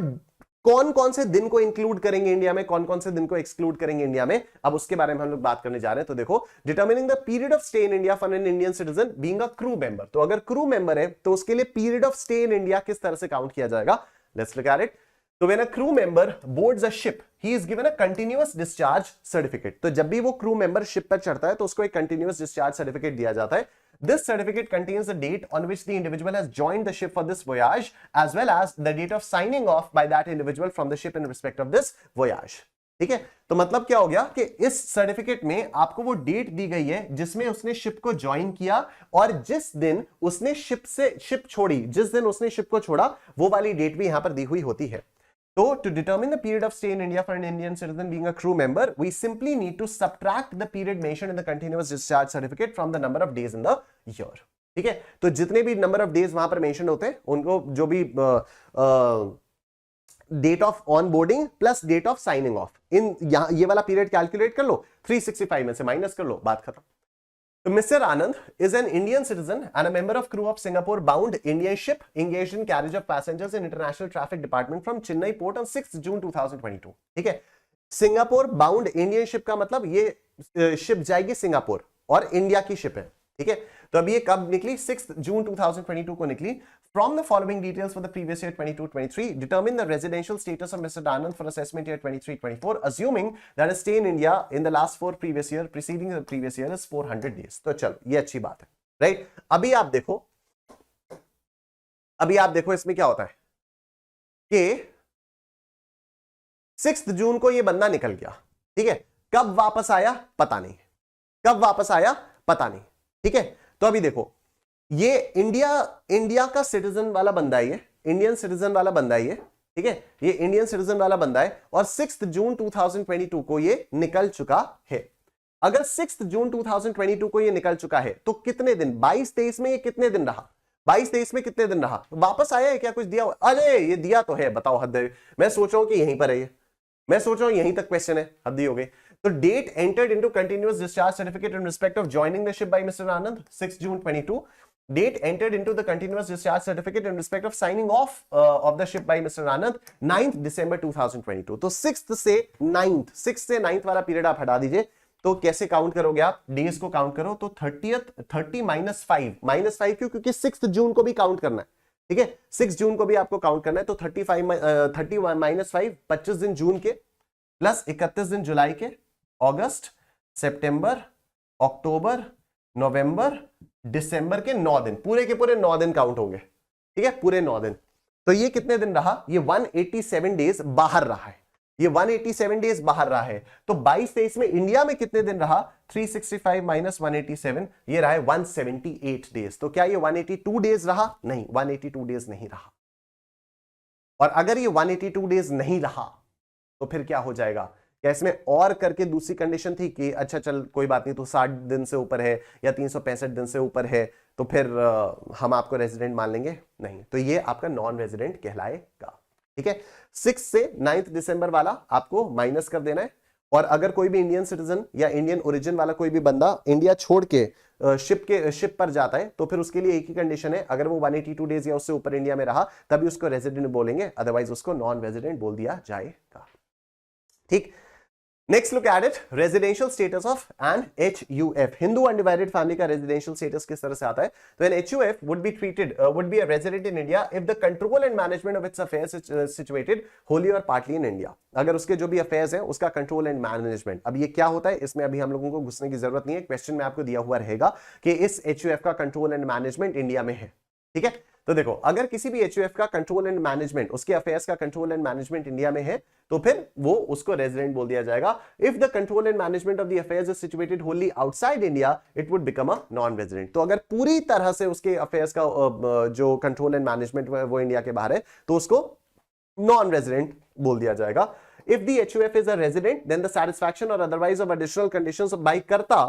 कौन कौन से दिन को इंक्लूड करेंगे इंडिया में, कौन कौन से दिन को एक्सक्लूड करेंगे इंडिया में? अब उसके बारे में हम लोग बात करने जा रहे हैं. तो देखो, determining the period of stay in India for an Indian citizen being a crew member. तो अगर क्रू मेंबर है तो उसके लिए period of stay in India किस तरह से काउंट किया जाएगा? Let's look at it. तो when a crew member boards a ship, he is given a continuous discharge certificate. तो जब भी वो क्रू मेंबर शिप पर चढ़ता है तो उसको एक कंटीन्यूअस डिस्चार्ज सर्टिफिकेट दिया जाता है. This certificate contains the date on which the individual has joined the ship for this voyage, as well as the date of signing off by that individual from the ship in respect of this voyage. ठीक है. तो मतलब क्या हो गया कि इस सर्टिफिकेट में आपको वो डेट दी गई है जिसमें उसने शिप को ज्वाइन किया, और जिस दिन उसने शिप छोड़ी, जिस दिन उसने शिप को छोड़ा, वो वाली डेट भी यहां पर दी हुई होती है. So, to determine the period of stay in India for an Indian citizen being a crew member, we simply need to subtract the period mentioned in the continuous discharge certificate from the number of days in the year. ठीक है. तो जितने भी नंबर ऑफ डेज वहां पर मेंशन होते हैं, उनको जो भी date of on boarding plus date of signing off, इन ये वाला पीरियड कैलकुलेट कर लो, 365 में से माइनस कर लो, बात खत्म. So Mr. Anand is an Indian citizen and a member of crew of Singapore-bound Indian ship engaged in carriage of passengers in International Traffic Department from Chennai port on 6th June 2022. ठीक है. सिंगापुर बाउंड इंडियन शिप का मतलब ये शिप जाएगी सिंगापुर और इंडिया की शिप है. ठीक है. तो अब ये कब निकली? 6 जून 2022 को निकली. From the following details for the previous year 22-23, determine the residential status of Mr. Anand for assessment year 23-24, assuming that his stay in India in the last 4 previous year preceding the previous year is 400 days. तो चलो, ये अच्छी बात है, राइट? अभी आप देखो इसमें क्या होता है कि 6 जून को ये बंदा निकल गया. ठीक है. कब वापस आया पता नहीं, कब वापस आया पता नहीं. ठीक है. तो अभी देखो, ये इंडिया का सिटीजन वाला बंदा है, ये इंडियन सिटीजन वाला बंदा है ये. ठीक है. ये इंडियन सिटीजन वाला बंदा है और 6 जून 2022 को ये निकल चुका है. अगर 6 जून 2022 को ये निकल चुका है तो कितने दिन? 22-23 में ये कितने दिन रहा? 22-23 में कितने दिन रहा? वापस आया है क्या? कुछ दिया? अरे ये दिया तो है, बताओ. हद है. मैं सोच रहा हूं कि यहीं पर है ये, मैं सोच रहा हूं यहीं तक क्वेश्चन है. हद हो गई. तो date entered into continuous discharge certificate in respect of joining the ship by mister Anand 6 June 22. Date entered into the continuous discharge certificate in respect of signing off of the ship by Mr. Anand 9th December 2022. तो 6th से 9th वाला पीरियड आप हटा दीजिए. तो कैसे काउंट करोगे आप? डेज को काउंट करो. तो 30 माइनस 5 क्यों? क्योंकि 6 जून को भी काउंट करना है. ठीक है. 6 जून को भी आपको काउंट करना है. तो 30 माइनस 5, 25 दिन जून के प्लस 31 दिन जुलाई के, अगस्त, सितंबर, अक्टूबर, नवंबर, दिसंबर के 9 दिन, पूरे के पूरे 9 दिन काउंट होंगे. ठीक है. पूरे 9 दिन. तो ये कितने दिन रहा? ये 187 डेज बाहर रहा है. ये 187 डेज बाहर रहा है. तो 22-23 में इंडिया में कितने दिन रहा? 365 माइनस 187, ये रहा है 178 डेज. तो क्या ये 182 डेज रहा? नहीं, 182 डेज नहीं रहा. और अगर ये 182 डेज नहीं रहा तो फिर क्या हो जाएगा? क्या इसमें और करके दूसरी कंडीशन थी कि अच्छा चल कोई बात नहीं, तो 60 दिन से ऊपर है या 365 दिन से ऊपर है तो फिर हम आपको रेजिडेंट मान लेंगे? नहीं. तो ये आपका नॉन रेजिडेंट कहलाएगा. ठीक है. 6 से 9 दिसंबर वाला आपको माइनस कर देना है और अगर कोई भी इंडियन सिटीजन या इंडियन ओरिजिन वाला कोई भी बंदा इंडिया छोड़ के शिप पर जाता है तो फिर उसके लिए एक ही कंडीशन है, अगर वो 182 डेज या उससे ऊपर इंडिया में रहा तभी उसको रेजिडेंट बोलेंगे, अदरवाइज उसको नॉन रेजिडेंट बोल दिया जाएगा। ठीक, next look at it, residential status of an HUF, Hindu undivided family का रेजिडेंशियल स्टेटस किस तरह से आता है? तो an HUF would be treated would be a resident in India if the control and management of its affairs is situated wholly or partly in India. अगर उसके जो भी अफेयर्स है उसका कंट्रोल एंड मैनेजमेंट, अब ये क्या होता है इसमें अभी हम लोगों को घुसने की जरूरत नहीं है, क्वेश्चन में आपको दिया हुआ रहेगा कि इस HUF का कंट्रोल एंड मैनेजमेंट इंडिया में है। ठीक है, तो देखो अगर किसी भी HUF का कंट्रोल एंड मैनेजमेंट, उसके अफेयर्स का कंट्रोल एंड मैनेजमेंट इंडिया में है तो फिर वो उसको रेजिडेंट बोल दिया जाएगा। If the control and management of the affairs is situated Holi outside India it would become a non resident. तो अगर पूरी तरह से उसके अफेयर्स का जो कंट्रोल एंड मैनेजमेंट वो इंडिया के बाहर है तो उसको नॉन रेजिडेंट बोल दिया जाएगा। If the HUF is a resident, then the satisfaction or otherwise of additional conditions by Karta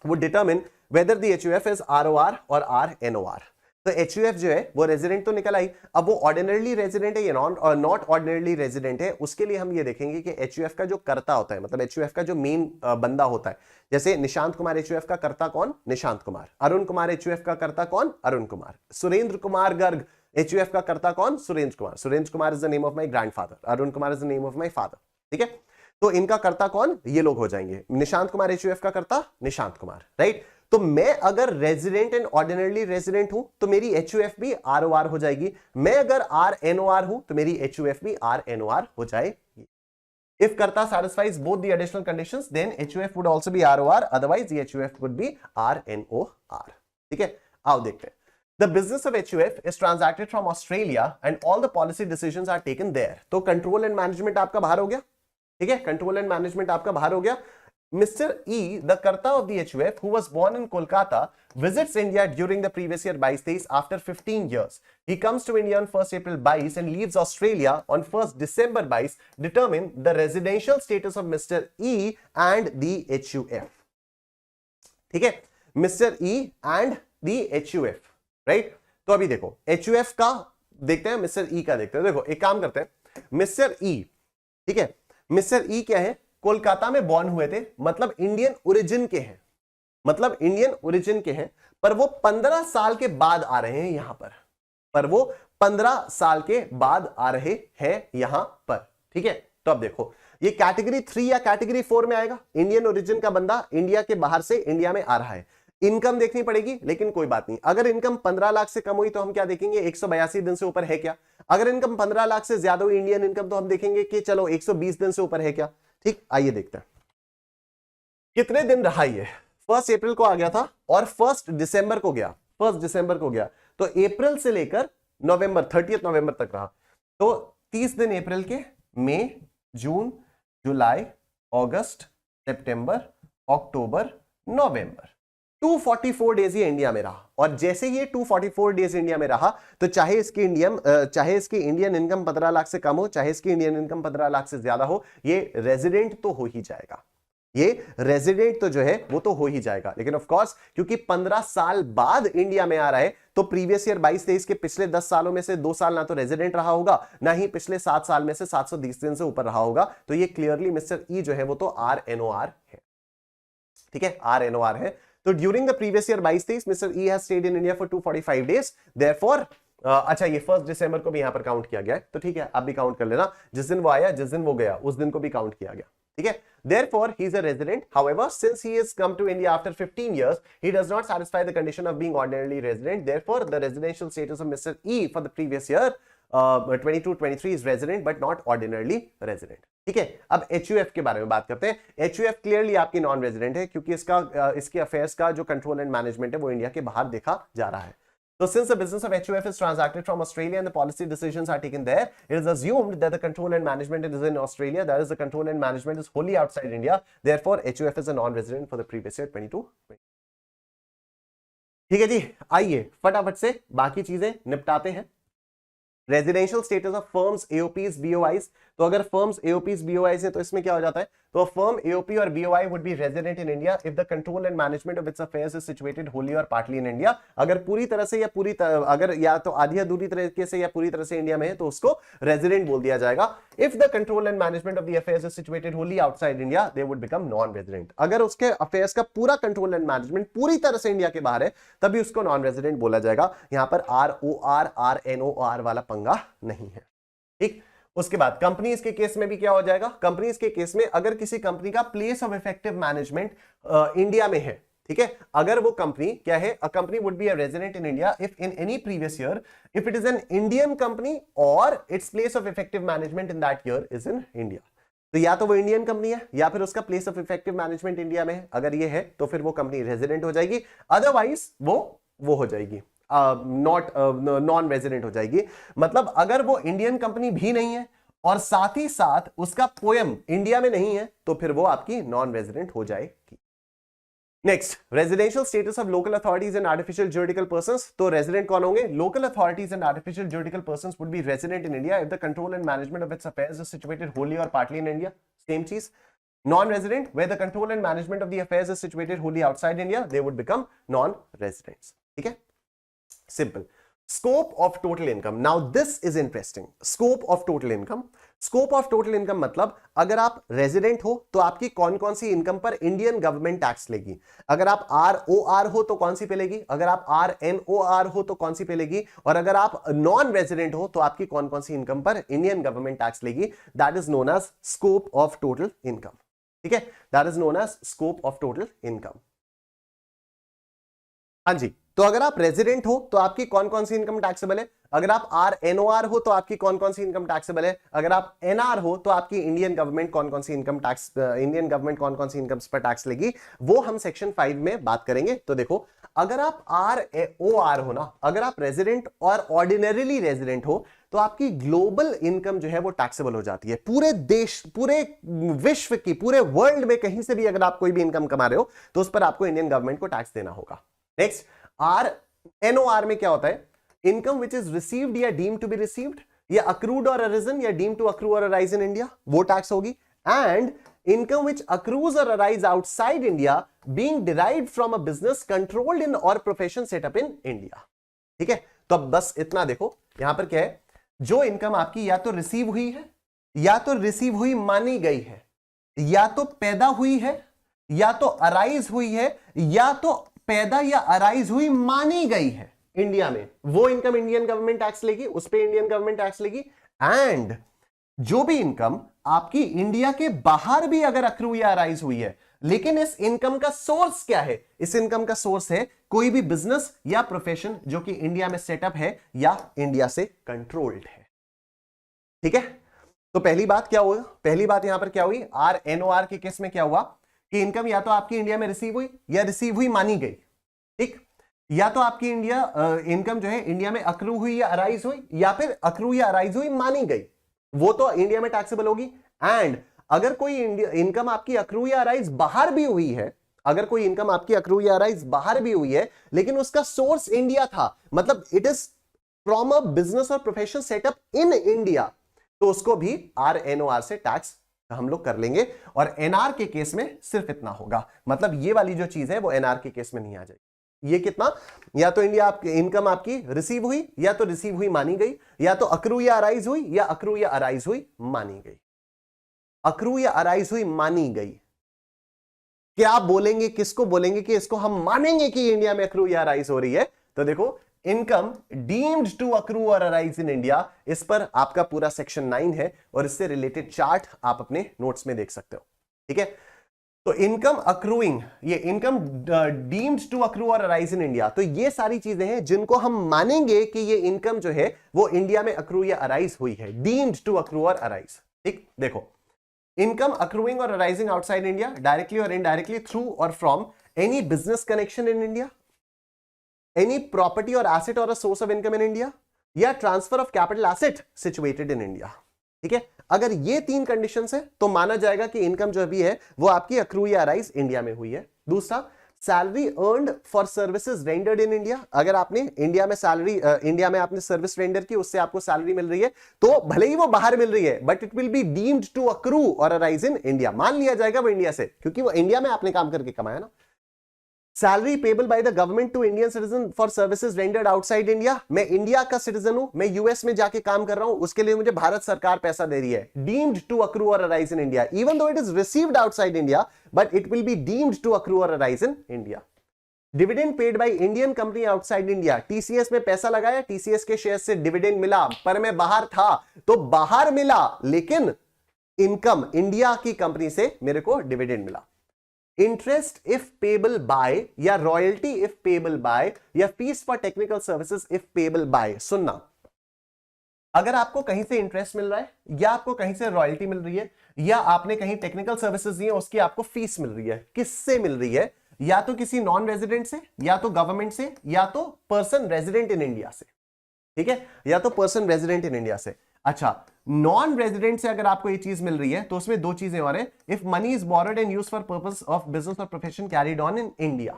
would determine whether the HUF is ROR or RNOR. तो HUF जो है वो रेजिडेंट तो निकल आई, अब वो ऑर्डिनरली रेजिडेंट है या नॉट ऑर्डिनरली रेजिडेंट है, उसके लिए हम ये देखेंगे कि HUF का जो कर्ता होता है, मतलब HUF का जो मेन बंदा होता है, जैसे निशांत कुमार HUF का कर्ता कौन? निशांत कुमार। अरुण कुमार HUF का कर्ता कौन? अरुण कुमार। सुरेंद्र कुमार गर्ग HUF का कर्ता कौन? Surendra Kumar. Surendra Kumar is the name of my grandfather, Arun Kumar is the name of my father. ठीक है, तो इनका कर्ता कौन? ये लोग हो जाएंगे। निशांत कुमार HUF का कर्ता निशांत कुमार, राइट। तो मैं अगर रेजिडेंट एंड ऑर्डिनरली रेजिडेंट हूं तो मेरी HUF भी ROR हो जाएगी, मैं अगर RNOR हूं तो मेरी HUF भी RNOR हो जाएगी। If Karta satisfies both the additional conditions, then HUF would also be ROR, otherwise the HUF would be RNOR. ठीक है, आओ देखते हैं। The business of HUF is transacted from Australia and all the policy decisions are taken there. तो कंट्रोल एंड मैनेजमेंट आपका बाहर हो गया। ठीक है, कंट्रोल एंड मैनेजमेंट आपका बाहर हो गया। Mr. E, the Karta of the HUF, who was born in Kolkata, visits India during the previous year 22 after 15 years. He comes to India on 1st April 22 and leaves Australia on 1st December 22. Determine the residential status of Mr. E and the HUF. ठीक है, Mr. E and the HUF, right. तो अभी देखो HUF का देखते हैं, Mr. E का देखते हैं। देखो एक काम करते हैं, Mr. E, ठीक है, Mr. E क्या है? कोलकाता में बॉर्न हुए थे, मतलब इंडियन ओरिजिन के हैं, मतलब इंडियन ओरिजिन के हैं, पर वो 15 साल के बाद आ रहे हैं यहां पर वो 15 साल के बाद आ रहे हैं यहां पर। ठीक है, तो अब देखो ये कैटेगरी 3 या कैटेगरी 4 में आएगा। इंडियन ओरिजिन का बंदा इंडिया के बाहर से इंडिया में आ रहा है, इनकम देखनी पड़ेगी, लेकिन कोई बात नहीं, अगर इनकम 15 लाख से कम हुई तो हम क्या देखेंगे? 182 दिन से ऊपर है क्या। अगर इनकम 15 लाख से ज्यादा हुई इंडियन इनकम तो हम देखेंगे कि चलो 120 दिन से ऊपर है क्या। ठीक, आइए देखते हैं कितने दिन रहा ये। 1 अप्रैल को आ गया था और 1 दिसंबर को गया, 1 दिसंबर को गया, तो अप्रैल से लेकर नवंबर 30 नवंबर तक रहा। तो 30 दिन अप्रैल के, मई, जून, जुलाई, अगस्त, सितंबर, अक्टूबर, नवंबर, 244 डेज ये इंडिया में रहा। और जैसे ये 244 डेज इंडिया में रहा तो चाहे इसकी इंडियन इनकम 15 लाख से कम हो, चाहे इसकी इंडियन इनकम 15 लाख से ज्यादा हो, ये रेजिडेंट तो हो ही जाएगा, ये रेजिडेंट तो जो है वो तो हो ही जाएगा। लेकिन ऑफ कोर्स क्योंकि 15 साल बाद इंडिया में आ रहा है तो प्रीवियस ईयर 22-23 के पिछले 10 सालों में से 2 साल ना तो रेजिडेंट रहा होगा, ना ही पिछले 7 साल में से 720 दिन से ऊपर रहा होगा। तो ये क्लियरली मिस्टर ई जो है वो तो RNOR है। ठीक है, RNOR है। तो during the previous year 22-23 mister E has stayed in India for 245 days, therefore अच्छा ये 1 दिसंबर को भी यहां पर काउंट किया गया है, तो ठीक है आप भी काउंट कर लेना, जिस दिन वो आया जिस दिन वो गया उस दिन को भी काउंट किया गया। ठीक है, therefore he is a resident. However, since he has come to India after 15 years, he does not satisfy the condition of being ordinarily resident. Therefore, the residential status of Mr. E for the previous year 22-23 is resident but not ordinarily resident. ठीक है, अब HUF के बारे में बात करते हैं। HUF क्लियरली आपकी नॉन रेजिडेंट है क्योंकि इसके अफेयर्स का जो कंट्रोल एंड मैनेजमेंट है वो इंडिया के बाहर देखा जा रहा है। So since the business of HUF is transacted from Australia and the policy decisions are taken there, it is assumed that the control and management is in Australia. That is, the control and management is wholly outside India. Therefore, HUF is a non-resident for the previous year 22. ठीक है जी, आइए फटाफट से बाकी चीजें निपटाते हैं। Residential status of firms, AOPs, BOIs, तो अगर फर्म्स एओपीज बीओआईज हैं तो इसमें क्या हो जाता है, तो फर्म एओपी और BOI would be resident in India if the control and management of its affairs is situated wholly or partly in India. अगर पूरी तरह से या अगर या तो आधी अधूरी तरीके से या पूरी तरह से इंडिया में है तो उसको रेजिडेंट बोल दिया जाएगा। If the control and management of the affairs is situated Holi outside India they would become non resident. अगर उसके अफेयर्स का पूरा कंट्रोल एंड मैनेजमेंट पूरी तरह से इंडिया के बाहर है तभी उसको नॉन रेजिडेंट बोला जाएगा। यहां पर ROR वाला पंगा नहीं है, ठीक। उसके बाद कंपनीज के केस में भी क्या हो जाएगा, कंपनीज के केस में अगर किसी कंपनी का place of effective management India में है, ठीक है, अगर वो कंपनी क्या है, a company would be a resident in India if in any previous year if it is an Indian company or its place of effective management in that year is in India. तो या तो वो इंडियन कंपनी है या फिर उसका place of effective management India में है, अगर ये है तो फिर वो कंपनी रेजिडेंट हो जाएगी, अदरवाइज वो हो जाएगी नॉन रेजिडेंट हो जाएगी। मतलब अगर वो इंडियन कंपनी भी नहीं है और साथ ही साथ उसका पोयम इंडिया में नहीं है तो फिर वो आपकी नॉन रेजिडेंट हो जाएगी। Next, residential status of local authorities and artificial juridical persons. तो रेजिडेंट कौन होंगे, local authorities and artificial juridical persons would be resident in India if the control and management of its affairs is situated wholly or partly in India. Same चीज, non-resident where the control and management of the affairs is situated wholly outside India they would become non-residents, ठीक है, simple। scope of total income, now this is interesting। scope of total income, scope of total income मतलब अगर आप रेजिडेंट हो तो आपकी कौन कौन सी इनकम पर इंडियन गवर्नमेंट टैक्स लेगी, अगर आप ROR हो तो कौन सी पे लेगी, अगर आप RNOR हो तो कौन सी पे लेगी, और अगर आप नॉन रेजिडेंट हो तो आपकी कौन कौन सी इनकम पर इंडियन गवर्नमेंट टैक्स लेगी। That is known as scope of total income, ठीक है, that is known as scope of total income. हाँ जी, तो अगर आप रेजिडेंट हो तो आपकी कौन कौन सी इनकम टैक्सेबल है, अगर आप RNOR हो तो आपकी कौन कौन सी इनकम टैक्सेबल है, अगर आप NR हो तो आपकी इंडियन गवर्नमेंट कौन कौन सी इनकम पर टैक्स लेगी, वो हम सेक्शन 5 में बात करेंगे। तो देखो, अगर आप ROR हो ना, अगर आप रेजिडेंट और ऑर्डिनरीली रेजिडेंट हो तो आपकी ग्लोबल इनकम जो है वो टैक्सेबल हो जाती है। पूरे देश, पूरे विश्व की, पूरे वर्ल्ड में कहीं से भी अगर आप कोई भी इनकम कमा रहे हो तो उस पर आपको इंडियन गवर्नमेंट को टैक्स देना होगा। नेक्स्ट, RNOR में क्या होता है, इनकम विच इज रिसीव्ड या डीम्ड टू बी रिसीव्ड या अक्रूड और अरिजन या deemed to accrue or arise in India, वो टैक्स होगी। And income which accrues or arise outside India being derived from a business controlled in or profession setup in India, ठीक है। तो अब बस इतना देखो, यहां पर क्या है, जो इनकम आपकी या तो रिसीव हुई है, या तो रिसीव हुई मानी गई है, या तो पैदा हुई है, या तो अराइज हुई है, या तो पैदा या अराइज हुई मानी गई है इंडिया में, वो इनकम इंडियन गवर्नमेंट टैक्स लेगी, उस पे इंडियन गवर्नमेंट टैक्स लेगी। एंड जो भी इनकम आपकी इंडिया के बाहर भी अगर अक्रू या अराइज हुई है, लेकिन इस इनकम का सोर्स क्या है, इस इनकम का सोर्स है कोई भी बिजनेस या प्रोफेशन जो कि इंडिया में सेटअप है या इंडिया से कंट्रोल्ड है, ठीक है। तो पहली बात क्या हुआ, पहली बात यहां पर क्या हुई, RNOR के केस में क्या हुआ कि इनकम या तो आपकी इंडिया में रिसीव हुई या रिसीव हुई मानी गई, ठीक, या तो आपकी इनकम जो है इंडिया में अक्रू हुई या अराइज हुई, या फिर अक्रू या अराइज हुई मानी गई, वो तो इंडिया में टैक्सेबल होगी। एंड अगर कोई इनकम आपकी अक्रू या अराइज बाहर भी हुई है, अगर कोई इनकम आपकी अक्रू या अराइज बाहर भी हुई है लेकिन उसका सोर्स इंडिया था, मतलब it is from a business or profession setup in India, तो उसको भी RNOR से टैक्स हम लोग कर लेंगे। और NR के केस में सिर्फ इतना होगा, मतलब ये वाली जो चीज है वो NR के केस में नहीं आ जाएगी। ये कितना, या तो इंडिया आपकी इनकम आपकी रिसीव हुई, या तो रिसीव हुई मानी गई, या तो अक्रू या अराइज हुई, या अक्रू या अराइज हुई मानी गई। अक्रू या अराइज हुई मानी गई, क्या बोलेंगे, किसको बोलेंगे कि इसको हम मानेंगे कि इंडिया में अक्रू या अराइज हो रही है। तो देखो, income deemed to accrue or arise in India, इस पर आपका पूरा सेक्शन 9 है और इससे रिलेटेड चार्ट आप अपने नोट्स में देख सकते हो, ठीक है। तो इनकम अक्रूइंग, ये income deemed to accrue or arise in India, तो ये सारी चीजें हैं जिनको हम मानेंगे कि ये इनकम जो है वो इंडिया में अक्रू या अराइज हुई है, deemed to accrue or arise, ठीक। देखो, इनकम अक्रूइंग और अराइजिंग आउटसाइड इंडिया डायरेक्टली और इनडायरेक्टली थ्रू और from any business connection in India, any property or asset or a source of income in India, या transfer of capital asset situated in India, ठीक है। अगर ये 3 कंडीशंस है तो माना जाएगा कि इनकम जो भी है वो आपकी अक्रू या अराइज इंडिया में हुई है। दूसरा, salary earned for services rendered in India, अगर आपने इंडिया में सैलरी इंडिया में आपने सर्विस रेंडर की, उससे आपको सैलरी मिल रही है, तो भले ही वो बाहर मिल रही है but it will be deemed to accrue or arise in India, मान लिया जाएगा वो इंडिया से, क्योंकि वो इंडिया में आपने काम करके कमाया ना। Salary payable by the government to Indian citizen for services rendered outside India, मैं इंडिया का सिटीजन हूं, मैं यूएस में जाके काम कर रहा हूं, उसके लिए मुझे भारत सरकार पैसा दे रही है, deemed to accrue or arise in India, even though it is received outside India but it will be deemed to accrue or arise in India. Dividend paid by Indian company outside India, TCS में पैसा लगाया, टीसीएस के शेयर से डिविडेंड मिला, पर मैं बाहर था तो बाहर मिला, लेकिन इनकम इंडिया की कंपनी से मेरे को डिविडेंड मिला। इंटरेस्ट इफ पेबल बाय, या रॉयल्टी इफ पेबल बाय, या fees for technical services if payable by. सुनना, अगर आपको कहीं से इंटरेस्ट मिल रहा है, या आपको कहीं से रॉयल्टी मिल रही है, या आपने कहीं टेक्निकल सर्विसेज दी है, उसकी आपको फीस मिल रही है, किससे मिल रही है? या तो किसी नॉन रेजिडेंट से, या तो गवर्नमेंट से, या तो पर्सन रेजिडेंट इन इंडिया से, ठीक है, या तो पर्सन रेजिडेंट इन इंडिया से। अच्छा, नॉन रेजिडेंट से अगर आपको ये चीज मिल रही है तो उसमें दो चीजें और है, if money is borrowed and used for purpose of business or profession carried on in India,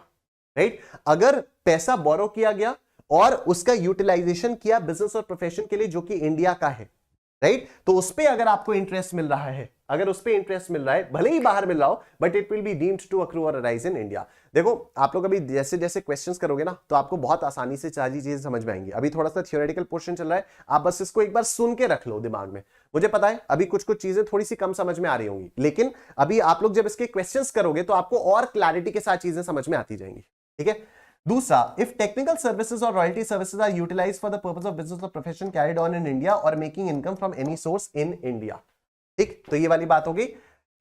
right, अगर पैसा बोरो किया गया और उसका यूटिलाइजेशन किया बिजनेस और प्रोफेशन के लिए जो कि इंडिया का है, राइट, तो उस पे अगर आपको इंटरेस्ट मिल रहा है, अगर उस पे इंटरेस्ट मिल रहा है, भले ही बाहर मिल रहा हो, but it will be deemed to accrue or arise in India. देखो, आप लोग अभी जैसे जैसे क्वेश्चंस करोगे ना, तो आपको बहुत आसानी से सारी चीजें समझ में आएंगी। अभी थोड़ा सा थियोरेटिकल पोर्शन चल रहा है, आप बस इसको एक बार सुन के रख लो दिमाग में। मुझे पता है अभी कुछ कुछ चीजें थोड़ी सी कम समझ में आ रही होंगी, लेकिन अभी आप लोग जब इसके क्वेश्चंस करोगे तो आपको और क्लैरिटी के साथ चीजें समझ में आती जाएंगी, ठीक है। दूसरा, if technical services or royalty services are utilized for the purpose of business or profession carried on in India or making income from any source in India, ठीक, तो ये वाली बात हो गई।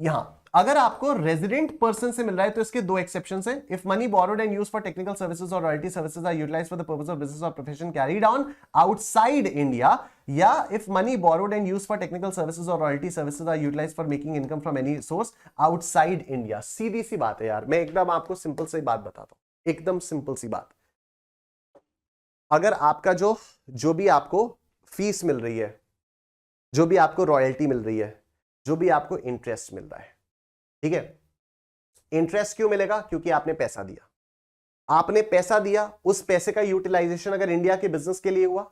यहां अगर आपको रेजिडेंट पर्सन से मिल रहा है तो इसके दो एक्सेप्शंस हैं, if money borrowed and used for technical services or royalty services are utilized for the purpose of business or profession carried on outside India, या if money borrowed and used for technical services or royalty services are utilized for making income from any source outside India. सीधी सी बात है यार, मैं एकदम आपको सिंपल सी बात बताता हूं, एकदम सिंपल सी बात। अगर आपका जो भी आपको फीस मिल रही है, जो भी आपको रॉयल्टी मिल रही है, जो भी आपको इंटरेस्ट मिल रहा है, ठीक है, इंटरेस्ट क्यों मिलेगा? क्योंकि आपने पैसा दिया, आपने पैसा दिया, उस पैसे का यूटिलाइजेशन अगर इंडिया के बिजनेस के लिए हुआ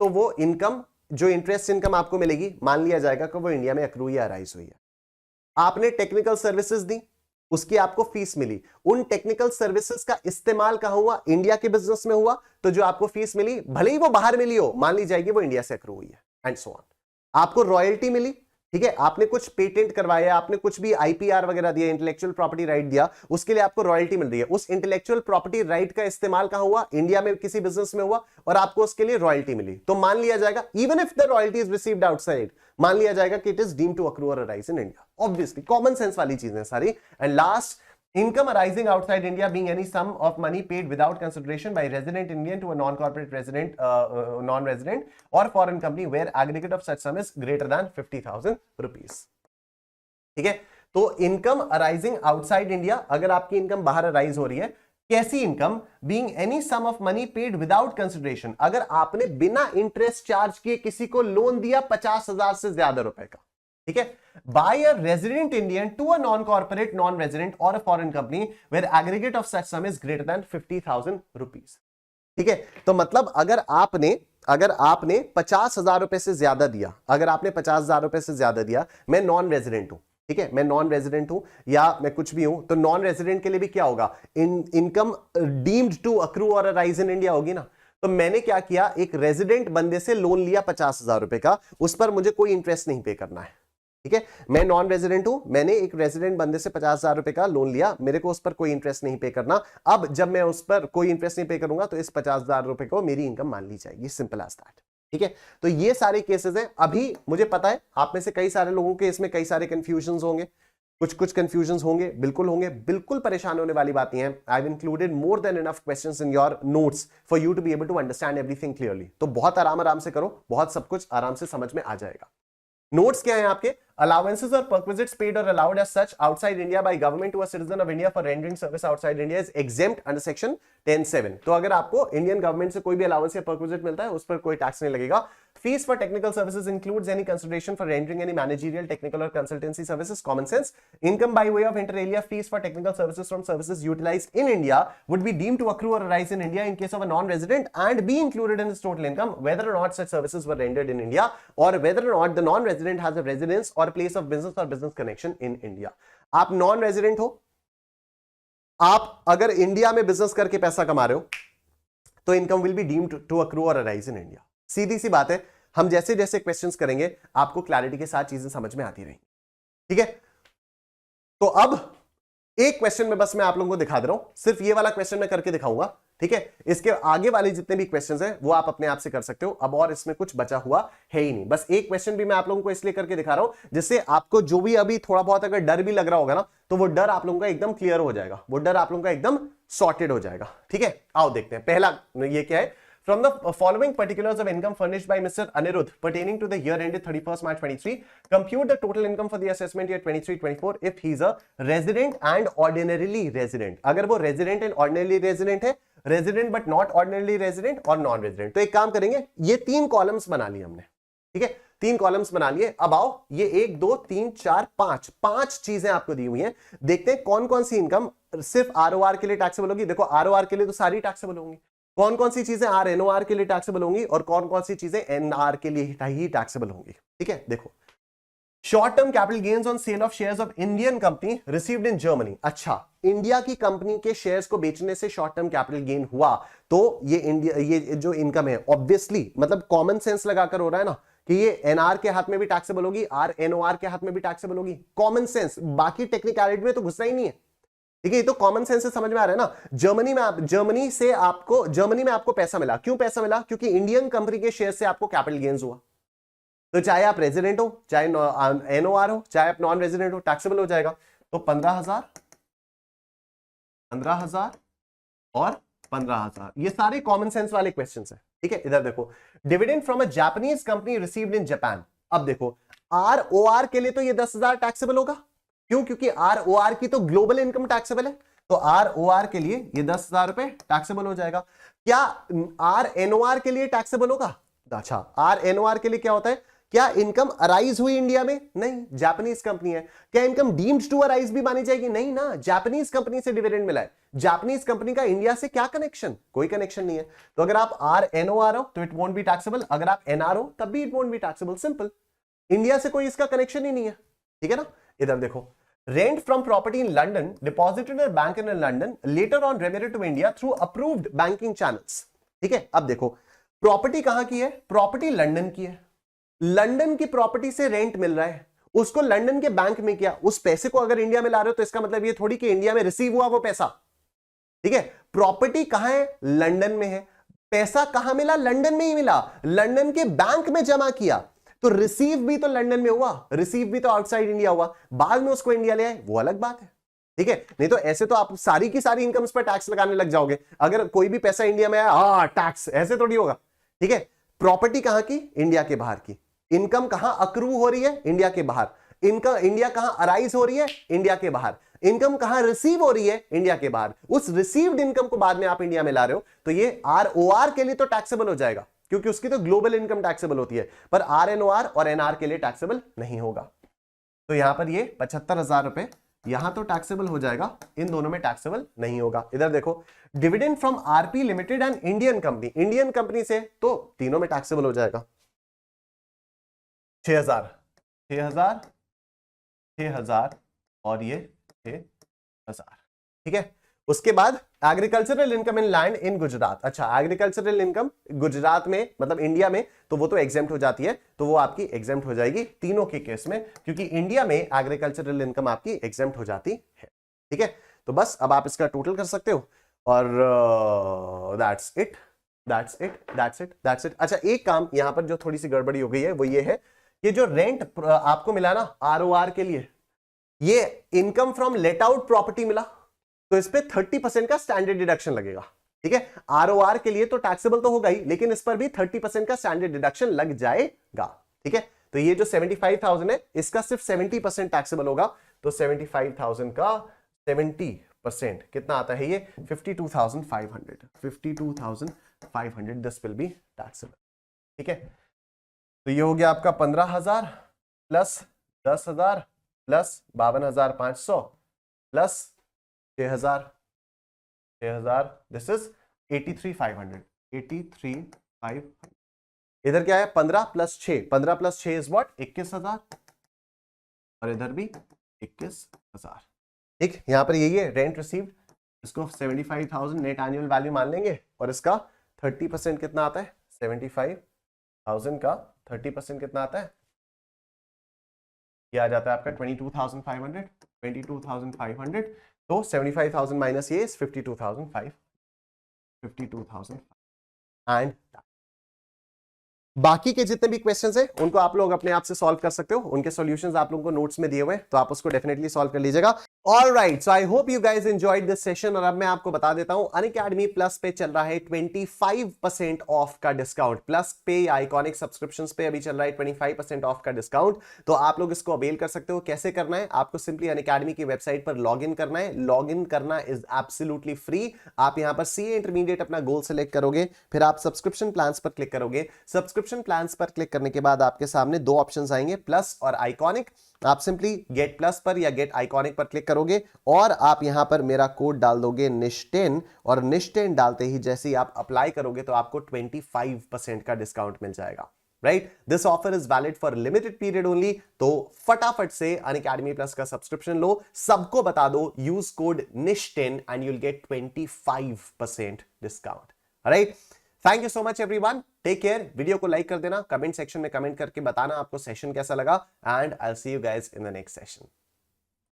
तो वो इनकम, जो इंटरेस्ट इनकम आपको मिलेगी, मान लिया जाएगा कि वो इंडिया में अक्रू या अराइज हुई है। आपने टेक्निकल सर्विसेज दी, उसकी आपको फीस मिली, उन टेक्निकल सर्विसेज का इस्तेमाल कहां हुआ? इंडिया के बिजनेस में हुआ, तो जो आपको फीस मिली, भले ही वो बाहर मिली हो, मान ली जाएगी वो इंडिया से अक्रू हुई है, एंड सो ऑन। आपको रॉयल्टी मिली, ठीक है, आपने कुछ पेटेंट करवाया, आपने कुछ भी आईपीआर वगैरह दिया, इंटेलेक्चुअल प्रॉपर्टी राइट दिया, उसके लिए आपको रॉयल्टी मिल रही है। उस इंटेलेक्चुअल प्रॉपर्टी राइट का इस्तेमाल कहां हुआ? इंडिया में किसी बिजनेस में हुआ, और आपको उसके लिए रॉयल्टी मिली, तो मान लिया जाएगा, even if the royalty is received outside, मान लिया जाएगा कि it is deemed to accrue or arise in India. Obviously common sense वाली चीजें सारी। And last, income arising outside India being any sum of money paid without consideration by resident Indian to a non-corporate resident, non-resident or foreign company where aggregate of such sum is greater than 50,000 rupees. ठीक है, तो इनकम अराइजिंग आउटसाइड इंडिया, अगर आपकी इनकम बाहर अराइज हो रही है, कैसी income? Being any sum of money paid without consideration, अगर आपने बिना इंटरेस्ट चार्ज किए किसी को लोन दिया 50,000 से ज्यादा रुपए का, ठीक है, by a resident Indian to a non corporate non resident or a foreign company where aggregate of such sum is greater than 50,000 rupees. ठीक है, तो मतलब अगर आपने 50,000 रुपए से ज्यादा दिया, अगर आपने 50,000 रुपए से ज्यादा दिया, मैं नॉन रेजिडेंट हूं, ठीक है, मैं नॉन रेजिडेंट हूं या मैं कुछ भी हूं, तो नॉन रेजिडेंट के लिए भी क्या होगा? Income deemed to accrue or arise in India होगी ना। तो मैंने क्या किया, एक रेजिडेंट बंदे से लोन लिया 50,000 रुपए का, उस पर मुझे कोई इंटरेस्ट नहीं पे करना है, ठीक है, मैं नॉन रेजिडेंट हूं, मैंने एक रेजिडेंट बंदे से 50,000 रुपए का लोन लिया, मेरे को उस पर कोई इंटरेस्ट नहीं पे करना। अब जब मैं उस पर कोई इंटरेस्ट नहीं पे करूंगा तो इस 50,000 रुपए को मेरी इनकम मान ली जाएगी, सिंपल एज दैट। ठीक है, तो ये सारे केसेस हैं। अभी मुझे पता है आप में से कई सारे लोगों के इसमें कई सारे कंफ्यूजन होंगे, कुछ कंफ्यूजन होंगे, बिल्कुल परेशान होने वाली बात नहीं है। I have included more than enough questions in your notes for you to be able to understand everything clearly. तो बहुत आराम से करो, बहुत सब कुछ आराम से समझ में आ जाएगा। नोट्स क्या है आपके? Allowances or perquisites paid or allowed as such outside India by government to a citizen of India for rendering service outside India is exempt under section 10(7). तो अगर आपको इंडियन गवर्नमेंट से कोई भी अलाउंस या परक्विजिट मिलता है उस पर कोई टैक्स नहीं लगेगा। Fees for technical services includes any consideration for rendering any managerial, technical or consultancy services. Common sense. Income by way of inter alia fees for technical services from services utilized in India would be deemed to accrue or arise in India in case of a non-resident and be included in his total income, whether or not such services were rendered in India or whether or not the non-resident has a residence or place of business or business connection in India. आप non-resident हो, आप अगर इंडिया में बिजनेस करके पैसा कमा रहे हो तो income will be deemed to accrue or arise in India. सीधी सी बात है, हम जैसे जैसे क्वेश्चंस करेंगे आपको क्लैरिटी के साथ चीजें समझ में आती रहेंगी। ठीक है, तो अब एक क्वेश्चन में बस मैं आप लोगों को दिखा दे रहा हूं, सिर्फ ये वाला क्वेश्चन मैं करके दिखाऊंगा। ठीक है, इसके आगे वाले जितने भी क्वेश्चंस हैं वो आप अपने आप से कर सकते हो। अब और इसमें कुछ बचा हुआ है ही नहीं, बस एक क्वेश्चन भी मैं आप लोगों को इसलिए करके दिखा रहा हूं जिससे आपको जो भी अभी थोड़ा बहुत अगर डर भी लग रहा होगा ना तो वो डर आप लोगों का एकदम क्लियर हो जाएगा, वो डर आप लोगों का एकदम सॉर्टेड हो जाएगा। ठीक है, आओ देखते हैं। पहला ये क्या है, From the following particulars of income furnished by Mr. Anirudh pertaining to the year ended 31st March 23, compute the total income for the assessment year 23-24 if he is a resident and ordinarily resident. अगर वो resident and ordinarily resident है, resident but not ordinarily resident और non resident, तो एक काम करेंगे, ये 3 कॉलम्स बना लिए हमने। ठीक है, 3 कॉलम्स बना लिए। अब आओ ये 1 2 3 4 5 चीजें आपको दी हुई हैं, देखते हैं कौन कौन सी इनकम सिर्फ आरओआर के लिए टैक्सेबल होगी। देखो आरओआर के लिए तो सारी टैक्सेबल होंगी, कौन कौन सी चीजें आरएनओआर के लिए टैक्सेबल होंगी और कौन कौन सी चीजें एनआर के लिए ही टैक्सेबल होंगी। ठीक है, देखो short term capital gains on sale of shares of Indian company received in Germany. अच्छा, इंडिया की कंपनी के शेयर्स को बेचने से शॉर्ट टर्म कैपिटल गेन हुआ तो ये इंडिया, ये जो इनकम है ऑब्वियसली मतलब कॉमन सेंस लगाकर हो रहा है ना कि ये एनआर के हाथ में भी टैक्सेबल होगी, आरएनओआर के हाथ में भी टैक्सेबल होगी। कॉमन सेंस, बाकी टेक्निकलिटी में तो घुसना ही नहीं है। ठीक है, ये तो कॉमन सेंस से समझ में आ रहा है ना। जर्मनी में आपको पैसा मिला, क्यों पैसा मिला? क्योंकि इंडियन कंपनी के शेयर से आपको कैपिटल गेन्स हुआ। तो चाहे आप रेजिडेंट हो, चाहे एनओआर हो, चाहे आप नॉन रेजिडेंट हो, टैक्सेबल हो जाएगा। तो 15,000 और 15,000, ये सारे कॉमन सेंस वाले क्वेश्चंस हैं। ठीक है, इधर देखो, dividend from a Japanese company received in Japan. अब देखो आरओआर के लिए तो ये 10,000 टैक्सेबल होगा, क्यों? क्योंकि आरओआर की तो ग्लोबल इनकम टैक्सेबल है, तो आरओआर के लिए ये 10,000 रुपए टैक्सेबल हो जाएगा। क्या आरएनओआर के लिए टैक्सेबल होगा? अच्छा, आरएनओआर के लिए क्या होता है? क्या इनकम अराइज हुई इंडिया में? नहीं, जापानीज कंपनी है। क्या इनकम डीम्ड टू अराइज भी मानी जाएगी? नहीं ना, जापानीज कंपनी से डिविडेंड मिला है। जापानीज कंपनी का इंडिया से क्या कनेक्शन? कोई कनेक्शन नहीं है। तो अगर आप आरएनओआर हो तो इट वोंट बी टैक्सेबल, अगर आप एनआर हो तब भी it won't be taxable. Simple, India से कोई इसका कनेक्शन ही नहीं है। ठीक है ना, इधर देखो, rent from property in London deposited in a bank in London later on remitted to India through approved banking channels। ठीक है, अब देखो प्रॉपर्टी कहां की है? प्रॉपर्टी लंदन की है। लंदन की प्रॉपर्टी से रेंट मिल रहा है, उसको लंदन के बैंक में किया, उस पैसे को अगर इंडिया में ला रहे हो तो इसका मतलब ये थोड़ी कि इंडिया में रिसीव हुआ वो पैसा। ठीक है, प्रॉपर्टी कहां है? लंदन में है। पैसा कहां मिला? लंदन में ही मिला, लंदन के बैंक में जमा किया, तो रिसीव भी तो लंदन में हुआ, रिसीव भी तो आउटसाइड इंडिया हुआ। बाद में उसको इंडिया ले आए, वो अलग बात है। ठीक है, नहीं तो ऐसे तो आप सारी की सारी इनकम्स पर टैक्स लगाने लग जाओगे। अगर कोई भी पैसा इंडिया में आया टैक्स, ऐसे थोड़ी होगा। ठीक है, प्रॉपर्टी कहां की? इंडिया के बाहर की। इनकम कहां अक्रू हो रही है? इंडिया के बाहर। इनकम इंडिया कहां अराइज हो रही है? इंडिया के बाहर। इनकम कहां रिसीव हो रही है? इंडिया के बाहर। उस रिसीव्ड इनकम को बाद में आप इंडिया में ला रहे हो तो ये आरओआर के लिए तो टैक्सेबल हो जाएगा, क्योंकि उसकी तो ग्लोबल इनकम टैक्सेबल होती है, पर आरएनओआर और एनआर के लिए टैक्सेबल नहीं होगा। तो यहां पर ये 75,000 रुपए यहां तो टैक्सेबल हो जाएगा, इन दोनों में टैक्सेबल नहीं होगा। इधर देखो, dividend from RP limited and Indian company, Indian company से तो तीनों में टैक्सेबल हो जाएगा। 6,000 और ये 6,000। ठीक है, उसके बाद agricultural income in land in Gujarat. अच्छा, एग्रीकल्चरल इनकम गुजरात में मतलब इंडिया में तो वो तो एग्जेम्प्ट हो जाती है, तो वो आपकी एग्जेम्प्ट हो जाएगी तीनों के केस में, क्योंकि इंडिया में एग्रीकल्चरल इनकम आपकी एग्जेम्प्ट हो जाती है। ठीक है, तो बस अब आप इसका टोटल कर सकते हो और दैट्स इट। अच्छा, एक काम यहां पर जो थोड़ी सी गड़बड़ी हो गई है वो ये है, ये जो रेंट आपको मिला ना आरओआर के लिए, ये income from let out property मिला, तो इस पे 30% का स्टैंडर्ड डिडक्शन लगेगा। ठीक है, आरओआर के लिए तो टैक्सेबल तो होगा ही, लेकिन इस पर भी 30% का स्टैंडर्ड डिडक्शन लग जाएगा। ठीक है, तो ये जो 75,000 है इसका सिर्फ 70% टैक्सेबल होगा, तो 75,000 का 70% कितना आता है ये 52,500, 52,500 दिस विल बी टैक्सेबल। ठीक है, तो ये हो गया आपका 15,000 plus 10,000 plus 52,500 plus 6,000 this is 83,500, 83,500। इधर क्या है 15 प्लस 6, 15 प्लस 6 इज व्हाट 21,000 और इधर भी 21,000। ठीक, यहां पर यही है रेंट रिसीव्ड, इसको 75,000 नेट एनुअल वैल्यू मान लेंगे और इसका 30% कितना आता है 75,000 का 30% कितना आता है, ये आ जाता है आपका 22,500, 22,500। तो 75,000 माइनस ये 52,500 एंड बाकी के जितने भी क्वेश्चंस हैं उनको आप लोग अपने आप से सॉल्व कर सकते हो, उनके सॉल्यूशंस आप लोगों को नोट्स में दिए हुए हैं, तो आप उसको डेफिनेटली सॉल्व कर लीजिएगा। Alright, so I hope you guys enjoyed this session. और अब मैं आपको बता देता हूं अनअकैडमी प्लस पे चल रहा है 25% ऑफ का डिस्काउंट। प्लस पे आइकॉनिक सब्सक्रिप्शंस पे अभी चल रहा है 25% ऑफ का डिस्काउंट, तो आप लोग इसको अवेल कर सकते हो। कैसे करना है, आपको सिंपली अनअकैडमी की वेबसाइट पर लॉग इन करना है। लॉग इन करना इज एब्सोल्युटली फ्री। आप यहां पर सीए इंटरमीडिएट अपना गोल सेलेक्ट करोगे, फिर आप सब्सक्रिप्शन प्लान्स पर क्लिक करोगे। सब्सक्रिप्शन प्लान्स पर क्लिक करने के बाद आपके सामने दो ऑप्शंस आएंगे, प्लस और आइकॉनिक। आप सिंपली गेट प्लस पर या गेट आइकॉनिक पर क्लिक करोगे और आप यहां पर मेरा कोड डाल दोगे निश10, और निश10 डालते ही जैसे ही आप अप्लाई करोगे तो आपको 25% का डिस्काउंट मिल जाएगा। Right, this offer is valid for limited period only. तो फटाफट से अनअकैडमी प्लस का सब्सक्रिप्शन लो, सबको बता दो यूज कोड निश10 and you will get 25% discount. Right, thank you so much everyone, take care. Video को लाइक कर देना, कमेंट सेक्शन में कमेंट करके बताना आपको सेशन कैसा लगा, and I will see you guys in the next session.